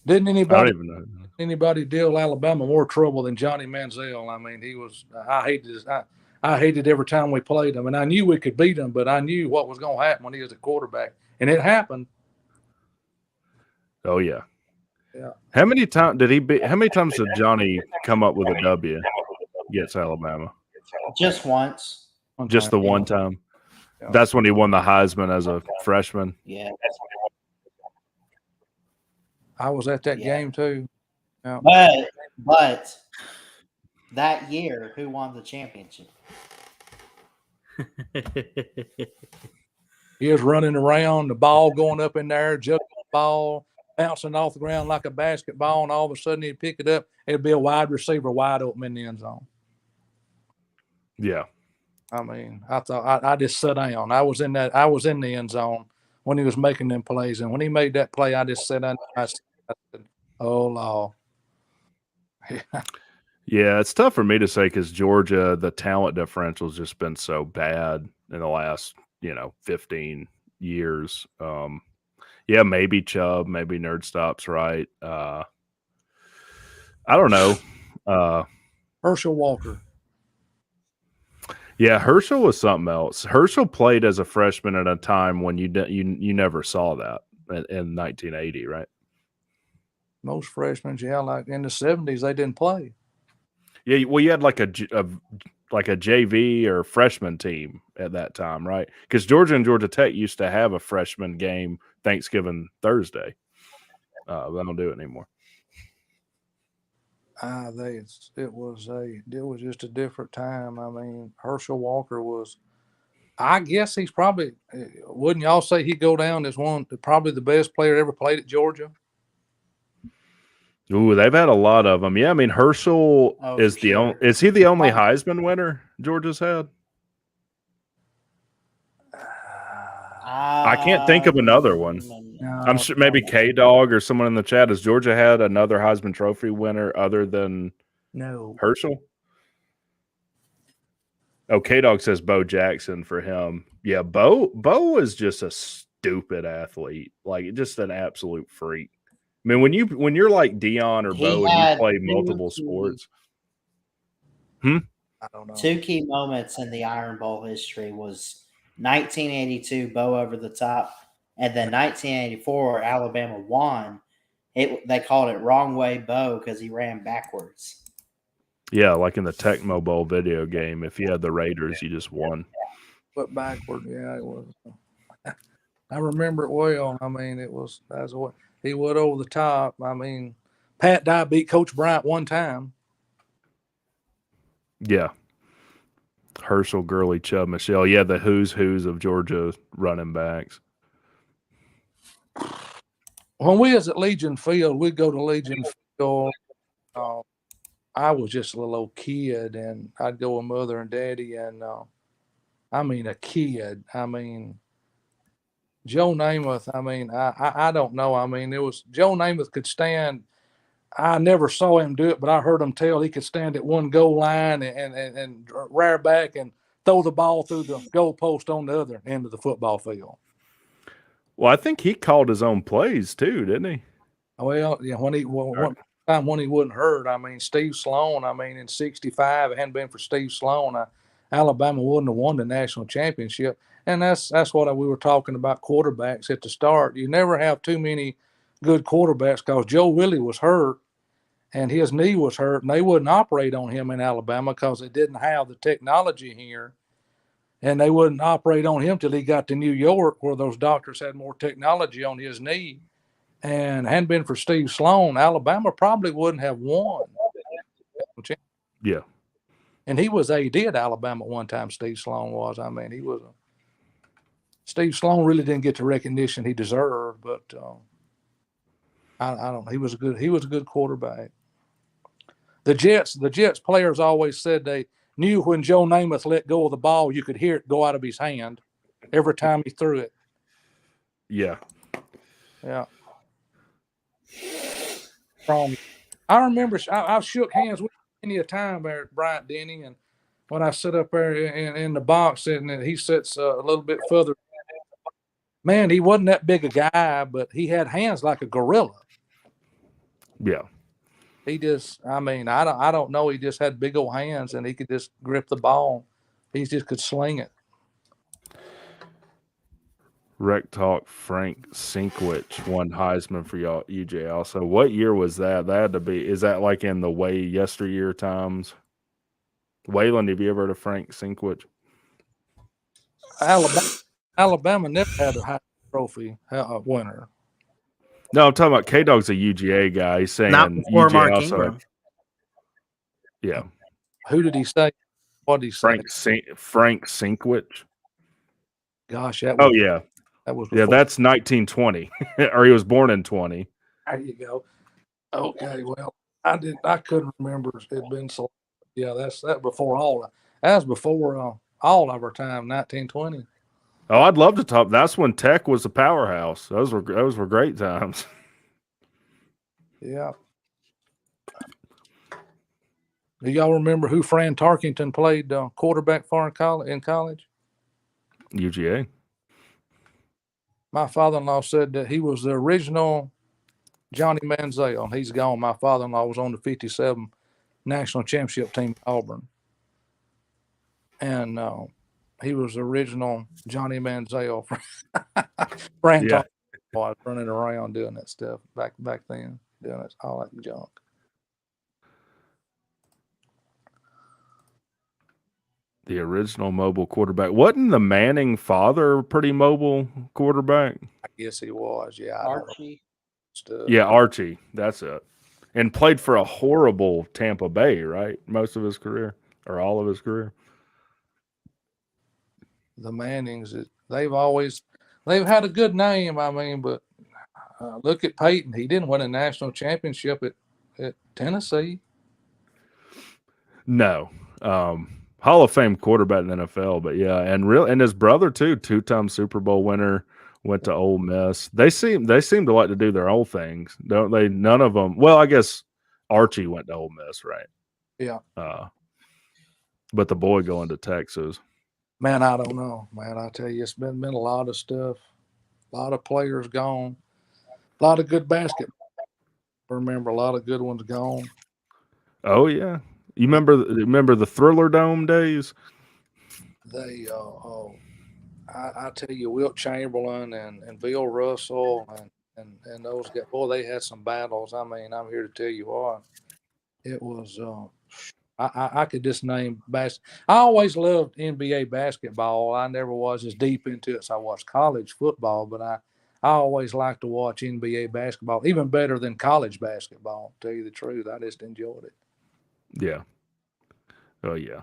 Didn't I don't anybody even know. anybody deal Alabama more trouble than Johnny Manziel? I mean, he was. I hated every time we played him, and I knew we could beat him, but I knew what was going to happen when he was a quarterback, and it happened. Oh yeah. Yeah. How many times did Johnny come up with a W against Alabama? Just once. Just the one time. Yeah. That's when he won the Heisman as a freshman. Yeah. I was at that game too. Yeah. But that year, who won the championship? He was running around, the ball going up in there, jumping the ball, bouncing off the ground like a basketball, and all of a sudden he'd pick it up. It'd be a wide receiver wide open in the end zone. Yeah. I mean, I thought I just sat down. I was in the end zone when he was making them plays, and when he made that play, I just sat down. I said, "Oh Lord." Yeah, it's tough for me to say because Georgia, the talent differential has just been so bad in the last, 15 years. Yeah, maybe Chubb, maybe Nerdstop's right. I don't know. Herschel Walker. Yeah, Herschel was something else. Herschel played as a freshman at a time when you never saw that in 1980, right? Most freshmen, like in the 70s, they didn't play. Yeah, well, you had like a JV or freshman team at that time, right? Because Georgia and Georgia Tech used to have a freshman game Thanksgiving Thursday. They don't do it anymore. It was just a different time. I mean, Herschel Walker was. I guess he's probably. Wouldn't y'all say he'd go down as probably the best player ever played at Georgia? Ooh, they've had a lot of them. Yeah, I mean Herschel Oh, is for the only. sure. Is he the only Heisman winner Georgia's had? I can't think of another one. I'm sure maybe K Dog or someone in the chat. Has Georgia had another Heisman Trophy winner other than No. Herschel? Oh, K Dog says Bo Jackson for him. Yeah, Bo is just a stupid athlete, like just an absolute freak. I mean, when you're like Dion or He Bo and you had play two multiple key- sports, I don't know. Two key moments in the Iron Bowl history was 1982, Bo over the top, and then 1984, Alabama won. They called it wrong way Bo because he ran backwards. yeah, like in the Tecmo Bowl video game, if you had the Raiders, you just won. But backward, yeah, it was. I remember it well. I mean, that's what he went over the top. I mean, Pat Dye beat Coach Bryant one time. Yeah. Herschel, Gurley, Chubb, Michelle. Yeah, the who's of Georgia running backs. When we was at Legion Field, we'd go to Legion Field. I was just a little old kid, and I'd go with Mother and Daddy, and I mean, a kid. I mean, Joe Namath. I mean, I don't know. I mean, it was Joe Namath could stand. I never saw him do it, but I heard him tell he could stand at one goal line and rear back and throw the ball through the goal post on the other end of the football field. Well, I think he called his own plays too, didn't he? Well, yeah, one time when he wasn't hurt, I mean, Steve Sloan, I mean, in '65, it hadn't been for Steve Sloan, Alabama wouldn't have won the national championship. And that's what we were talking about quarterbacks at the start. You never have too many good quarterbacks because Joe Willie was hurt and his knee was hurt, and they wouldn't operate on him in Alabama because they didn't have the technology here. And they wouldn't operate on him till he got to New York, where those doctors had more technology on his knee. And hadn't been for Steve Sloan, Alabama probably wouldn't have won. Yeah. And he was AD at Alabama at one time, Steve Sloan was. I mean, Steve Sloan really didn't get the recognition he deserved, but I don't know. He was a good quarterback. The Jets players always said they knew when Joe Namath let go of the ball, you could hear it go out of his hand every time he threw it. Yeah. Yeah. I remember I shook hands with him many a time there at Bryant Denny, and when I sit up there in the box and he sits a little bit further, man, he wasn't that big a guy, but he had hands like a gorilla. Yeah. He just, I mean, I don't know. He just had big old hands and he could just grip the ball. He just could sling it. Rec Talk Frank Sinkwich won Heisman for y'all UJ also. What year was that? That had to be, is that like in the way yesteryear times? Waylon, have you ever heard of Frank Sinkwich? Alabama never had a Heisman Trophy winner. No, I'm talking about K Dog's a UGA guy. He's saying Not before UGA Mark also. Ingram. Yeah. Who did he say? What did he say? Frank Sinkwich. Gosh, that was, Oh yeah. That was Yeah, that's 1920. Or he was born in 20. There you go. Okay, well, I couldn't remember. It'd been so. Yeah, that before all. That was before all of our time. 1920. Oh, I'd love to talk. That's when Tech was a powerhouse. Those were great times. Yeah. Do y'all remember who Fran Tarkington played quarterback for in college? UGA. My father-in-law said that he was the original Johnny Manziel. He's gone. My father-in-law was on the 57 national championship team at Auburn. And he was the original Johnny Manziel. Fran Yeah. was running around doing that stuff back then, doing all that junk. The original mobile quarterback. Wasn't the Manning father a pretty mobile quarterback? I guess he was. Yeah. Archie. Yeah, Archie. That's it. And played for a horrible Tampa Bay, right? Most of his career or all of his career. The Mannings, they've had a good name. I mean, but look at Peyton. He didn't win a national championship at Tennessee. No. Hall of Fame quarterback in the NFL, but yeah, and his brother too, 2-time Super Bowl winner, went to Ole Miss. They seem to like to do their own things, don't they? None of them. Well, I guess Archie went to Ole Miss, right? Yeah. But the boy going to Texas. Man, I don't know. Man, I tell you, it's been a lot of stuff. A lot of players gone. A lot of good basketball. Remember, a lot of good ones gone. Oh yeah. You remember the Thriller Dome days? They, I tell you, Wilt Chamberlain and Bill Russell and those guys, boy, they had some battles. I mean, I'm here to tell you what. It was, I could just name I always loved NBA basketball. I never was as deep into it as I watched college football, but I always liked to watch NBA basketball, even better than college basketball, to tell you the truth. I just enjoyed it. Yeah. Oh yeah.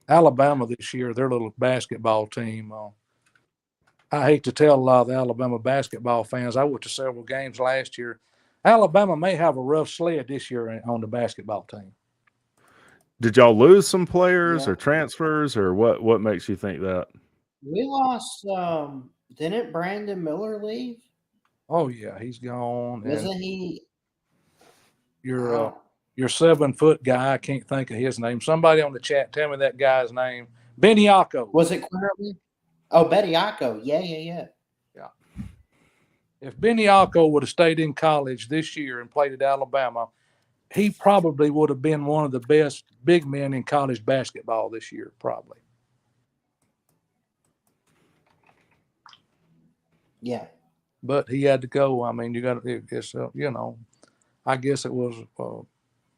Alabama this year, their little basketball team. I hate to tell a lot of the Alabama basketball fans. I went to several games last year. Alabama may have a rough sled this year on the basketball team. Did y'all lose some players or transfers, or what makes you think that? We lost. Didn't Brandon Miller leave? Oh yeah, he's gone. Wasn't he? Your 7-foot guy, I can't think of his name. Somebody on the chat, tell me that guy's name. Beniaco. Was it Quinterly? Oh, Beniaco. Yeah. If Beniaco would have stayed in college this year and played at Alabama, he probably would have been one of the best big men in college basketball this year, probably. Yeah. But he had to go. I mean, it's I guess it was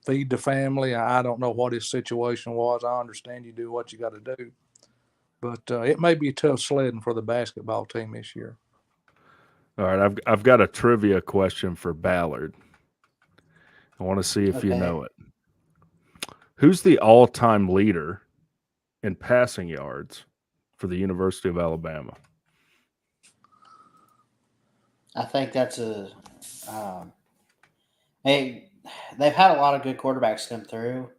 feed the family. I don't know what his situation was. I understand you do what you got to do. But it may be tough sledding for the basketball team this year. All right, I've got a trivia question for Ballard. I want to see if you know it. Who's the all-time leader in passing yards for the University of Alabama? I think that's they've had a lot of good quarterbacks come through.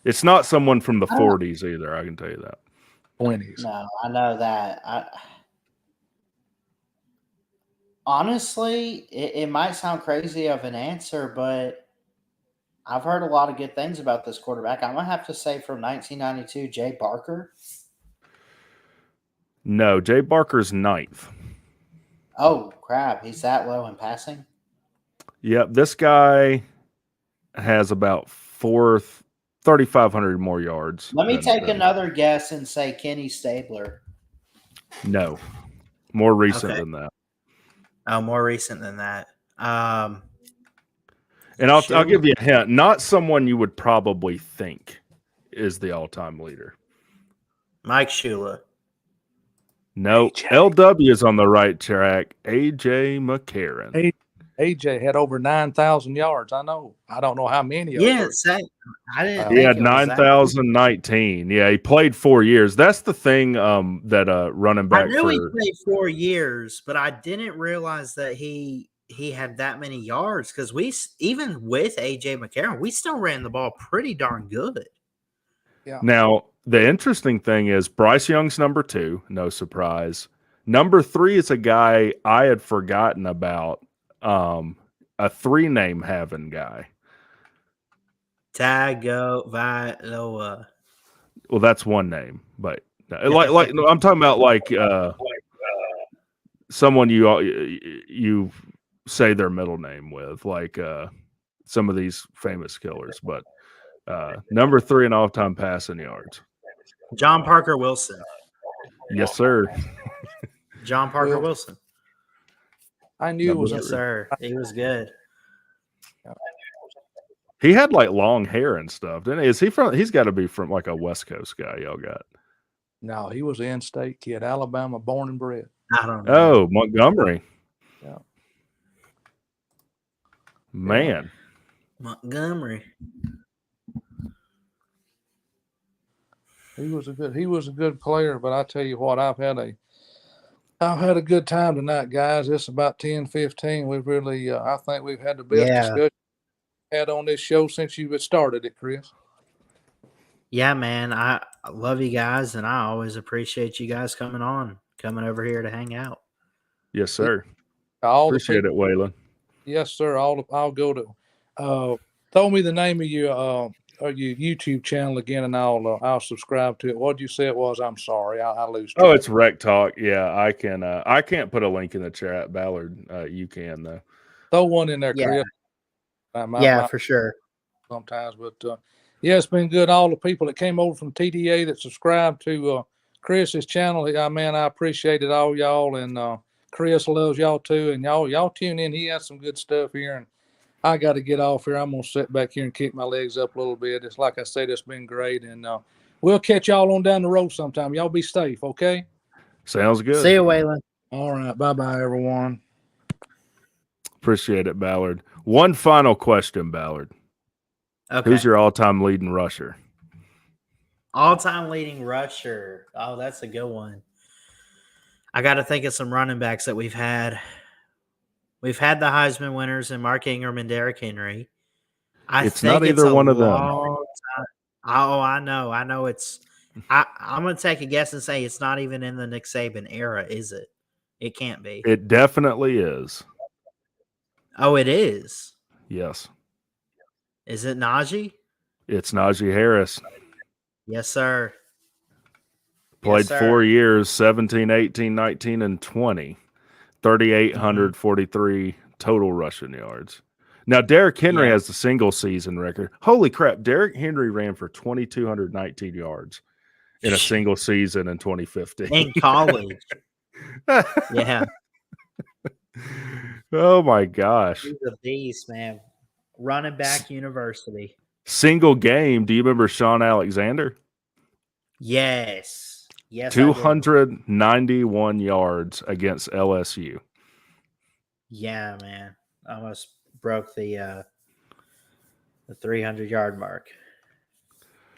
It's not someone from the 40s either, I can tell you that. 20s. No, I know that. Honestly, it might sound crazy of an answer, but I've heard a lot of good things about this quarterback. I'm going to have to say from 1992, Jay Barker. No, Jay Barker's 9th. Oh, crap. He's that low in passing? Yep, this guy has about 3,500 more yards. Let me take another guess and say Kenny Stabler. No, more recent than that. Oh, more recent than that. And I'll give you a hint. Not someone you would probably think is the all-time leader. Mike Shula. No, LW is on the right track. A.J. McCarron. AJ had over 9,000 yards. I know. I don't know how many. Yeah, same. I didn't. He had 9,019. Yeah, he played 4 years. That's the thing. That running back. I knew he played 4 years, but I didn't realize that he had that many yards. Because even with AJ McCarron, we still ran the ball pretty darn good. Yeah. Now the interesting thing is Bryce Young's number 2. No surprise. Number 3 is a guy I had forgotten about. A 3-name having guy. Tagovailoa. Well, that's one name, but like I'm talking about like someone you say their middle name with, like some of these famous killers. But number 3 in all-time passing yards. John Parker Wilson. Yes, sir. John Parker Wilson. I knew it was. Yes, sir. He was good. He had like long hair and stuff, didn't he? Is he from? He's got to be from like a West Coast guy. Y'all got? No, he was an in-state kid, Alabama, born and bred. I don't know. Oh, Montgomery. Yeah. Man. Montgomery. He was a good player, but I tell you what, I've had a good time tonight, guys. It's about 10:15. We've really, I think we've had the best discussion had on this show since you had started it, Chris. Yeah, man. I love you guys, and I always appreciate you guys coming over here to hang out. Yes, sir. All the Appreciate it, Waylon. Yes, sir. I'll go to throw me the name of your YouTube channel again, and I'll subscribe to it. What did you say it was? I'm sorry, I lose. Oh, it's Rec Talk. Yeah, I can. I can't put a link in the chat, Ballard. You can though. Throw one in there, Yeah. Chris. Yeah, for sure. Sometimes, but yeah, it's been good. All the people that came over from TDA that subscribed to Chris's channel, man, I appreciate it, all y'all, and Chris loves y'all too, and y'all tune in. He has some good stuff here, and I got to get off here. I'm gonna sit back here and kick my legs up a little bit. It's like I said, it's been great, and we'll catch y'all on down the road sometime. Y'all be safe, okay? Sounds good. See you, Waylon. All right, bye, everyone. Appreciate it, Ballard. One final question, Ballard. Okay. Who's your all-time leading rusher? All-time leading rusher. Oh, that's a good one. I got to think of some running backs that we've had. We've had the Heisman winners and Mark Ingram and Derrick Henry. It's not either one of them. Oh, I know. I'm going to take a guess and say it's not even in the Nick Saban era, is it? It can't be. It definitely is. Oh, it is. Yes. Is it Najee? It's Najee Harris. Yes, sir. Played Yes, sir. 4 years, 17, 18, 19, and 20. 3,843 total rushing yards. Now, Derrick Henry has the single season record. Holy crap. Derrick Henry ran for 2,219 yards in a single season in 2015. In college. Yeah. Oh, my gosh. He's a beast, man. Running back university. Single game. Do you remember Sean Alexander? Yes. Yes. I do. 291 yards against LSU. Yeah, man. Almost broke the 300-yard mark.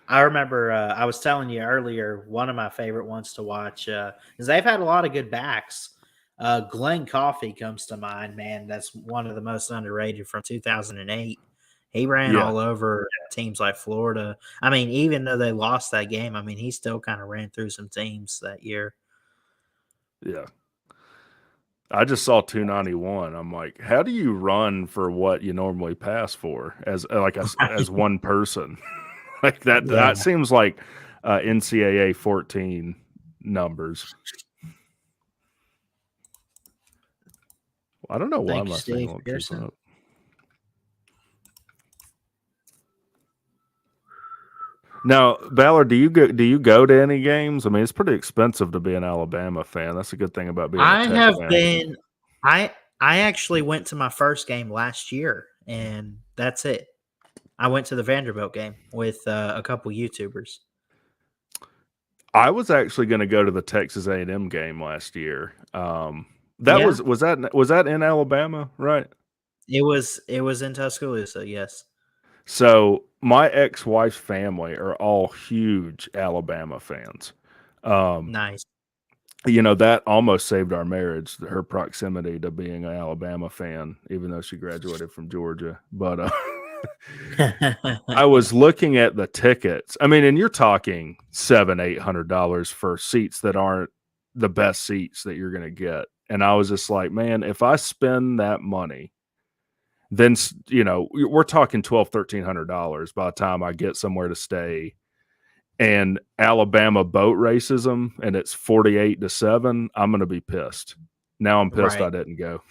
I remember I was telling you earlier, one of my favorite ones to watch is they've had a lot of good backs. Glenn Coffey comes to mind, man. That's one of the most underrated from 2008. He ran all over teams like Florida. I mean, even though they lost that game, I mean, he still kind of ran through some teams that year. Yeah. I just saw 291. I'm like, how do you run for what you normally pass for as as one person? Like that. Yeah. That seems like NCAA 14 numbers. I don't know why Thank you, my Steve thing won't keep Pearson. up. Now, Ballard, do you go to any games? I mean, it's pretty expensive to be an Alabama fan. That's a good thing about being a I Tech have fan. been. I actually went to my first game last year, and that's it. I went to the Vanderbilt game with a couple YouTubers. I was actually going to go to the Texas A&M game last year. Was that in Alabama, right? It was in Tuscaloosa, yes. So my ex-wife's family are all huge Alabama fans. Nice. You know, that almost saved our marriage, her proximity to being an Alabama fan, even though she graduated from Georgia. But I was looking at the tickets. I mean, and you're talking $700-800 for seats that aren't the best seats that you're going to get. And I was just like, man, if I spend that money, then, you know, we're talking $1,200-1,300 by the time I get somewhere to stay. And Alabama boat races them, and it's 48-7. I'm going to be pissed. Now I'm pissed I didn't go.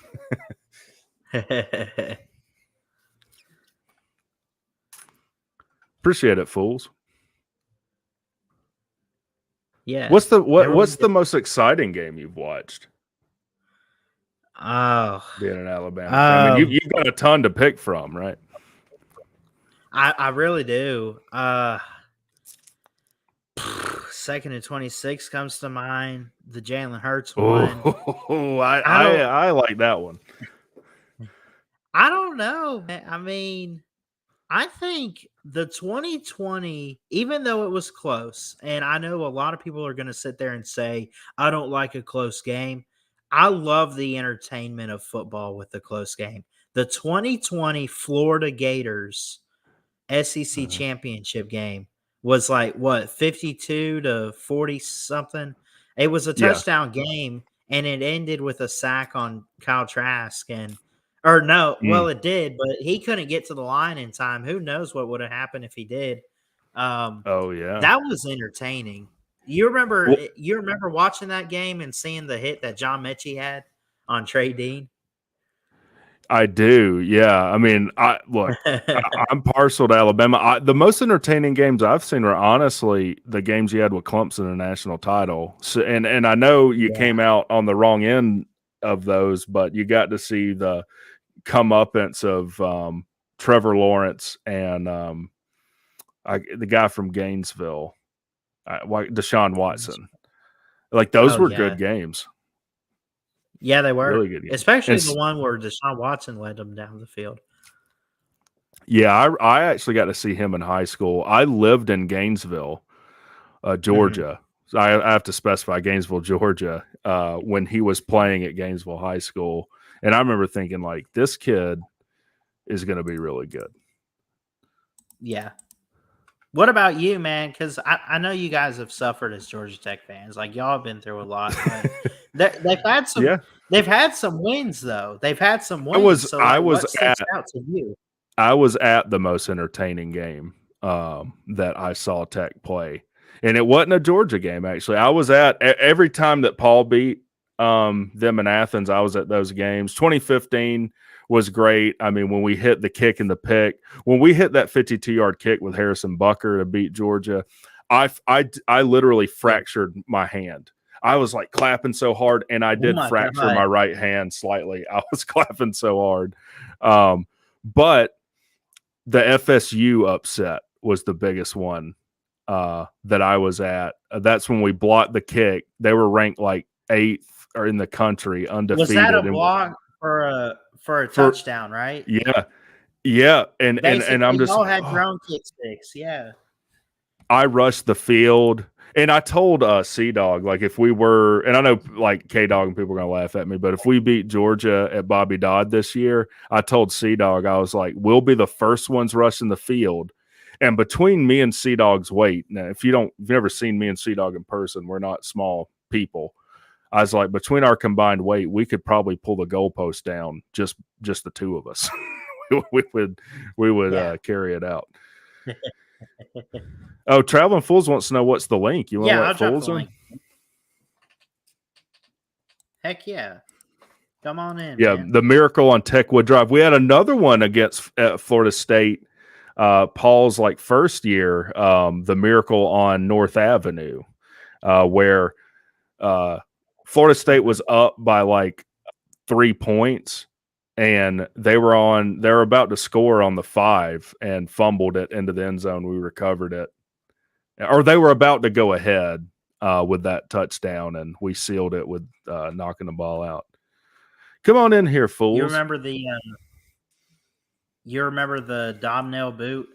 Appreciate it, fools. Yeah. What's the most exciting game you've watched? Oh, being an Alabama fan. I mean, you've got a ton to pick from, right? I really do. 2nd and 26 comes to mind. The Jalen Hurts one. Oh, I like that one. I don't know. I mean, I think the 2020, even though it was close, and I know a lot of people are going to sit there and say, I don't like a close game. I love the entertainment of football with the close game. The 2020 Florida Gators SEC championship game was like what 52 to 40 something. It was a Yeah. touchdown game, and it ended with a sack on Kyle Trask. Or no, well, it did, but he couldn't get to the line in time. Who knows what would have happened if he did? Oh yeah. That was entertaining. You remember? Well- You remember watching that game and seeing the hit that John Mechie had on Trey Dean? I do. Yeah. I mean, I'm partial to Alabama. The most entertaining games I've seen were honestly the games you had with Clemson in the national title. So, and I know you came out on the wrong end of those, but you got to see the comeuppance of Trevor Lawrence and the guy from Gainesville, Deshaun Watson. Like those were good games. Yeah, they were. Really good game. Especially the one where Deshaun Watson led them down the field. Yeah, I actually got to see him in high school. I lived in Gainesville, Georgia. So I have to specify Gainesville, Georgia, when he was playing at Gainesville High School. And I remember thinking, like, this kid is going to be really good. Yeah. What about you, man? Because I know you guys have suffered as Georgia Tech fans. Like, y'all have been through a lot. But they've had some. Yeah. They've had some wins, though. They've had some wins. What sticks out to you? I was at the most entertaining game that I saw Tech play, and it wasn't a Georgia game. Actually, I was at every time that Paul beat them in Athens. I was at those games. 2015 was great. I mean, when we hit the kick and the pick, when we hit that 52-yard kick with Harrison Bucker to beat Georgia, I literally fractured my hand. I was like clapping so hard, and I did fracture my right hand slightly. I was clapping so hard. But the FSU upset was the biggest one that I was at. That's when we blocked the kick. They were ranked like 8th or in the country, undefeated. Was that a block for a touchdown, right? Yeah. Yeah. And I'm just all had drone kick sticks. Yeah. I rushed the field. And I told C-Dog, like, if we were, and I know, like, K-Dog and people are going to laugh at me, but if we beat Georgia at Bobby Dodd this year, I told C-Dog, I was like, we'll be the first ones rushing the field. And between me and C-Dog's weight, now, if you've never seen me and C-Dog in person, we're not small people. I was like, between our combined weight, we could probably pull the goalpost down, just the two of us. we would carry it out. Oh, Traveling Fools wants to know what's the link. You want to let Fools in? Heck yeah. Come on in. Yeah, man. the Miracle on Techwood Drive. We had another one against Florida State. Paul's like first year, the Miracle on North Avenue, where Florida State was up by like 3 points. And they were about to score on the 5 and fumbled it into the end zone. We recovered it. Or they were about to go ahead with that touchdown, and we sealed it with knocking the ball out. Come on in here, fools. You remember the Domhnall boot?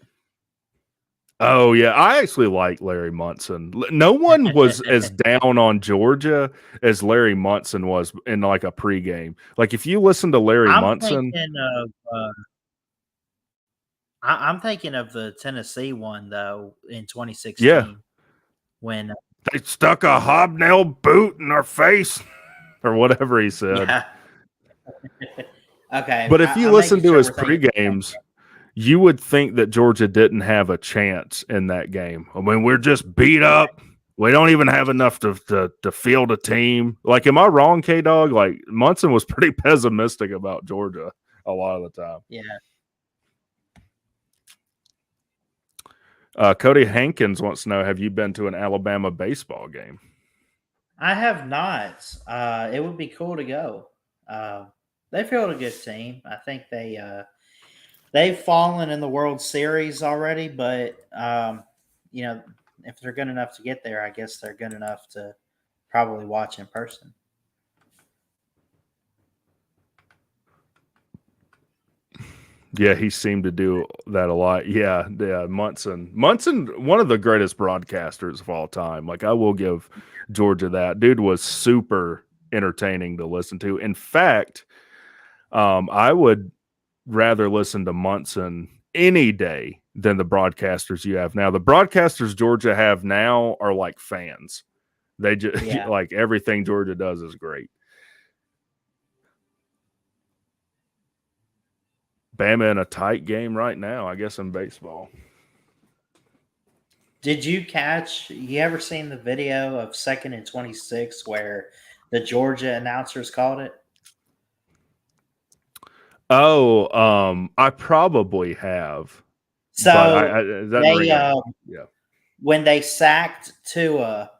Oh, yeah. I actually like Larry Munson. No one was as down on Georgia as Larry Munson was in like a pregame. Like, if you listen to Larry Munson. I'm thinking of the Tennessee one, though, in 2016. Yeah. When they stuck a hobnail boot in our face or whatever he said. Yeah. Okay. But if you listen to his pre-games, you would think that Georgia didn't have a chance in that game. I mean, we're just beat up. We don't even have enough to field a team. Like, am I wrong, K-Dog? Like, Munson was pretty pessimistic about Georgia a lot of the time. Yeah. Cody Hankins wants to know, have you been to an Alabama baseball game? I have not. It would be cool to go. They field a good team. I think they've fallen in the World Series already, but if they're good enough to get there, I guess they're good enough to probably watch in person. Yeah, he seemed to do that a lot. Yeah, Munson, one of the greatest broadcasters of all time. Like, I will give Georgia that. Dude was super entertaining to listen to. In fact, I would rather listen to Munson any day than the broadcasters you have now. The broadcasters Georgia have now are like fans. They just Yeah. like everything Georgia does is great. Bama in a tight game right now, I guess, in baseball. Did you ever seen the video of 2nd and 26 where the Georgia announcers called it? Oh, I probably have. So it doesn't ring out. Yeah. When they sacked Tua,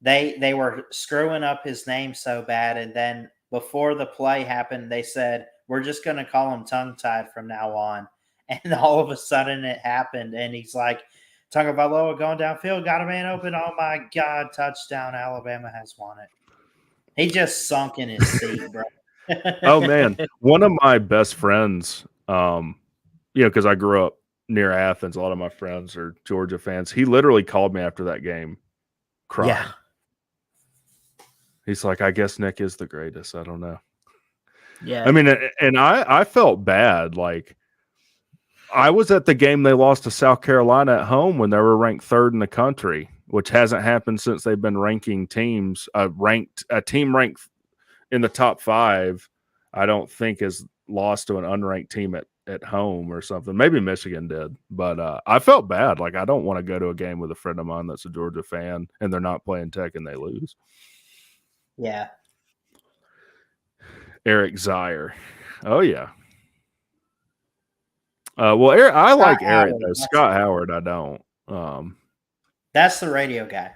they were screwing up his name so bad, and then before the play happened, they said, "We're just going to call him tongue-tied from now on." And all of a sudden it happened, and he's like, Tagovailoa going downfield, got a man open. Oh, my God, touchdown. Alabama has won it. He just sunk in his seat, bro. Oh, man. One of my best friends, because I grew up near Athens, a lot of my friends are Georgia fans. He literally called me after that game crying. Yeah. He's like, I guess Nick is the greatest. I don't know. Yeah. I mean, and I felt bad. Like, I was at the game they lost to South Carolina at home when they were ranked 3rd in the country, which hasn't happened since they've been ranking teams. A team ranked in the top 5, I don't think has lost to an unranked team at home or something. Maybe Michigan did, but I felt bad. Like, I don't want to go to a game with a friend of mine that's a Georgia fan and they're not playing Tech and they lose. Yeah. Eric Zier. Oh, yeah. Well, I like Eric, though. Scott Howard, I don't. That's the radio guy.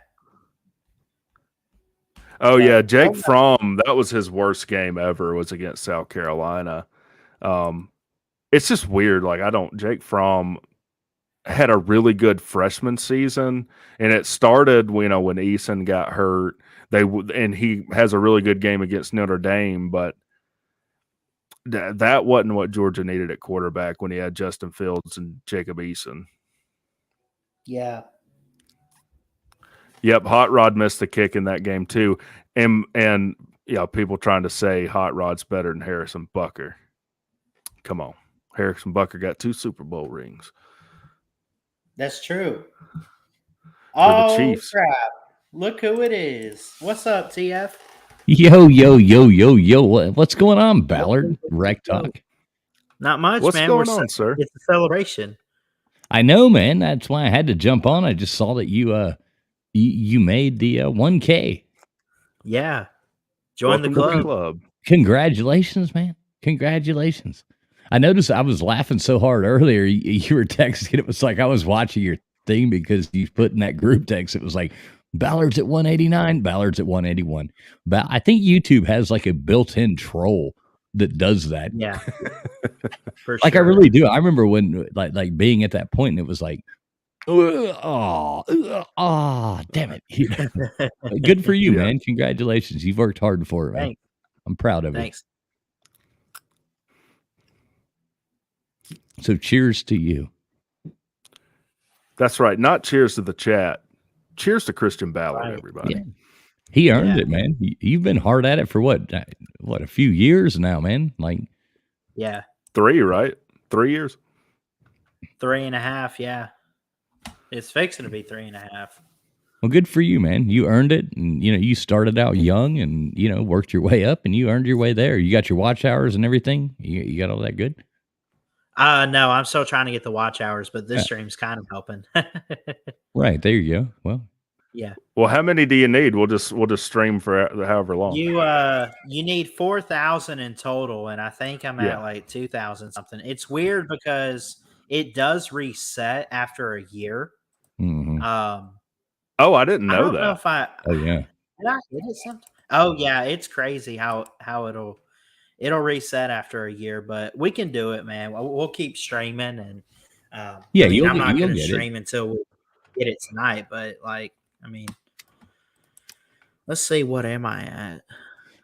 Oh, yeah. Jake Fromm, that was his worst game ever, was against South Carolina. It's just weird. Like, Jake Fromm had a really good freshman season, and it started, when Eason got hurt. And he has a really good game against Notre Dame, but that wasn't what Georgia needed at quarterback when he had Justin Fields and Jacob Eason. Yeah. Yep, Hot Rod missed the kick in that game too. And people trying to say Hot Rod's better than Harrison Butker. Come on. Harrison Butker got 2 Super Bowl rings. That's true. For the Chiefs. Crap. Look who it is. What's up, TF? Yo. What's going on, Ballard? Rec Talk. Not much, What's man. going on, sir? It's a celebration. I know, man. That's why I had to jump on. I just saw that you made the 1K. Yeah. Join Welcome the to club. Congratulations, man. Congratulations. I noticed I was laughing so hard earlier. You were texting. It was like I was watching your thing because you put in that group text. It was like, Ballard's at 189, Ballard's at 181. I think YouTube has like a built-in troll that does that. Yeah. For Like, sure. I really do. I remember when like being at that point and it was like, oh, damn it. Good for you, man. Congratulations. You've worked hard for it, man. Thanks. I'm proud of you. Thanks. So cheers to you. That's right. Not cheers to the chat. Cheers to Christian Ballard, Right. everybody. Yeah. He earned it, man. You've been hard at it for what, a few years now, man? Like, Yeah. 3, right? 3 years? 3.5. Yeah. It's fixing to be 3.5. well, good for you, man. You earned it. And, you started out young and, worked your way up and you earned your way there. You got your watch hours and everything. You got all that good? No, I'm still trying to get the watch hours, but this stream's kind of helping. Right. There you go. Well, yeah. Well, how many do you need? We'll just stream for however long. You need 4,000 in total, and I think I'm at like 2,000 something. It's weird because it does reset after a year. mm-hmm. Oh, I didn't I know don't that. know if Oh, yeah. did I hit it sometime? Oh yeah, it's crazy how it'll reset after a year, but we can do it, man. We'll keep streaming, and Yeah, I'm not you'll going to get it. stream until we get it tonight. But let's see, what am I at?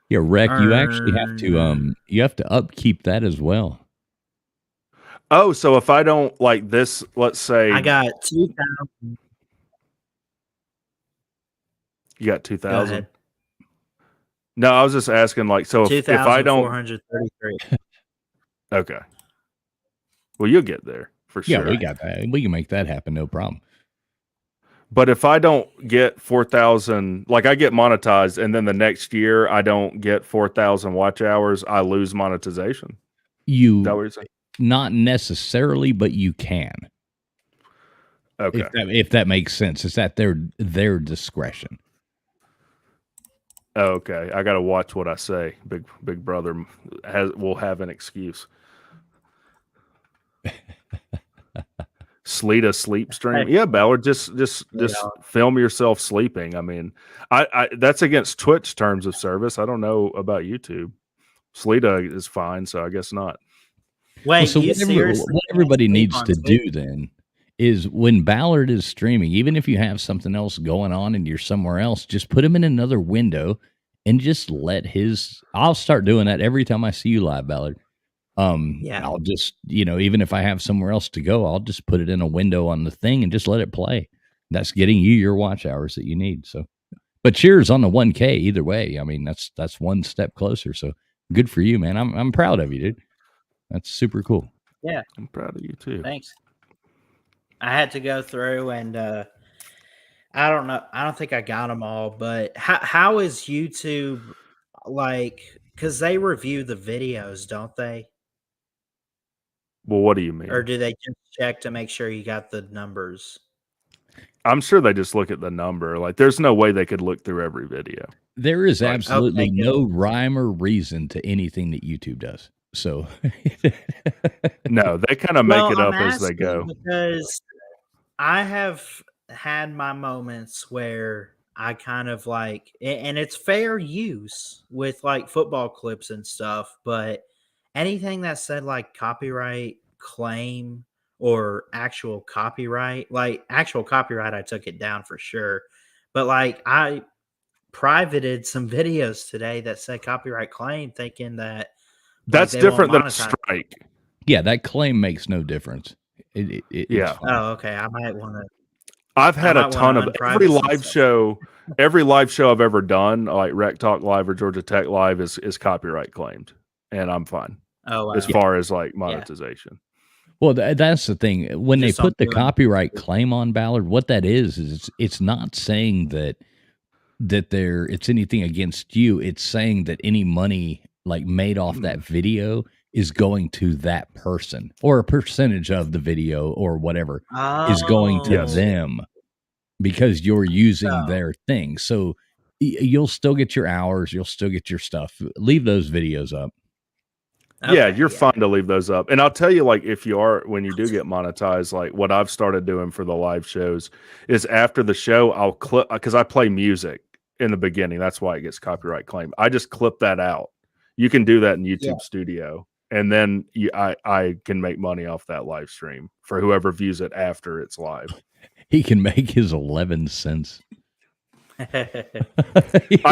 Yeah, Rec, you actually have to upkeep that as well. Oh, so if I don't like this, let's say I got 2,000. you got Go 2,000. ahead. No, I was just asking, like, so if I don't, 2,433. okay. Well, you'll get there for Yeah, sure. we got that. We can make that happen. No problem. But if I don't get 4,000, like I get monetized, and then the next year I don't get 4,000 watch hours, I lose monetization. Is that what You you're saying? not necessarily, but you can. Okay. If that makes sense. It's at their discretion. Okay. I got to watch what I say. Big brother will have an excuse. Sleeta sleep stream. Yeah, Ballard, just film yourself sleeping. I mean, I that's against Twitch terms of service. I don't know about YouTube. Sleeta is fine, so I guess not. Wait, So you what seriously everybody can't sleep needs on to Sleep? do then is when Ballard is streaming, even if you have something else going on and you're somewhere else, just put him in another window and just let I'll start doing that every time I see you live, Ballard. Yeah. I'll just, even if I have somewhere else to go, I'll just put it in a window on the thing and just let it play. That's getting you your watch hours that you need. So, but cheers on the 1K either way. I mean, that's one step closer. So good for you, man. I'm proud of you, dude. That's super cool. Yeah. I'm proud of you too. Thanks. I had to go through and I don't know. I don't think I got them all, but how is YouTube like? Because they review the videos, don't they? Well, what do you mean? Or do they just check to make sure you got the numbers? I'm sure they just look at the number. Like, there's no way they could look through every video. There is Right. absolutely Okay, good. no rhyme or reason to anything that YouTube does. So No, they kind of make Well, it up I'm as they asking go. because I have had my moments where I kind of like, and it's fair use with like football clips and stuff, but anything that said like copyright claim or actual copyright, I took it down for sure. But like I privated some videos today that said copyright claim, thinking that That's they won't different than a monetize. strike. yeah, that claim makes no difference. It's Yeah. fine. Oh, okay. I might want to. I've had might a wanna ton of unprivate every some live stuff. show. Every live show I've ever done, like Rec Talk Live or Georgia Tech Live, is copyright claimed, and I'm fine Oh, wow. as far as like monetization. Well, that's the thing. When Just they put the don't do it. copyright claim on Ballard, what that is it's not saying that it's anything against you. It's saying that any money like made off that video is going to that person, or a percentage of the video or whatever is going to Yes. them because you're using Oh. their thing. So you'll still get your hours, you'll still get your stuff. Leave those videos up. Yeah, Okay, you're fine to leave those up. And I'll tell you, like, when you do get monetized, like what I've started doing for the live shows is after the show, I'll clip, because I play music in the beginning. That's why it gets copyright claim. I just clip that out. You can do that in YouTube Studio. And then I can make money off that live stream for whoever views it after it's live. He can make his 11 cents. I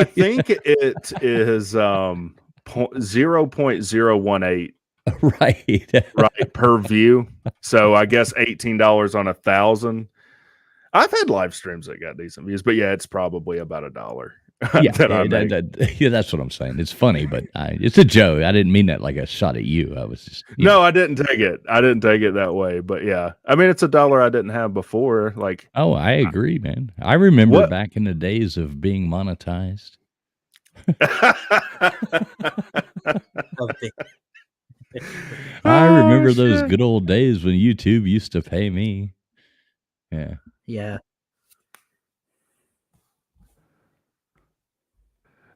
think it is 0.018 right per view. So I guess $18 on 1,000. I've had live streams that got decent views, but yeah, it's probably about $1 that I make. Yeah, that's what I'm saying. It's funny, but it's a joke. I didn't mean that like a shot at you. I was just No, I didn't take it. I didn't take it that way. But yeah, I mean, it's $1 I didn't have before. Like, oh, I agree, man. I remember What? back in the days of being monetized. I remember those shit. good old days when YouTube used to pay me. Yeah. Yeah.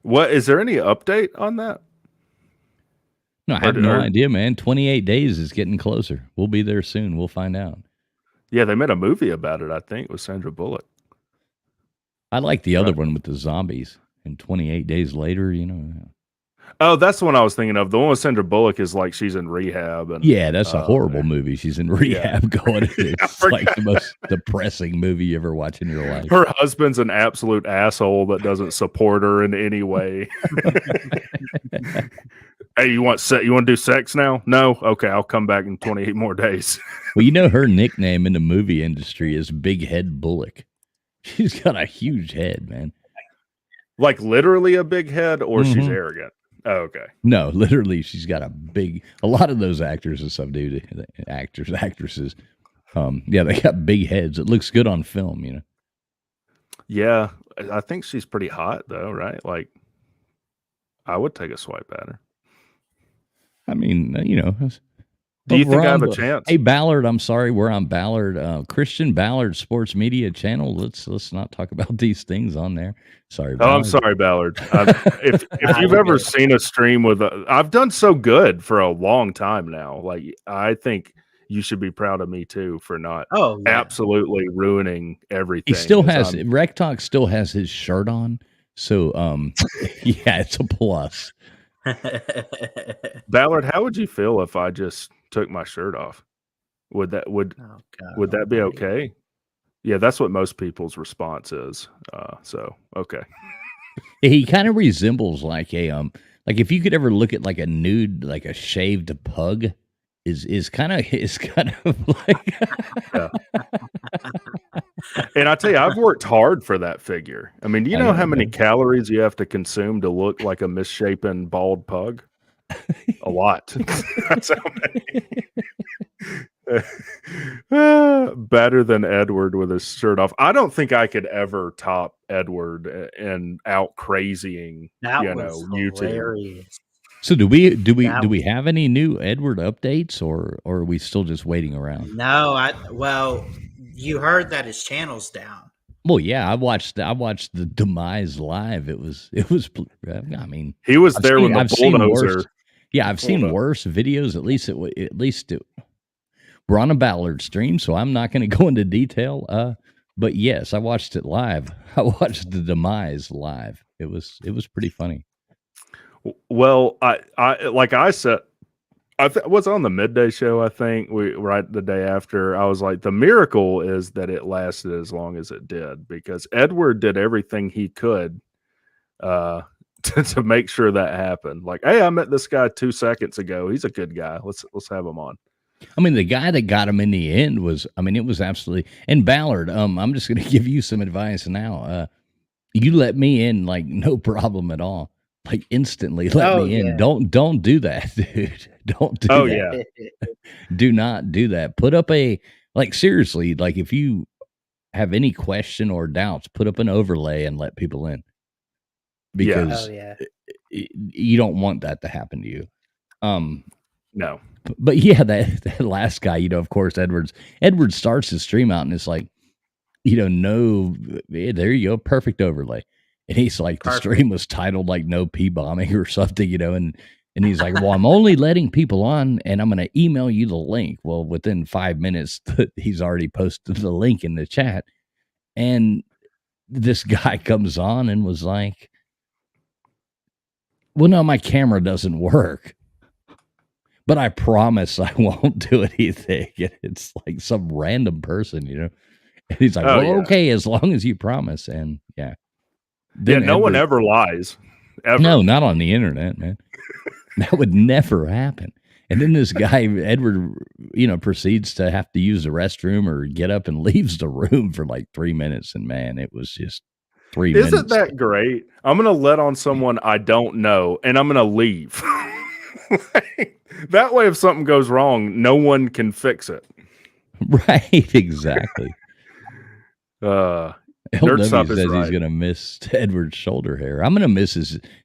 What is there any update on that? No, I have no idea, man. 28 days is getting closer. We'll be there soon. We'll find out. Yeah, they made a movie about it, I think, with Sandra Bullock. I like the other one with the zombies. And 28 days later, Oh, that's the one I was thinking of. The one with Sandra Bullock is like she's in rehab. And yeah, that's a horrible movie. She's in rehab going. It's like the most depressing movie you ever watch in your life. Her husband's an absolute asshole that doesn't support her in any way. Hey, you want to do sex now? No? Okay, I'll come back in 28 more days. Well, her nickname in the movie industry is Big Head Bullock. She's got a huge head, man. Like literally a big head, or she's arrogant? Oh, okay. No, literally, she's got a lot of those actors and stuff, dude. Actresses. Yeah, they got big heads. It looks good on film, you know. Yeah, I think she's pretty hot though, right? Like, I would take a swipe at her. I mean, you know. Do you think I have a Ron, chance? Hey Ballard, I'm sorry, we're on Ballard, Christian Ballard Sports Media Channel. Let's not talk about these things on there. Sorry, Oh, Ballard. I'm sorry, Ballard. If you've ever seen a stream with, I've done so good for a long time now. Like, I think you should be proud of me too for not absolutely ruining everything. He still has Rec Talk still has his shirt on, so yeah, it's a plus. Ballard, how would you feel if I just took my shirt off? Would that be okay? Yeah, that's what most people's response is. So okay. He kind of resembles like a like if you could ever look at like a nude, like a shaved pug, is kind of like. And I tell you, I've worked hard for that figure. I mean, do you know how many calories you have to consume to look like a misshapen bald pug? A lot. That's how many. Better than Edward with his shirt off. I don't think I could ever top Edward and out crazying YouTube. Hilarious. So do we have any new Edward updates, or are we still just waiting around? No, well, you heard that his channel's down. Well, yeah, I watched the Demise live. It was. I mean, he was there with the bulldozer. Yeah, I've seen worse videos. At least we're on a Ballard stream, so I'm not going to go into detail. But yes, I watched it live. I watched the Demise live. It was pretty funny. Well, I like I said, I was on the midday show. I think right the day after. I was like, the miracle is that it lasted as long as it did, because Edward did everything he could to make sure that happened. Like, hey, I met this guy 2 seconds ago. He's a good guy. Let's have him on. I mean, the guy that got him in the end was, I mean, it was absolutely. And Ballard, I'm just going to give you some advice now. You let me in, like, no problem at all. Like, instantly let me in. Don't do that, dude. Don't do that. Yeah. Do not do that. Put up seriously, like, if you have any question or doubts, put up an overlay and let people in. Because you don't want that to happen to you. No. But yeah, that last guy, of course, Edward starts his stream out and it's like, no, there you go, perfect overlay. And he's like, the stream was titled like "No P Bombing" or something, and he's like, well, I'm only letting people on, and I'm going to email you the link. Well, within 5 minutes, he's already posted the link in the chat, and this guy comes on and was like, well, no, my camera doesn't work. But I promise I won't do anything. And it's like some random person, And he's like, okay, as long as you promise. And yeah. Then no one ever lies. Ever. No, not on the internet, man. That would never happen. And then this guy, Edward, proceeds to have to use the restroom or get up and leaves the room for like 3 minutes. And man, it was just 3 minutes. Isn't that great? I'm going to let on someone I don't know and I'm going to leave. That way, if something goes wrong, no one can fix it. Right, exactly. Nerd Stop says is right. He's going to miss Edward's shoulder hair. I'm going to miss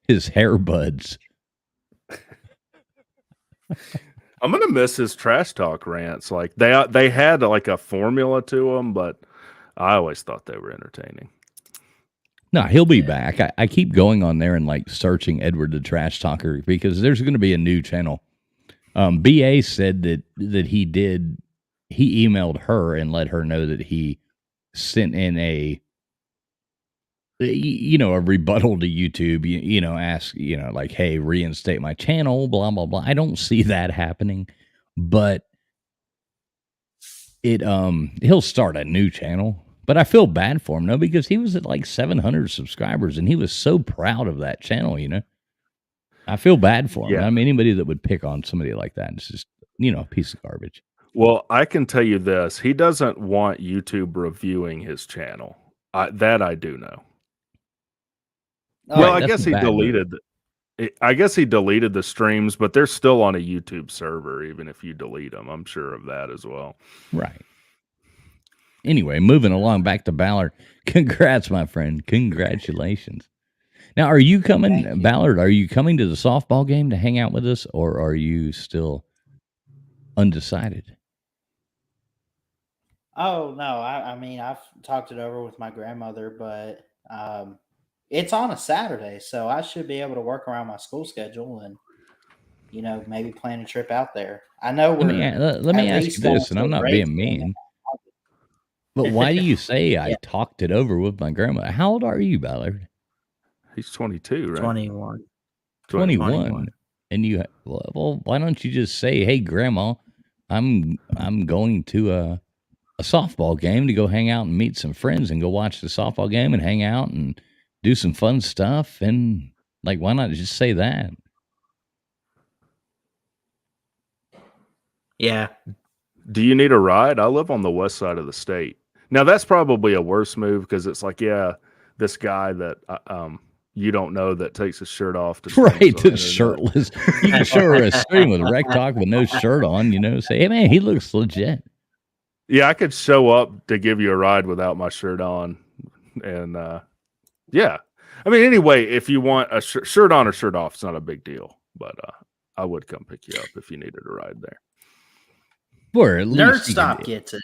his hair buds. I'm going to miss his trash talk rants. Like they had like a formula to them, but I always thought they were entertaining. No, he'll be back. I keep going on there and like searching Edward the Trash Talker because there's going to be a new channel. BA said that he emailed her and let her know that he sent in a rebuttal to YouTube, ask, like, hey, reinstate my channel, blah, blah, blah. I don't see that happening, but he'll start a new channel. But I feel bad for him, because he was at like 700 subscribers and he was so proud of that channel, I feel bad for him. Yeah. I mean, anybody that would pick on somebody like that, it's just, a piece of garbage. Well, I can tell you this. He doesn't want YouTube reviewing his channel. That I do know. Well, I guess he deleted. I guess he deleted the streams, but they're still on a YouTube server, even if you delete them. I'm sure of that as well. Right. Anyway, moving along back to Ballard. Congrats, my friend. Congratulations. Now, are you coming, Ballard? Are you coming to the softball game to hang out with us, or are you still undecided? Oh no, I mean I've talked it over with my grandmother, but it's on a Saturday, so I should be able to work around my school schedule and maybe plan a trip out there. I know Let me ask you this, and I'm not being mean, but why do you say I talked it over with my grandmother? How old are you, Ballard? He's 22, right? 21. 21. And you, well, why don't you just say, "Hey, Grandma, I'm going to a softball game to go hang out and meet some friends and go watch the softball game and hang out and do some fun stuff." And like, why not just say that? Yeah. Do you need a ride? I live on the west side of the state. Now that's probably a worse move because it's like, this guy that you don't know that takes his shirt off to Right, to shirtless. You can show her a stream with Rec Talk with no shirt on, say, "Hey man, he looks legit." Yeah, I could show up to give you a ride without my shirt on. And yeah. I mean, anyway, if you want a shirt on or shirt off, it's not a big deal. But I would come pick you up if you needed a ride there. Or at least Nerd Stop gets it.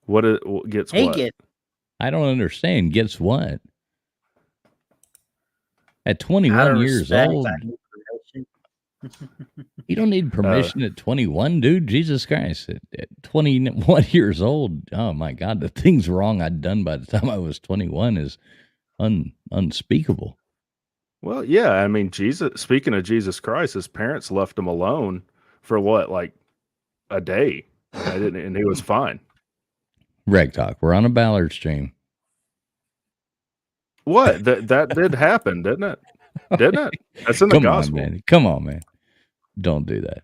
What gets He what? gets I don't understand. Gets what? At 21 years old, you don't need permission at 21, dude. Jesus Christ. At 21 years old, oh my God, the things wrong I'd done by the time I was 21 is unspeakable. Well, yeah. I mean, speaking of Jesus Christ, his parents left him alone for what, like a day? And he was fine. Reg Talk. We're on a Ballard stream. What? That did happen, didn't it? Didn't it? That's in the gospel. Come on, man. Don't do that.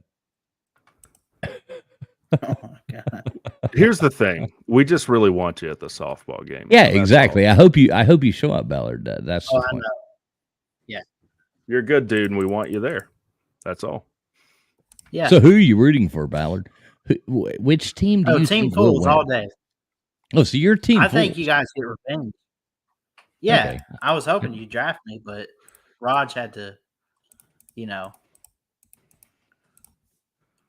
Oh my God. Here's the thing. We just really want you at the softball game. Yeah, exactly. All. I hope you show up, Ballard. That's the point. Yeah. You're a good dude and we want you there. That's all. Yeah. So who are you rooting for, Ballard? Which team do you Team think will Fools win? all day. Oh, so your team I Fools. think you guys get revenge. Yeah. Okay. I was hoping you'd draft me, but Raj had to, Well,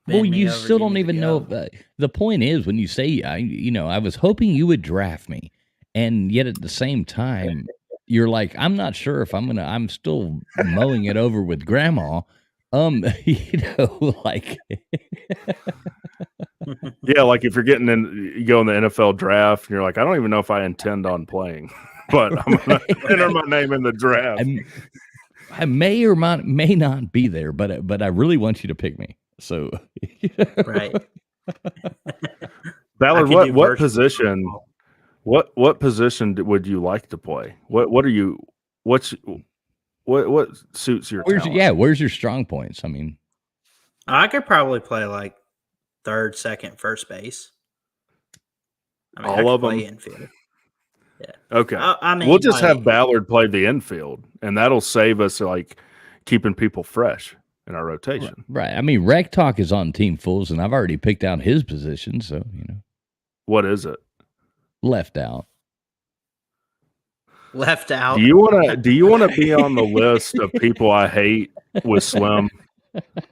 bend me you over, still give don't me even the know. go. The point is, when you say, I was hoping you would draft me, and yet at the same time, you're like, I'm not sure if I'm still mowing it over with Grandma. Like, yeah, like if you're you go in the NFL draft, and you're like, I don't even know if I intend on playing, but I'm going to enter my name in the draft. I may or may not be there, but I really want you to pick me. So, Right. Ballard, what position? What position would you like to play? What suits your talent? Where's your strong points? I mean, I could probably play like third, second, first base. All of them? Infield. Yeah. Okay. I mean, we'll just have Ballard play the infield, and that'll save us like keeping people fresh in our rotation. Right. I mean, Rec Talk is on Team Fools, and I've already picked out his position. So What is it? Left out. Left out. Do you want to be on the list of people I hate with Slim?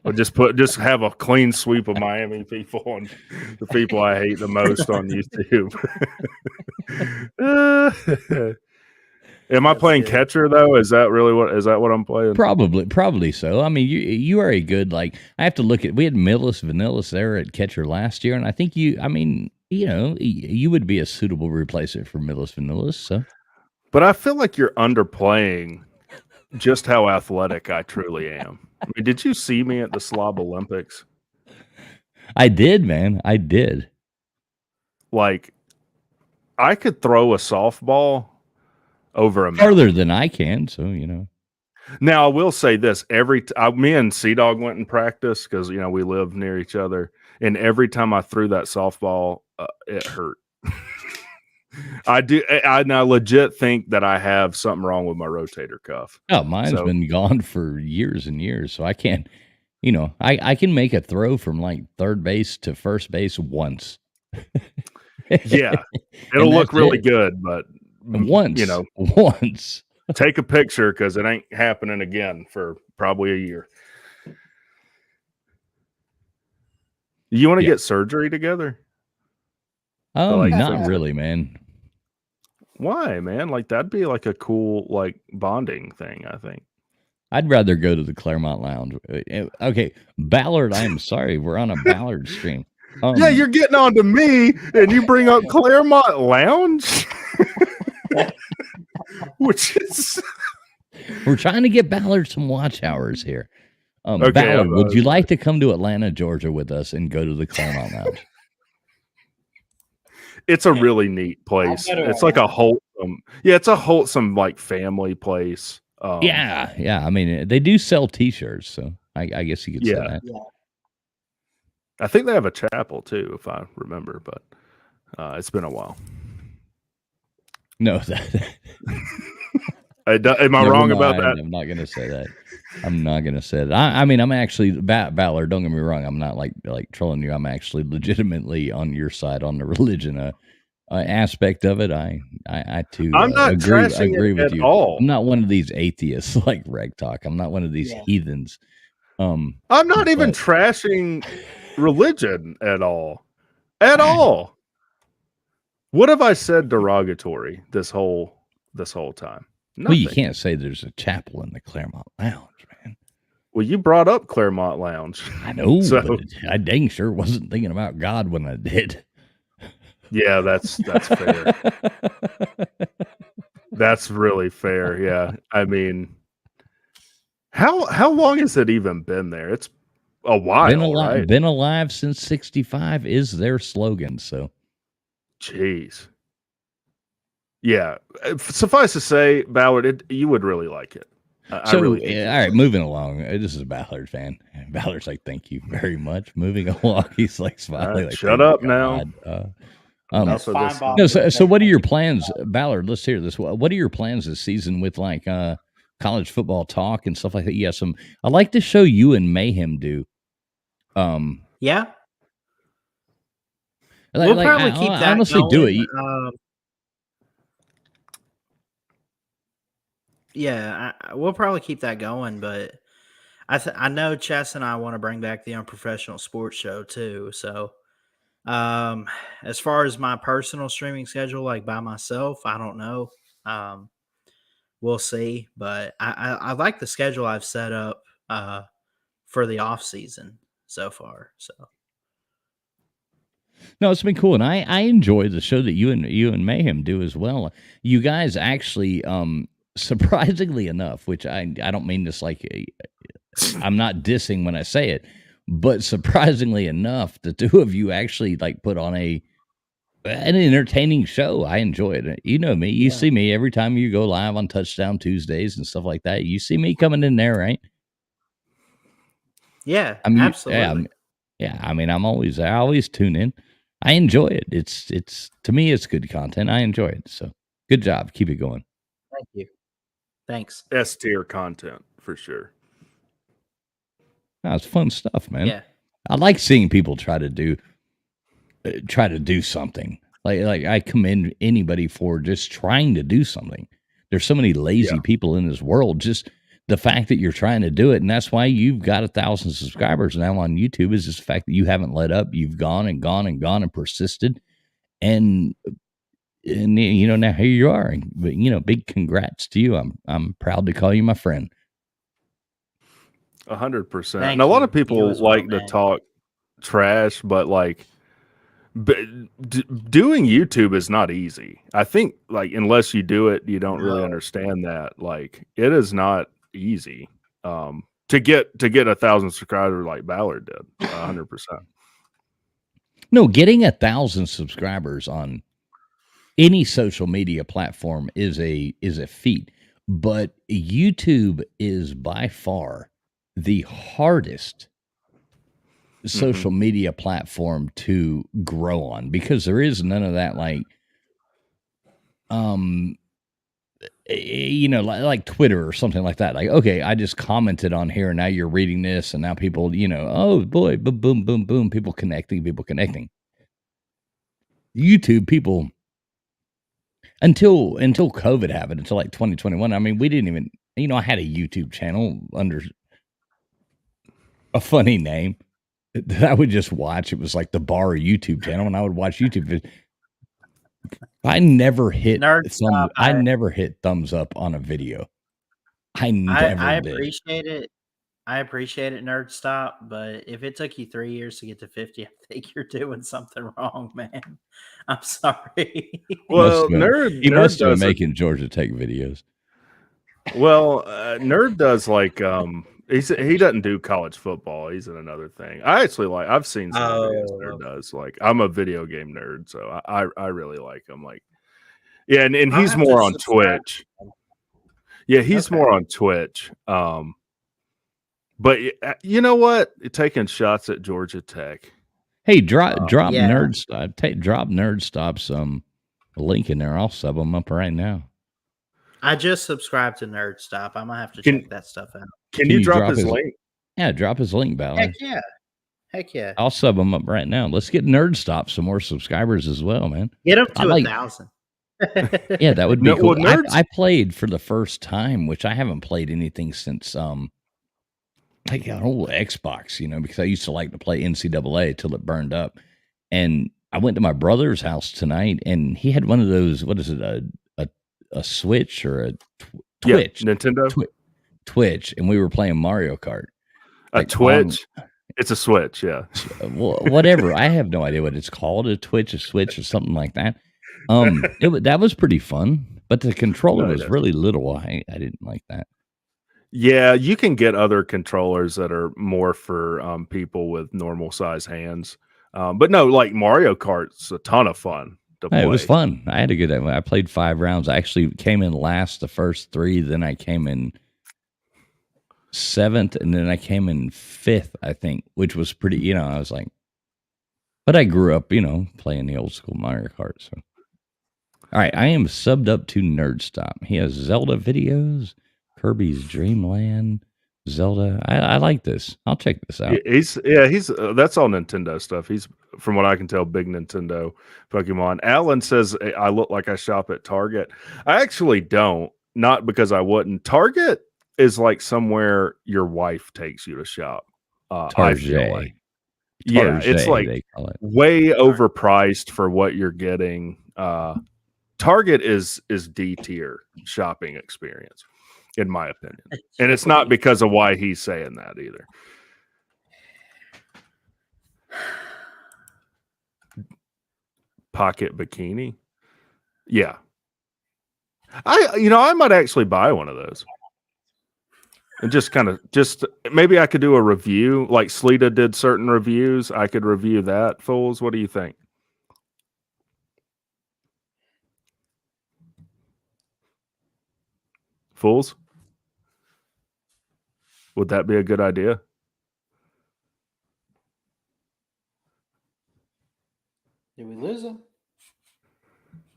Or just have a clean sweep of Miami people and the people I hate the most on YouTube. Am I playing catcher though? Is that what I'm playing? Probably so. I mean, you are a good, like, I have to look at, we had Millis Vanillis there at catcher last year, and I think you would be a suitable replacement for Millis Vanillis. So, but I feel like you're underplaying just how athletic I truly am. I mean, did you see me at the Slob Olympics? I did, man. I did. Like, I could throw a softball over a farther than I can. So, Now, I will say this. Me and Sea-Dog went in practice because, we live near each other. And every time I threw that softball, it hurt. I do. I now legit think that I have something wrong with my rotator cuff. Oh, mine's So- been gone for years and years, so I can't. I can make a throw from like third base to first base once. Yeah, it'll look that's really it. good, but Once, you know, once. take a picture because it ain't happening again for probably a year. You want to Yeah. get surgery together? like- Not really, man. Why, man? Like that'd be like a cool like bonding thing, I think. I'd rather go to the Claremont Lounge. Okay, Ballard, I am sorry. We're on a Ballard stream. Yeah, you're getting on to me and you bring up Claremont Lounge. Which is We're trying to get Ballard some watch hours here. Okay, Ballard, would you sorry. like to come to Atlanta, Georgia with us and go to the Claremont Lounge? it's a really neat place. better It's like a wholesome, it's a wholesome like family place. Yeah. I mean, they do sell T-shirts, so I guess you could say Yeah. that. I think they have a chapel too, if I remember, but it's been a while. No, Am I never wrong about mind. that? I'm not going to say that. I'm not going to say that. I mean, I'm actually Ballard. Don't get me wrong. I'm not like trolling you. I'm actually legitimately on your side on the religion aspect of it. I too. I'm not trashing agree it with at you. all. I'm not one of these atheists like Reg Talk. I'm not one of these heathens. I'm not even but- trashing religion at all. At all. What have I said derogatory this whole time? Well, you Nothing. can't say there's a chapel in the Claremont Lounge, man. Well, you brought up Claremont Lounge. I know, So- but I dang sure wasn't thinking about God when I did. Yeah, that's fair. That's really fair. Yeah. I mean, how long has it even been there? It's a while, right? Been alive since '65 is their slogan. So Jeez. Yeah. Suffice to say, Ballard, you would really like it. I really think all right, moving along. This is a Ballard fan. Ballard's like, thank you very much. Moving along, he's like smiling. All right, like, shut "Thank up now." God." Enough of fine, this. Bob. No, so what are your plans, Ballard? Let's hear this. What are your plans this season with like college football talk and stuff like that? Yeah, I like the show you and Mayhem do. Yeah, Like, we'll probably keep I that. honestly going. do it. We'll probably keep that going, but I know Chess and I want to bring back the Unprofessional Sports Show too. So, as far as my personal streaming schedule, like by myself, I don't know. We'll see, but I like the schedule I've set up for the off season so far. So. No, it's been cool, and I enjoy the show that you and Mayhem do as well. You guys actually, surprisingly enough, which I don't mean this like I'm not dissing when I say it, but surprisingly enough, the two of you actually like put on an entertaining show. I enjoy it. You know me. You see me every time you go live on Touchdown Tuesdays and stuff like that. You see me coming in there, right? Yeah, I mean, absolutely. I mean, I always tune in. I enjoy it. It's to me, it's good content. I enjoy it. So good job. Keep it going. Thank you. Thanks. S tier content for sure. No, it's fun stuff, man. Yeah. I like seeing people try to do something. Like I commend anybody for just trying to do something. There's so many lazy people in this world. Just the fact that you're trying to do it, and that's why you've got 1,000 subscribers now on YouTube, is just the fact that you haven't let up. You've gone and persisted, and you know, now here you are. But you know, big congrats to you. I'm proud to call you my friend. 100%. Thank And a lot you. of people You as well, like to man. talk trash, but like doing YouTube is not easy. I think like unless you do it, you don't really understand that. Like it is not easy to get 1,000 subscribers like Ballard did. 100%. No, getting 1,000 subscribers on any social media platform is a feat, but YouTube is by far the hardest social media platform to grow on, because there is none of that like like Twitter or something like that. Like, okay, I just commented on here, and now you're reading this, and now people, oh boy, boom, boom, boom, boom, people connecting. YouTube people, until COVID happened, until like 2021. I mean, we didn't even, I had a YouTube channel under a funny name that I would just watch. It was like the Bar YouTube channel, and I would watch YouTube. I never hit I never hit thumbs up on a video. I appreciate it. I appreciate it, Nerd Stop. But if it took you 3 years to get to 50, I think you're doing something wrong, man. I'm sorry. Well, he must have been making Georgia Tech videos. Well, Nerd does like he doesn't do college football. He's in another thing. I've seen some videos Nerd does. Like, I'm a video game nerd, so I really like him. Like, yeah, and he's more on Twitch. Yeah, he's more on Twitch. But you know what? Taking shots at Georgia Tech. Hey, drop Nerd Stop. Drop Nerd Stop's link in there. I'll sub them up right now. I just subscribed to Nerd Stop. I'm gonna have to check that stuff out. Can you drop his link? Yeah, drop his link, Ballard. Heck yeah. I'll sub him up right now. Let's get Nerd Stop some more subscribers as well, man. Get up to 1,000. Yeah, that would be cool. Well, I played for the first time, which I haven't played anything since like an old Xbox, because I used to like to play NCAA till it burned up. And I went to my brother's house tonight, and he had one of those, what is it, a Switch or a Twitch? Yeah, Nintendo? Twitch, and we were playing Mario Kart. Like Twitch? It's a Switch, yeah. Well, whatever. I have no idea what it's called, a Twitch, a Switch, or something like that. That was pretty fun, but the controller was really little. I didn't like that. Yeah, you can get other controllers that are more for people with normal size hands. But no, like Mario Kart's a ton of fun to play. It was fun. I had a good time. I played 5 rounds. I actually came in last the first 3. Then I came in 7th, and then I came in 5th, I think, which was pretty, I was like, but I grew up, playing the old school Mario Kart. So, all right, I am subbed up to Nerd Stop. He has Zelda videos, Kirby's Dream Land, Zelda. I like this. I'll check this out. He's that's all Nintendo stuff. He's, from what I can tell, big Nintendo Pokemon. Alan says I look like I shop at Target. I actually don't. Not because I wouldn't. Target is like somewhere your wife takes you to shop. I feel like. Yeah, it's like way overpriced for what you're getting. Target is D tier shopping experience, in my opinion. And it's not because of why he's saying that either. Pocket bikini. Yeah. I might actually buy one of those. And just maybe I could do a review like Sleeta did certain reviews. I could review that. Fools, what do you think? Fools? Would that be a good idea? Did we lose him?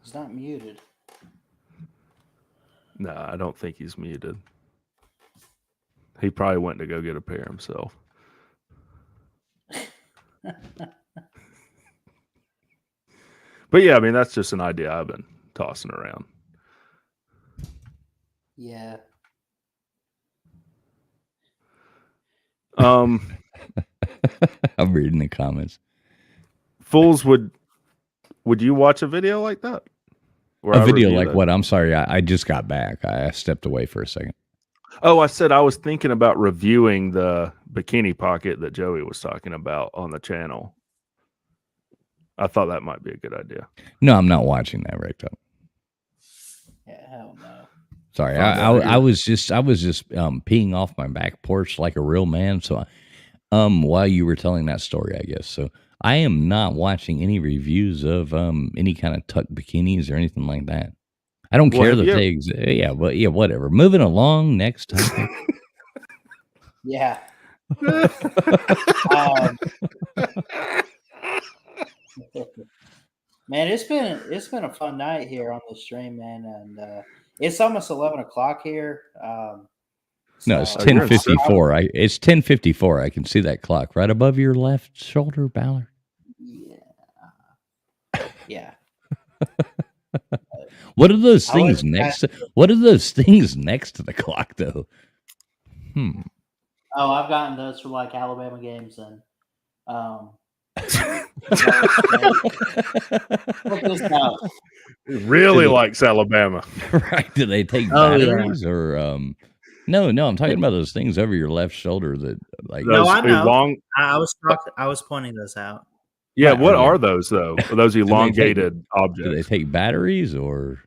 He's not muted. No, I don't think he's muted. He probably went to go get a pair himself. But yeah, I mean, that's just an idea I've been tossing around. Yeah. I'm reading the comments. Fools, would you watch a video like that? A video like what? I'm sorry, I just got back. I stepped away for a second. Oh, I said I was thinking about reviewing the bikini pocket that Joey was talking about on the channel. I thought that might be a good idea. No, I'm not watching that right now. Yeah, hell no. Sorry, I was just peeing off my back porch like a real man. So, while you were telling that story, I guess so. I am not watching any reviews of any kind of tuck bikinis or anything like that. I don't care that they exist. Yeah, but yeah, whatever. Moving along. Next topic. Yeah. Man, it's been a fun night here on the stream, man, and it's almost 11 o'clock here. No, it's so- 10:54. It's 10:54. I can see that clock right above your left shoulder, Ballard. Yeah. What are those I things was- next? What are those things next to the clock, though? Oh, I've gotten those for like Alabama games and check this out. He really likes Alabama. Right? Do they take Oh, yeah. batteries or No, I'm talking about those things over your left shoulder that like. No, Those I know. elong- I was pointing those out. yeah, Right, what I mean- are those though? Are those they take- elongated Do they objects? take batteries or?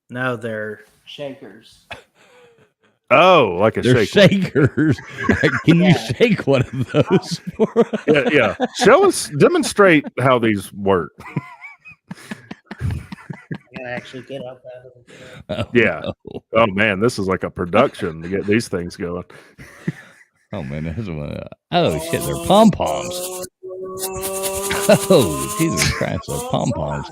No, they're shakers. Oh, like a They're shaker. shakers. Can you Yeah. shake one of those for us? Yeah. Show us, demonstrate how these work. I gotta actually get up out of the Oh, Yeah. no. Oh man, this is like a production to get these things going. Oh man, that's one. Oh shit, they're pom poms. Oh Jesus Christ, they're pom poms.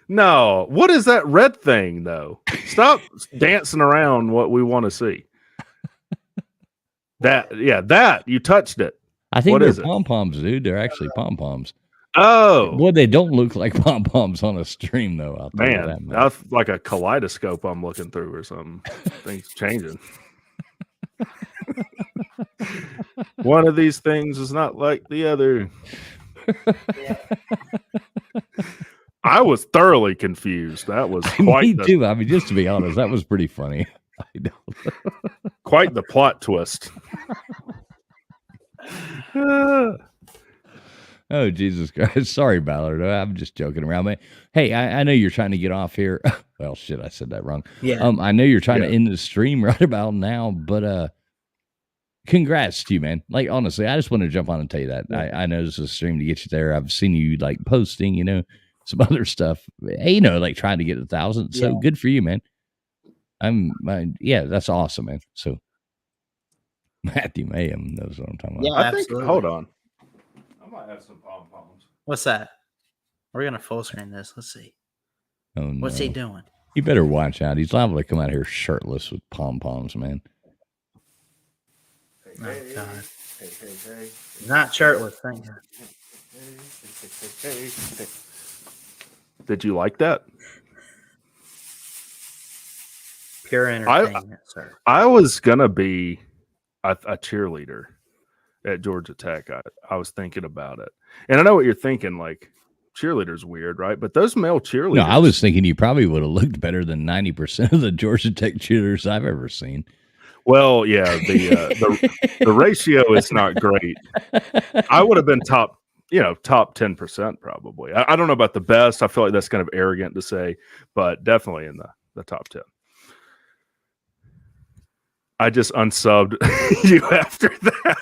No, what is that red thing though? Stop dancing around what we want to see. That you touched it. I think What they're is it? pom poms, dude. They're actually pom poms. Oh Well, they don't look like pom poms on a stream, though. I'll tell you that man, much. that's like a kaleidoscope I'm looking through or something. Things changing. One of these things is not like the other. I was thoroughly confused. That was Me quite the, too. I mean, just to be honest, that was pretty funny. I know. quite the plot twist. Oh Jesus Christ! Sorry, Ballard. I'm just joking around, man. Hey, I know you're trying to get off here. Well, shit, I said that wrong. Yeah. I know you're trying Yeah. to end the stream right about now, but congrats to you, man. Like honestly, I just want to jump on and tell you that. I know this is a stream to get you there. I've seen you like posting, some other stuff. Like trying to get 1,000. So Yeah. good for you, man. Yeah, that's awesome, man. So Matthew Mayhem knows what I'm talking about. Yeah, I think. absolutely. Hold on. I might have some pom poms. What's that? We're gonna full screen this. Let's see. Oh, What's he no. doing? You better watch out. He's liable to come out here shirtless with pom poms, man. Oh God. Not shirtless, thank God. Did you like that? Pure entertainment, sir. I was gonna be a cheerleader at Georgia Tech. I was thinking about it, and I know what you're thinking. Like cheerleaders weird, right? But those male cheerleaders. No, I was thinking you probably would have looked better than 90% of the Georgia Tech cheerleaders I've ever seen. Well, yeah. The ratio is not great. I would have been top 10% probably. I don't know about the best. I feel like that's kind of arrogant to say, but definitely in the top 10. I just unsubbed you after that.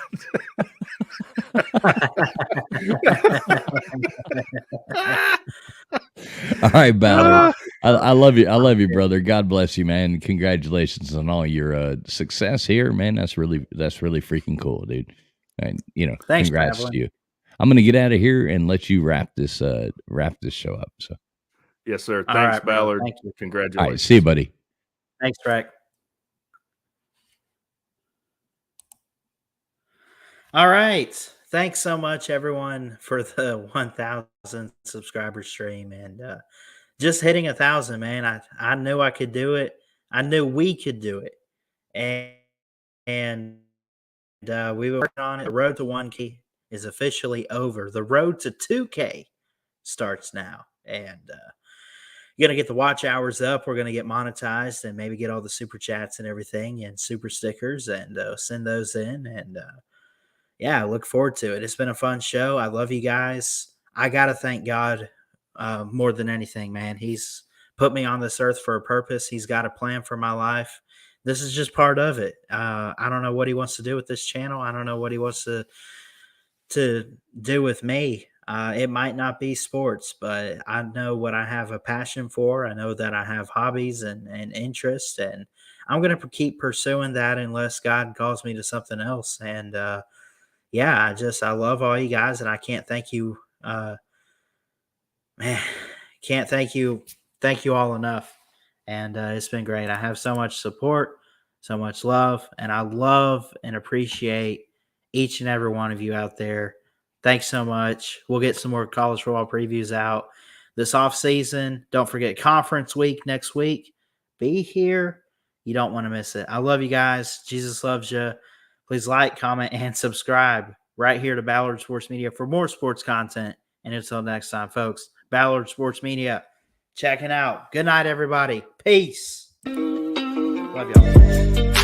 All right, Ballard. I love you. I love you, brother. God bless you, man. Congratulations on all your success here, man. That's really freaking cool, dude. And Thanks, congrats Traveler. to you. I'm gonna get out of here and let you wrap this show up. So, Yes, sir. All Thanks, right, bro. Ballard. Thank you. Congratulations. all right, see you, buddy. Thanks, Trek. All right. Thanks so much, everyone, for the 1,000 subscriber stream and just hitting 1,000, man. I knew I could do it. I knew we could do it, and we were working on it. The road to 1K is officially over. The road to 2K starts now, and you're gonna get the watch hours up. We're gonna get monetized and maybe get all the super chats and everything and super stickers and send those in. And yeah, I look forward to it. It's been a fun show. I love you guys. I gotta thank God more than anything, man. He's put me on this earth for a purpose. He's got a plan for my life. This is just part of it. I don't know what he wants to do with this channel. I don't know what he wants to do with me. It might not be sports, but I know what I have a passion for. I know that I have hobbies and interests, and I'm going to keep pursuing that unless God calls me to something else. And yeah, I love all you guys, and I can't thank you man, can't thank you all enough. And it's been great. I have so much support, so much love, and I love and appreciate each and every one of you out there. Thanks so much. We'll get some more college football previews out this off season. Don't forget conference week next week. Be here. You don't want to miss it. I love you guys. Jesus loves you. Please like, comment, and subscribe right here to Ballard Sports Media for more sports content. And until next time, folks, Ballard Sports Media, checking out. Good night, everybody. Peace. Love y'all.